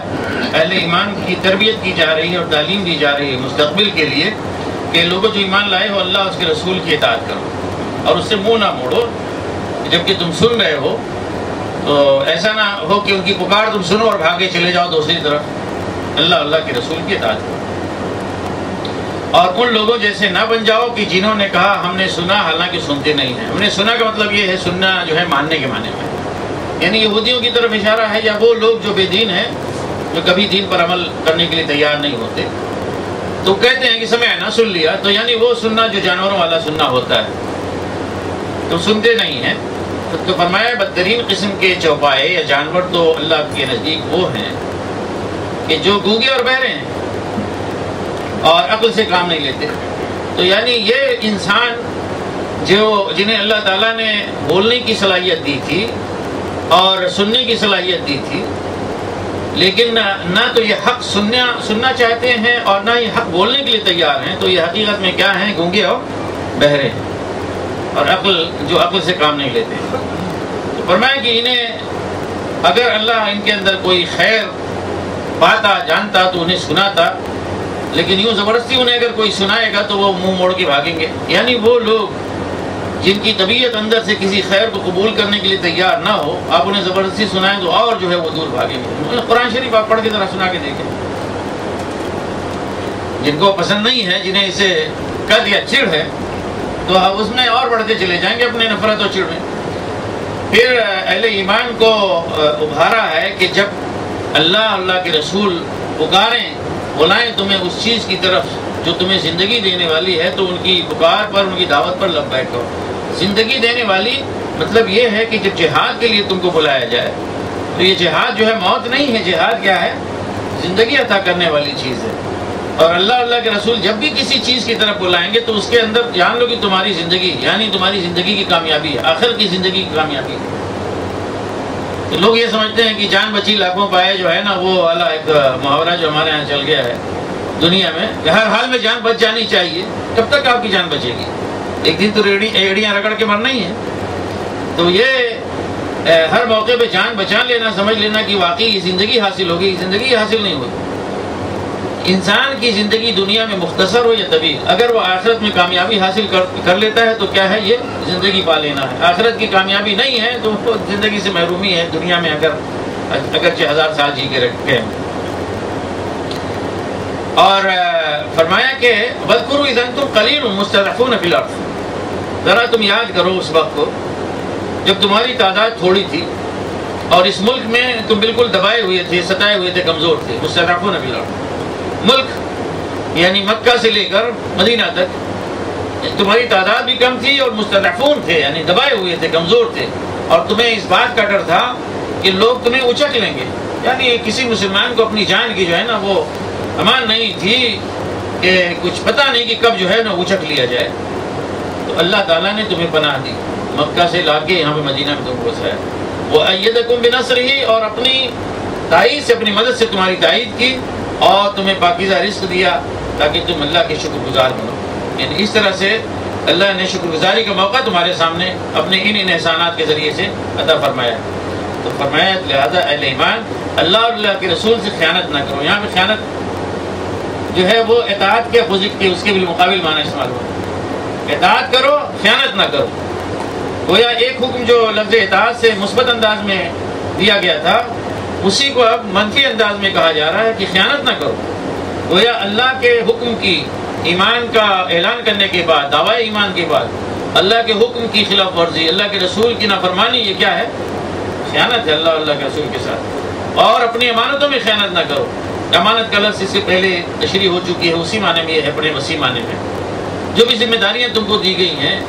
اہل ایمان کی تربیت کی جا رہی ہے اور تعلیم دی جا رہی ہے مستقبل کے لیے کہ لوگوں جو ایمان لائے ہو اللہ اس کے رسول کی اطاعت کرو اور اس سے منہ نہ موڑو، جبکہ تم سن رہے ہو تو ایسا نہ ہو کہ ان کی پکار تم سنو اور بھاگے چلے جاؤ دوسری طرف۔ اللہ کے رسول کی اطاعت کرو اور ان لوگوں جیسے نہ بن جاؤ کہ جنہوں نے کہا ہم نے سنا حالانکہ سنتے نہیں ہیں۔ ہم نے سنا کا مطلب یہ ہے سننا جو ہے ماننے کے معنی میں، یعنی یہودیوں کی طرف اشارہ ہے یا وہ لوگ جو بے دین ہیں جو کبھی دین پر عمل کرنے کے لیے تیار نہیں ہوتے، تو کہتے ہیں کہ سمعنا سن لیا، تو یعنی وہ سننا جو جانوروں والا سننا ہوتا ہے، تو سنتے نہیں ہیں۔ تو فرمایا بدترین قسم کے چوپائے یا جانور تو اللہ کے نزدیک وہ ہیں کہ جو گونگے اور بہرے ہیں اور عقل سے کام نہیں لیتے۔ تو یعنی یہ انسان جنہیں اللہ تعالیٰ نے بولنے کی صلاحیت دی تھی اور سننے کی صلاحیت دی تھی، لیکن نہ تو یہ حق سننا چاہتے ہیں اور نہ یہ حق بولنے کے لیے تیار ہیں، تو یہ حقیقت میں کیا ہیں؟ گونگے اور بہرے ہیں اور عقل سے کام نہیں لیتے۔ تو فرمایا کہ انہیں اگر اللہ ان کے اندر کوئی خیر پاتا جانتا تو انہیں سناتا، لیکن یوں زبردستی انہیں اگر کوئی سنائے گا تو وہ منہ موڑ کے بھاگیں گے۔ یعنی وہ لوگ جن کی طبیعت اندر سے کسی خیر کو قبول کرنے کے لیے تیار نہ ہو، آپ انہیں زبردستی سنائیں تو اور جو ہے وہ دور بھاگیں گے۔ قرآن شریف آپ پڑھ کے ذرا سنا کے دیکھیں، جن کو پسند نہیں ہے، جنہیں اسے قد یا چڑ ہے، تو اس میں اور بڑھتے چلے جائیں گے اپنے نفرت اور چڑ میں۔ پھر اہل ایمان کو ابھارا ہے کہ جب اللہ کے رسول پکاریں بلائیں تمہیں اس چیز کی طرف جو تمہیں زندگی دینے والی ہے، تو ان کی پکار پر ان کی دعوت پر لبیک کرو۔ زندگی دینے والی مطلب یہ ہے کہ جب جہاد کے لیے تم کو بلایا جائے تو یہ جہاد جو ہے موت نہیں ہے، جہاد کیا ہے؟ زندگی عطا کرنے والی چیز ہے۔ اور اللہ کے رسول جب بھی کسی چیز کی طرف بلائیں گے تو اس کے اندر جان لو کہ تمہاری زندگی یعنی تمہاری زندگی کی کامیابی ہے، آخر کی زندگی کی کامیابی ہے۔ تو لوگ یہ سمجھتے ہیں کہ جان بچی لاکھوں پائے جو ہے نا، وہ والا ایک محاورہ جو ہمارے یہاں چل گیا ہے دنیا میں کہ ہر حال میں جان بچ جانی چاہیے۔ کب تک آپ کی جان بچے گی؟ ایک دن تو ایڑیاں رگڑ کے مرنا ہی ہے۔ تو یہ ہر موقع پہ جان بچا لینا، سمجھ لینا کہ واقعی زندگی حاصل ہوگی، زندگی حاصل نہیں ہوگی۔ انسان کی زندگی دنیا میں مختصر ہو یا طویل، اگر وہ آخرت میں کامیابی حاصل کر لیتا ہے تو کیا ہے؟ یہ زندگی پا لینا ہے۔ آخرت کی کامیابی نہیں ہے تو وہ زندگی سے محرومی ہے، دنیا میں اگرچہ 1000 سال جی کے رکھے ہیں۔ اور فرمایا کہ وَاذْكُرُوا إِذْ أَنْتُمْ قَلِيلٌ مُسْتَضْعَفُونَ فِي الْأَرْضِ، ذرا تم یاد کرو اس وقت کو جب تمہاری تعداد تھوڑی تھی اور اس ملک میں تم بالکل دبائے ہوئے تھے، ستائے ہوئے تھے، کمزور تھے۔ مستضعفون فی الارض، ملک یعنی مکہ سے لے کر مدینہ تک تمہاری تعداد بھی کم تھی اور مستضعفون تھے، یعنی دبائے ہوئے تھے، کمزور تھے، اور تمہیں اس بات کا ڈر تھا کہ لوگ تمہیں اچک لیں گے. یعنی کسی مسلمان کو اپنی جان کی جو ہے نا وہ امان نہیں تھی کہ کچھ پتہ نہیں کہ کب جو ہے نا اچک لیا جائے. تو اللہ تعالیٰ نے تمہیں پناہ دی، مکہ سے لا کے یہاں پہ مدینہ میں تم کو بسایا. وَأَيَّدَكُم بِنَصْرِهِ، اور اپنی تائید سے، اپنی مدد سے تمہاری تائید کی، اور تمہیں پاکیزہ رزق دیا تاکہ تم اللہ کے شکر گزار بنو. یعنی اس طرح سے اللہ نے شکر گزاری کا موقع تمہارے سامنے اپنے ان احسانات کے ذریعے سے عطا فرمایا. تو فرمایا لہذا اہل ایمان اللہ اور اللہ کے رسول سے خیانت نہ کرو. یہاں پہ خیانت جو ہے وہ اطاعت کے اپوزٹ کے، اس کے بالمقابل معنی استعمال ہوا. اطاعت کرو، خیانت نہ کرو. گویا ایک حکم جو لفظ اطاعت سے مثبت انداز میں دیا گیا تھا، اسی کو اب منفی انداز میں کہا جا رہا ہے کہ خیانت نہ کرو. گویا اللہ کے حکم کی، ایمان کا اعلان کرنے کے بعد، دعوی ایمان کے بعد اللہ کے حکم کی خلاف ورزی، اللہ کے رسول کی نافرمانی، یہ کیا ہے؟ خیانت ہے اللہ اور اللہ کے رسول کے ساتھ. اور اپنی امانتوں میں خیانت نہ کرو. امانت کا لفظ اس سے پہلے تشریح ہو چکی ہے، اسی معنی میں یہ ہے، بڑے وسیع معنی میں. جو بھی ذمہ داریاں تم کو دی گئی ہیں،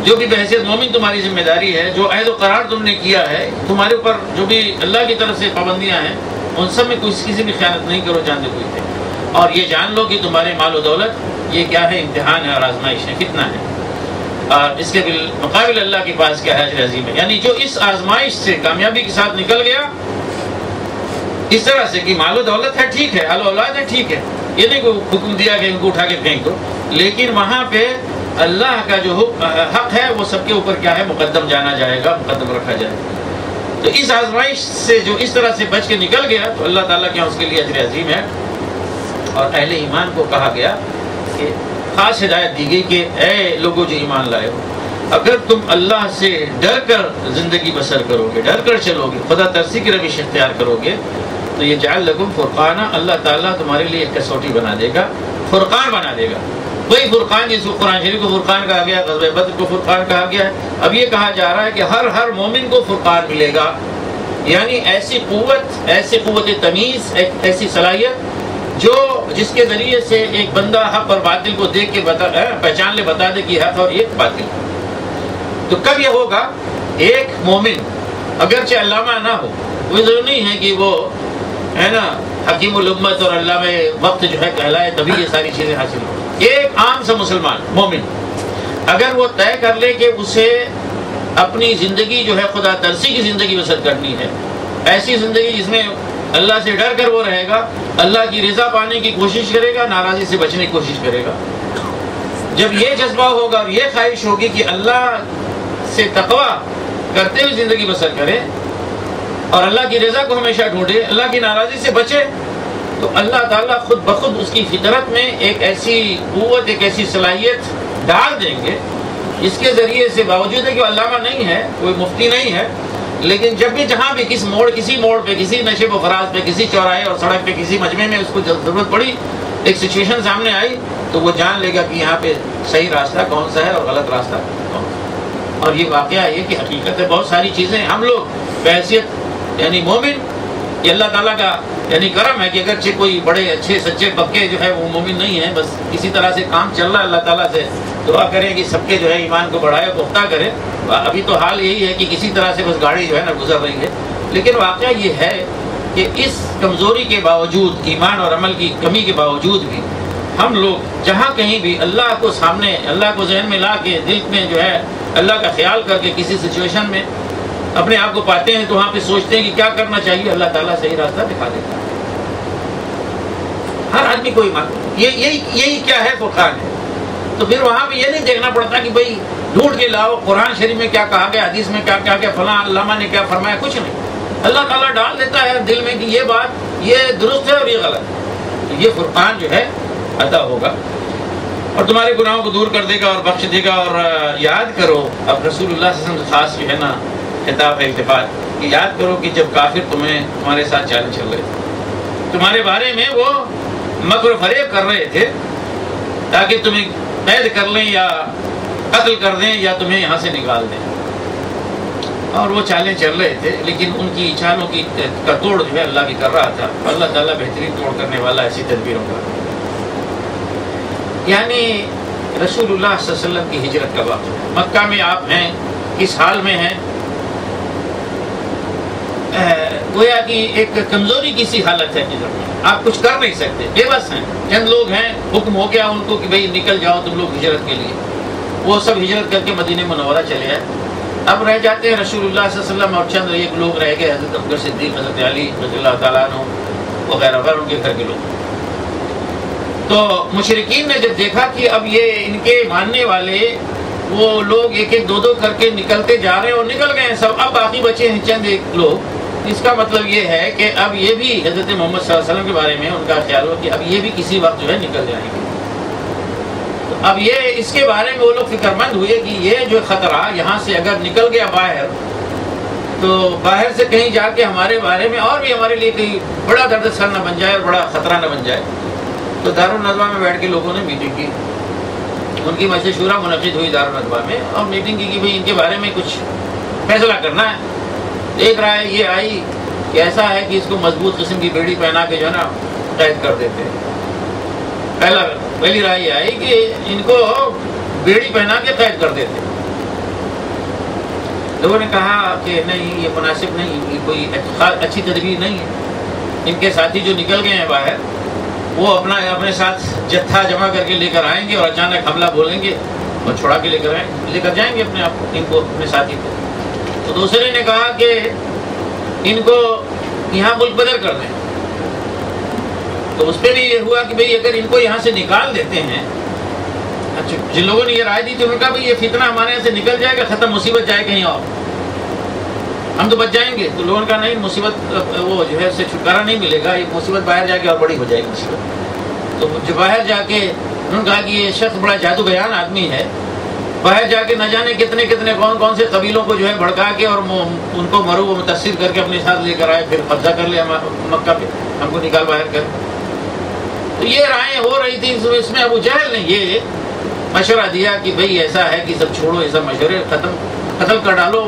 جو بھی بحیثیت مومن تمہاری ذمہ داری ہے، جو عہد و قرار تم نے کیا ہے، تمہارے اوپر جو بھی اللہ کی طرف سے پابندیاں ہیں، ان سب میں کسی بھی خیانت نہیں کرو جانتے ہوئے تھے. اور یہ جان لو کہ تمہارے مال و دولت یہ کیا ہے؟ امتحان ہے اور آزمائش ہے. کتنا ہے؟ اور اس کے بالمقابل اللہ کے پاس کیا ہے؟ اجر عظیم ہے. یعنی جو اس آزمائش سے کامیابی کے ساتھ نکل گیا، اس طرح سے کہ مال و دولت ہے ٹھیک ہے، اہل اولاد ہے ٹھیک ہے، یہ نہیں کوئی حکم دیا کہ ان کو اٹھا کے پھینک دو، لیکن وہاں پہ اللہ کا جو حق ہے وہ سب کے اوپر کیا ہے؟ مقدم جانا جائے گا، مقدم رکھا جائے گا. تو اس آزمائش سے جو اس طرح سے بچ کے نکل گیا تو اللہ تعالیٰ کے اس کے لیے اجر عظیم ہے. اور اہل ایمان کو کہا گیا کہ خاص ہدایت دی گئی کہ اے لوگوں جو ایمان لائے ہو، اگر تم اللہ سے ڈر کر زندگی بسر کرو گے، ڈر کر چلو گے، خدا ترسی کی روش اختیار کرو گے، تو یہ جعل لکم فرقانا، اللہ تعالیٰ تمہارے لیے ایک کسوٹی بنا دے گا، فرقان بنا دے گا. وہی فرقان جس کو قرآن شریف کو فرقان کہا گیا، غزوہ بدر کو فرقان کہا گیا ہے. اب یہ کہا جا رہا ہے کہ ہر مومن کو فرقان ملے گا. یعنی ایسی قوت تمیز، ایسی صلاحیت جس کے ذریعے سے ایک بندہ حق اور باطل کو دیکھ کے پہچان لے، بتا دے کہ حق اور یہ باطل. تو کب یہ ہوگا؟ ایک مومن اگرچہ علامہ نہ ہو، کوئی ضرور نہیں ہے کہ وہ ہے نا حکیم الامت اور علامہ وقت جو ہے کہلائے تبھی یہ ساری چیزیں حاصل ہوں. ایک عام سا مسلمان مومن اگر وہ طے کر لے کہ اسے اپنی زندگی جو ہے خدا ترسی کی زندگی بسر کرنی ہے، ایسی زندگی جس میں اللہ سے ڈر کر وہ رہے گا، اللہ کی رضا پانے کی کوشش کرے گا، ناراضی سے بچنے کی کوشش کرے گا. جب یہ جذبہ ہوگا اور یہ خواہش ہوگی کہ اللہ سے تقوی کرتے ہوئے زندگی بسر کرے اور اللہ کی رضا کو ہمیشہ ڈھونڈے، اللہ کی ناراضی سے بچے، تو اللہ تعالیٰ خود بخود اس کی فطرت میں ایک ایسی قوت، ایک ایسی صلاحیت ڈال دیں گے جس کے ذریعے سے باوجود ہے کہ وہ علامہ نہیں ہے، کوئی مفتی نہیں ہے، لیکن جب بھی جہاں بھی کسی موڑ پہ، کسی نشیب و فراز پہ، کسی چوراہے اور سڑک پہ، کسی مجمع میں اس کو ضرورت پڑی، ایک سچویشن سامنے آئی، تو وہ جان لے گا کہ یہاں پہ صحیح راستہ کون سا ہے اور غلط راستہ کون سا ہے. اور یہ واقعہ ہے کہ حقیقت ہے، بہت ساری چیزیں ہم لوگ بحیثیت یعنی مومن، یہ اللہ تعالیٰ کا یعنی کرم ہے کہ اگرچہ کوئی بڑے اچھے سچے پکے جو ہے وہ مومن نہیں ہے، بس کسی طرح سے کام چل رہا ہے. اللہ تعالیٰ سے دعا کریں کہ سب کے جو ہے ایمان کو بڑھائے، پختہ کرے. ابھی تو حال یہی ہے کہ کسی طرح سے بس گاڑی جو ہے نا گزر رہی ہے، لیکن واقعہ یہ ہے کہ اس کمزوری کے باوجود، ایمان اور عمل کی کمی کے باوجود بھی ہم لوگ جہاں کہیں بھی اللہ کو سامنے، اللہ کو ذہن میں لا کے، دل میں جو ہے اللہ کا خیال کر کے کسی سچویشن میں اپنے آپ کو پاتے ہیں تو وہاں پہ سوچتے ہیں کہ کیا کرنا چاہیے، اللہ تعالیٰ صحیح راستہ دکھا دیتا ہے. ہر آدمی کو ایمان، یہی کیا ہے؟ فرقان ہے. تو پھر وہاں پہ یہ نہیں دیکھنا پڑتا کہ بھائی ڈھونڈ کے لاؤ قرآن شریف میں کیا کہا گیا، حدیث میں کیا کہا گیا، فلاں علامہ نے کیا فرمایا، کچھ نہیں. اللہ تعالیٰ ڈال دیتا ہے دل میں کہ یہ بات یہ درست ہے اور یہ غلط ہے. تو یہ فرقان جو ہے عطا ہوگا اور تمہارے گناہوں کو دور کر دے گا اور بخش دے گا. اور یاد کرو، اب رسول اللہ صلی اللہ علیہ وسلم خاص جو ہے نا خطاب ہے التفات کہ یاد کرو کہ جب کافر تمہارے ساتھ چالیں چل رہے تھے، تمہارے بارے میں وہ مکر و فریب کر رہے تھے تاکہ تمہیں قید کر لیں یا قتل کر دیں یا تمہیں یہاں سے نکال دیں. اور وہ چالیں چل رہے تھے، لیکن ان کی چالوں کا توڑ جو ہے اللہ کی کر رہا تھا. اللہ تعالیٰ بہترین توڑ کرنے والا ایسی تدبیروں کا. یعنی رسول اللہ صلی اللہ علیہ وسلم کی ہجرت کا واقعہ. مکہ میں آپ ہیں، کس حال میں ہیں؟ گویا کہ ایک کمزوری کی سی حالت ہے جدھر آپ کچھ کر نہیں سکتے، بے بس ہیں. چند لوگ ہیں، حکم ہو گیا ان کو کہ بھئی نکل جاؤ تم لوگ ہجرت کے لیے. وہ سب ہجرت کر کے مدینہ منورہ چلے آئے. اب رہ جاتے ہیں رسول اللہ صلی اللہ علیہ وسلم اور چند ایک لوگ رہ گئے، حضرت ابوبکر صدیق، حضرت علی رضی اللہ تعالیٰ عنہ وغیرہ وغیرہ، ان کے گھر کے لوگ. تو مشرکین نے جب دیکھا کہ اب یہ ان کے ماننے والے وہ لوگ ایک ایک دو دو کر کے نکلتے جا رہے ہیں اور نکل گئے ہیں سب، اب باقی بچے ہیں چند ایک لوگ، اس کا مطلب یہ ہے کہ اب یہ بھی حضرت محمد صلی اللہ علیہ وسلم کے بارے میں ان کا خیال ہو کہ اب یہ بھی کسی وقت جو ہے نکل جائیں گے. تو اب یہ اس کے بارے میں وہ لوگ فکر مند ہوئے کہ یہ جو خطرہ یہاں سے اگر نکل گیا باہر، تو باہر سے کہیں جا کے ہمارے بارے میں اور بھی ہمارے لیے کہیں بڑا درد سر نہ بن جائے اور بڑا خطرہ نہ بن جائے. تو دارالندوہ میں بیٹھ کے لوگوں نے میٹنگ کی، ان کی مجلس شورا منعقد ہوئی دارالندوہ میں، اور میٹنگ کی کہ بھئی ان کے بارے میں کچھ فیصلہ کرنا ہے. ایک رائے یہ آئی کہ ایسا ہے کہ اس کو مضبوط قسم کی بیڑی پہنا کے جو ہے نا قید کر دیتے ہیں. پہلی رائے یہ آئی کہ ان کو بیڑی پہنا کے قید کر دیتے. لوگوں نے کہا کہ نہیں، یہ مناسب نہیں، یہ کوئی اچھی تدبیر نہیں ہے. ان کے ساتھی جو نکل گئے ہیں باہر، وہ اپنے ساتھ جتھا جمع کر کے لے کر آئیں گے اور اچانک حملہ بولیں گے اور چھڑا کے لے کر جائیں گے اپنے آپ کو، ان کو، اپنے ساتھی کو. تو دوسرے نے کہا کہ ان کو یہاں ملک بدر کر دیں. تو اس پہ بھی یہ ہوا کہ بھئی اگر ان کو یہاں سے نکال دیتے ہیں، اچھا جن لوگوں نے یہ رائے دی تھی انہوں نے کہا بھئی یہ فتنہ ہمارے یہاں سے نکل جائے گا، ختم، مصیبت جائے کہیں اور، ہم تو بچ جائیں گے. تو لوگوں نے کہا نہیں، مصیبت وہ جو ہے اس سے چھٹکارا نہیں ملے گا، یہ مصیبت باہر جا کے اور بڑی ہو جائے گی مصیبت. تو جو باہر جا کے انہوں نے کہا کہ یہ شخص بڑا جادو بیان آدمی ہے، باہر جا کے نہ جانے کتنے کتنے کون سے قبیلوں کو جو ہے بھڑکا کے اور ان کو مرو و متاثر کر کے اپنے ساتھ لے کر آئے، پھر قبضہ کر لیا مکہ پہ، ہم کو نکال باہر کر. تو یہ رائے ہو رہی تھی. اس میں ابو جہل نے یہ مشورہ دیا کہ بھئی ایسا ہے کہ سب چھوڑو، یہ سب مشورے قتل کر ڈالو،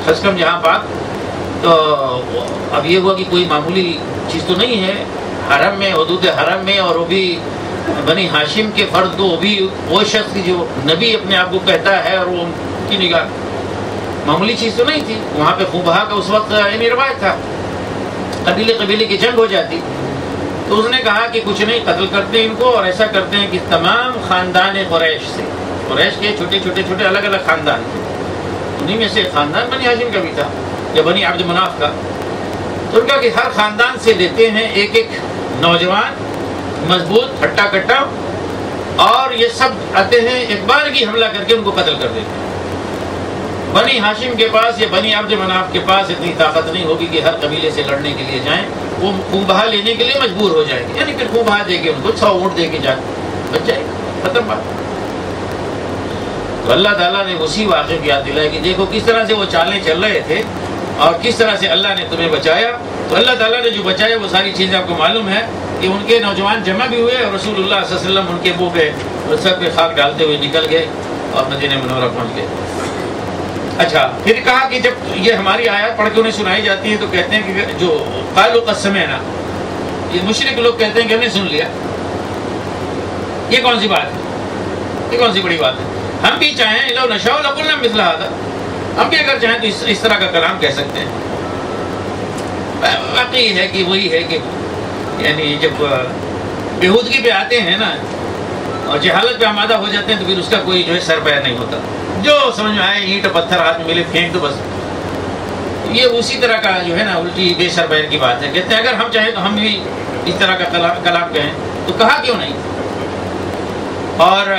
خسکم جہاں پاک. تو اب یہ ہوا کہ کوئی معمولی چیز تو نہیں ہے، حرم میں، حدود حرم میں، اور وہ بھی بنی ہاشم کے فرد کو، وہ شخص جو نبی اپنے آپ کو کہتا ہے، اور وہ کی نگاہ معمولی چیز تو نہیں تھی. وہاں پہ خون بہا کا اس وقت یعنی رواج تھا، قبیلے کی جنگ ہو جاتی. تو اس نے کہا کہ کچھ نہیں، قتل کرتے ہیں ان کو، اور ایسا کرتے ہیں کہ تمام خاندان قریش سے، قریش کے چھوٹے الگ الگ خاندان تھے، انہیں میں سے خاندان بنی ہاشم کا بھی تھا یا بنی عبد مناف کا. تو ان کا کہ ہر خاندان سے لیتے ہیں ایک ایک نوجوان مضبوط ہٹا کٹا، اور یہ سب آتے ہیں ایک بار کی حملہ کر کے ان کو قتل کر دیتے ہیں. بنی ہاشم کے پاس یا بنی عبد مناف کے پاس اتنی طاقت نہیں ہوگی کہ ہر قبیلے سے لڑنے کے لیے جائیں، وہ خون بہا لینے کے لیے مجبور ہو جائیں گے، یعنی پھر خون بہا دے کے ان کو 100 اونٹ دے کے جائیں، بچ جائے گا، ختم بات. تو اللہ تعالیٰ نے اسی واقعے کی یاد دلائی کہ دیکھو کس طرح سے وہ چالیں چل رہے تھے اور کس طرح سے اللہ نے تمہیں بچایا. تو اللہ تعالیٰ نے جو بچایا وہ ساری چیزیں آپ کو معلوم ہے کہ ان کے نوجوان جمع بھی ہوئے اور رسول اللہ صلی اللہ علیہ وسلم ان کے منہ پہ سر پہ خاک ڈالتے ہوئے نکل گئے اور مدینہ منورہ پہنچ گئے. اچھا، پھر کہا کہ جب یہ ہماری آیات پڑھ کے انہیں سنائی جاتی ہیں تو کہتے ہیں کہ جو قالوا قد سمعنا، یہ مشرک لوگ کہتے ہیں کہ ہم نے سن لیا. یہ کون سی بات ہے؟ یہ کون سی بڑی بات ہے؟ ہم بھی چاہیں لو نشاء لقلنا مثل هذا، ہم بھی اگر چاہیں تو اس طرح کا کلام کہہ سکتے ہیں. واقعی ہے کہ وہی ہے کہ یعنی جب بےہودگی پہ آتے ہیں نا اور جہالت پہ آمادہ ہو جاتے ہیں تو پھر اس کا کوئی جو ہے سر پیر نہیں ہوتا. جو سمجھ میں آئے، اینٹ پتھر ہاتھ میں ملے پھینک دو بس. یہ اسی طرح کا جو ہے نا الٹی بے سر پیر کی بات ہے. کہتے ہیں اگر ہم چاہیں تو ہم بھی اس طرح کا کلام کہیں، تو کہا کیوں نہیں؟ اور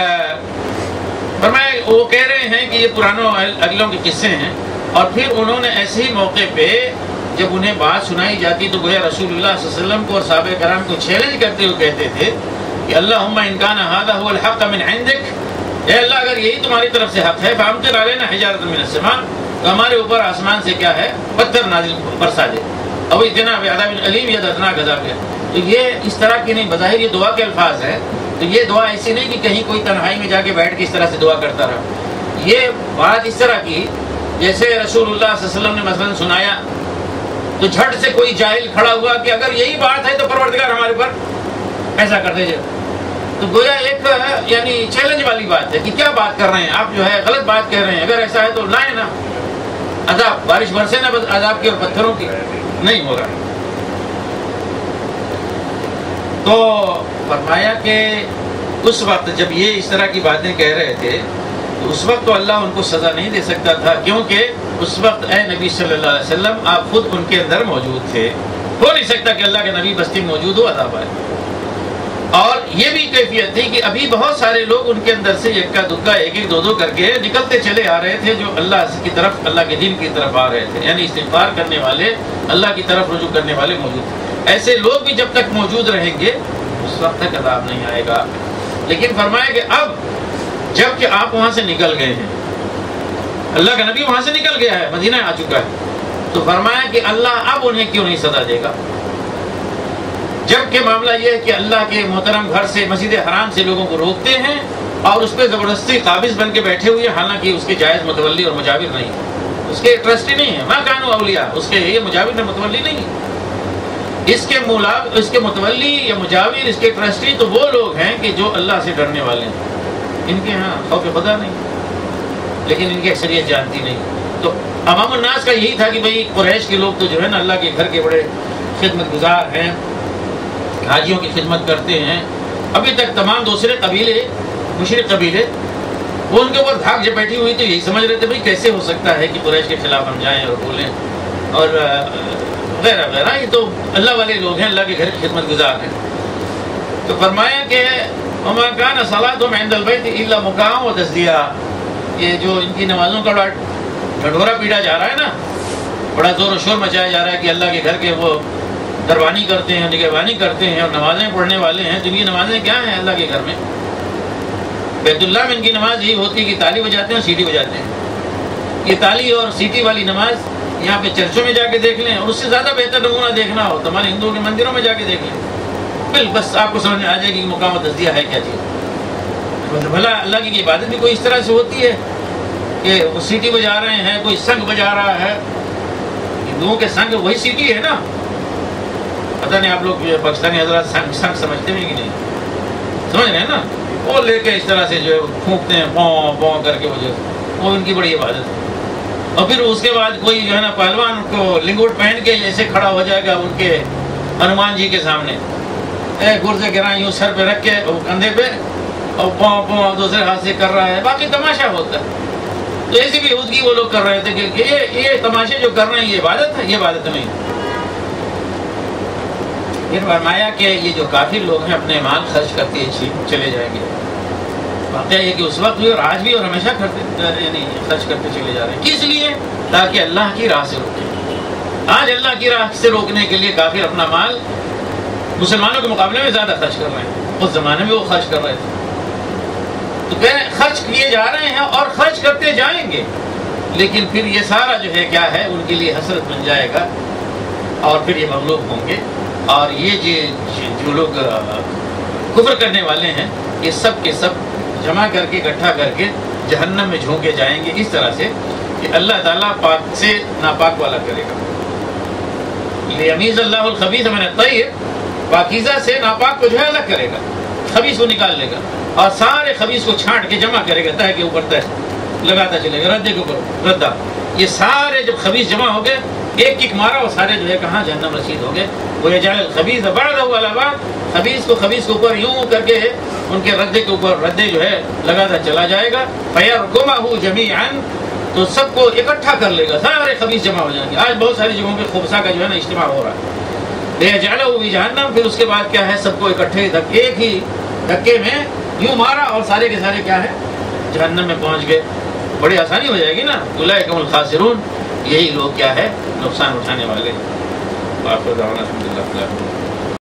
فرمایا وہ کہہ رہے ہیں کہ یہ پرانوں اگلوں کے قصے ہیں. اور پھر انہوں نے ایسے ہی موقع پہ جب انہیں بات سنائی جاتی تو گویا رسول اللہ صلی اللہ علیہ وسلم کو اور صحابہ کرام کو چیلنج کرتے ہوئے کہتے تھے کہ اللہم ان کان ھذا هو الحق من عندک، اے اللہ اگر یہی تمہاری طرف سے حق ہے فامطر علینا حجارۃ من السماء، تو ہمارے اوپر آسمان سے کیا ہے پتھر نازل برسا دے، او اتنا بعذاب علیم یا دردناک عذاب ہے. تو یہ اس طرح کی نہیں، بظاہر یہ دعا کے الفاظ ہیں. تو یہ دعا ایسی نہیں کہ کہیں کوئی تنہائی میں جا کے بیٹھ کے اس طرح سے دعا کرتا رہا. یہ بات اس طرح کی جیسے رسول اللہ صلی اللہ علیہ وسلم نے مثلا سنایا تو جھٹ سے کوئی جاہل کھڑا ہوا کہ اگر یہی بات ہے تو پروردگار ہمارے پر ایسا کر دے جائے. تو گویا ایک یعنی چیلنج والی بات ہے کہ کیا بات کر رہے ہیں آپ، جو ہے غلط بات کہہ رہے ہیں، اگر ایسا ہے تو لائیں نا عذاب، بارش برسے نا بس عذاب کی اور پتھروں کی، نہیں ہو رہا۔ تو فرمایا کہ اس وقت جب یہ اس طرح کی باتیں کہہ رہے تھے تو اس وقت تو اللہ ان کو سزا نہیں دے سکتا تھا، کیونکہ اس وقت اے نبی صلی اللہ علیہ وسلم آپ خود ان کے اندر موجود تھے، ہو نہیں سکتا کہ اللہ کے نبی بستی میں موجود ہو عذاب آئے۔ اور یہ بھی کیفیت تھی کہ ابھی بہت سارے لوگ ان کے اندر سے یکا دکا ایک ایک دو دو کر کے نکلتے چلے آ رہے تھے، جو اللہ کی طرف، اللہ کے دین کی طرف آ رہے تھے، یعنی استغفار کرنے والے، اللہ کی طرف رجوع کرنے والے موجود تھے۔ ایسے لوگ بھی جب تک موجود رہیں گے اس وقت تک عذاب نہیں آئے گا۔ لیکن فرمایا کہ اب جب کہ آپ وہاں سے نکل گئے ہیں، اللہ کا نبی وہاں سے نکل گیا ہے، مدینہ آ چکا ہے، تو فرمایا کہ اللہ اب انہیں کیوں نہیں سزا دے گا؟ جبکہ معاملہ یہ ہے کہ اللہ کے محترم گھر سے، مسجد حرام سے لوگوں کو روکتے ہیں اور اس پہ زبردستی قابض بن کے بیٹھے ہوئے، حالانکہ اس کے جائز متولی اور مجاور نہیں، اس کے ٹرسٹی نہیں ہے، ماں کانو اولیاء، اس کے یہ مجاور نے متولی نہیں ہے، اس کے متولی یا مجاور، اس کے ٹرسٹی تو وہ لوگ ہیں کہ جو اللہ سے ڈرنے والے ہیں، ان کے ہاں خوف خدا نہیں، لیکن ان کی اکثریت جانتی نہیں۔ تو عوام الناس کا یہی تھا کہ بھئی قریش کے لوگ تو جو ہے نا اللہ کے گھر کے بڑے خدمت گزار ہیں، حاجیوں کی خدمت کرتے ہیں۔ ابھی تک تمام دوسرے قبیلے، مشرک قبیلے، وہ ان کے اوپر دھاک جب بیٹھی ہوئی تو یہی سمجھ رہے تھے بھئی کیسے ہو سکتا ہے کہ قریش کے خلاف ہم جائیں اور بولیں اور وغیرہ وغیرہ، یہ تو اللہ والے لوگ ہیں، اللہ کے گھر کی خدمت گزار ہیں۔ تو فرمایا کہ وما کان صلاتهم عند البیت الا مکاء وتصدیہ، یہ جو ان کی نمازوں کا ڈھڈورا پیٹا جا رہا ہے نا، بڑا زور و شور مچایا جا رہا ہے کہ اللہ کے گھر کے وہ دربانی کرتے ہیں، نگہبانی کرتے ہیں اور نمازیں پڑھنے والے ہیں۔ تو یہ نمازیں کیا ہیں اللہ کے گھر میں؟ بیت اللہ میں ان کی نماز یہی ہوتی ہے کہ تالی بجاتے ہیں اور سیٹی بجاتے ہیں۔ یہ تالی اور سیٹی والی نماز یہاں پہ چرچوں میں جا کے دیکھ لیں، اور اس سے زیادہ بہتر نمونہ دیکھنا ہو تو ہمارے ہندوؤں کے مندروں میں جا کے دیکھ لیں، بس آپ کو سمجھ میں آ جائے گی کہ مقام تجزیہ ہے کیا چیز۔ بھلا اللہ کی عبادت بھی کوئی اس طرح سے ہوتی ہے کہ وہ سیٹی بجا رہے ہیں، کوئی سنگ بجا رہا ہے؟ ہندوؤں کے سنگ وہی سیٹی ہے نا، پتہ نہیں آپ لوگ پاکستانی حضرات سنگ سمجھتے ہیں کہ نہیں، سمجھ رہے ہیں نا، وہ لے کے اس طرح سے جو ہے پھونکتے ہیں پوں پوں کر کے، وہ ان کی بڑی عبادت ہے۔ اور پھر اس کے بعد کوئی جو ہے نا پہلوان کو لنگوٹ پہن کے ایسے کھڑا ہو جائے گا ان کے ہنومان جی کے سامنے، گرزے گرائیں یوں سر پہ رکھ کے کندھے پہ، اور پوں پوں دوسرے ہاتھ سے کر رہا ہے، باقی تماشا ہوتا ہے۔ تو ایسی بھی یہودگی وہ لوگ کر رہے تھے کہ یہ تماشے جو کر رہے ہیں یہ عبادت ہے، یہ عبادت نہیں۔ پھر فرمایا کہ یہ جو کافر لوگ ہیں اپنے مال خرچ کرتے چلے جائیں گے۔ واقعہ یہ کہ اس وقت بھی اور آج بھی اور ہمیشہ یعنی خرچ کرتے چلے جا رہے ہیں، کس لیے؟ تاکہ اللہ کی راہ سے روکیں۔ آج اللہ کی راہ سے روکنے کے لیے کافر اپنا مال مسلمانوں کے مقابلے میں زیادہ خرچ کر رہے ہیں، اس زمانے میں وہ خرچ کر رہے تھے۔ تو کہہ رہے ہیں خرچ کیے جا رہے ہیں اور خرچ کرتے جائیں گے، لیکن پھر یہ سارا جو ہے کیا ہے ان کے لیے حسرت بن جائے گا، اور پھر یہ مغلوب ہوں گے، اور یہ جو لوگ کفر کرنے والے ہیں یہ سب کے سب جمع کر کے اکٹھا کر کے جہنم میں جھونکے جائیں گے، اس طرح سے کہ اللہ تعالیٰ پاک سے ناپاک والا کرے گا۔ لیمیز اللہ الخبیث من الطیب، پاکیزہ سے ناپاک کو جو ہے الگ کرے گا، خبیث کو نکال لے گا، اور سارے خبیث کو چھانٹ کے جمع کرے گا، تہ کے اوپر تہ لگاتا چلے گا، ردے کے اوپر ردا۔ یہ سارے جب خبیث جمع ہو گئے، ایک کک مارا اور سارے جو ہے کہاں جہنم رسید ہو گئے۔ وہ یجعل الخبیث بعضہ علی بعض، خبیث کو خبیث کے اوپر یوں کر کے ان کے ردے کے اوپر ردے جو ہے لگاتا چلا جائے گا، فیرکمہ جمیعا، تو سب کو اکٹھا کر لے گا، سارے خبیث جمع ہو جائیں گے۔ آج بہت ساری جگہوں پہ خبثہ کا جو ہے نا اجتماع ہو رہا ہے، لیجعلہ فی جہنم، پھر اس کے بعد کیا ہے سب کو اکٹھے ایک ہی دھکے میں یوں مارا اور سارے کے سارے کیا ہے جہنم میں پہنچ گئے۔ بڑی آسانی ہو جائے گی نا۔ اولئک هم الخاسرون، یہی لوگ کیا ہے نقصان اٹھانے والے۔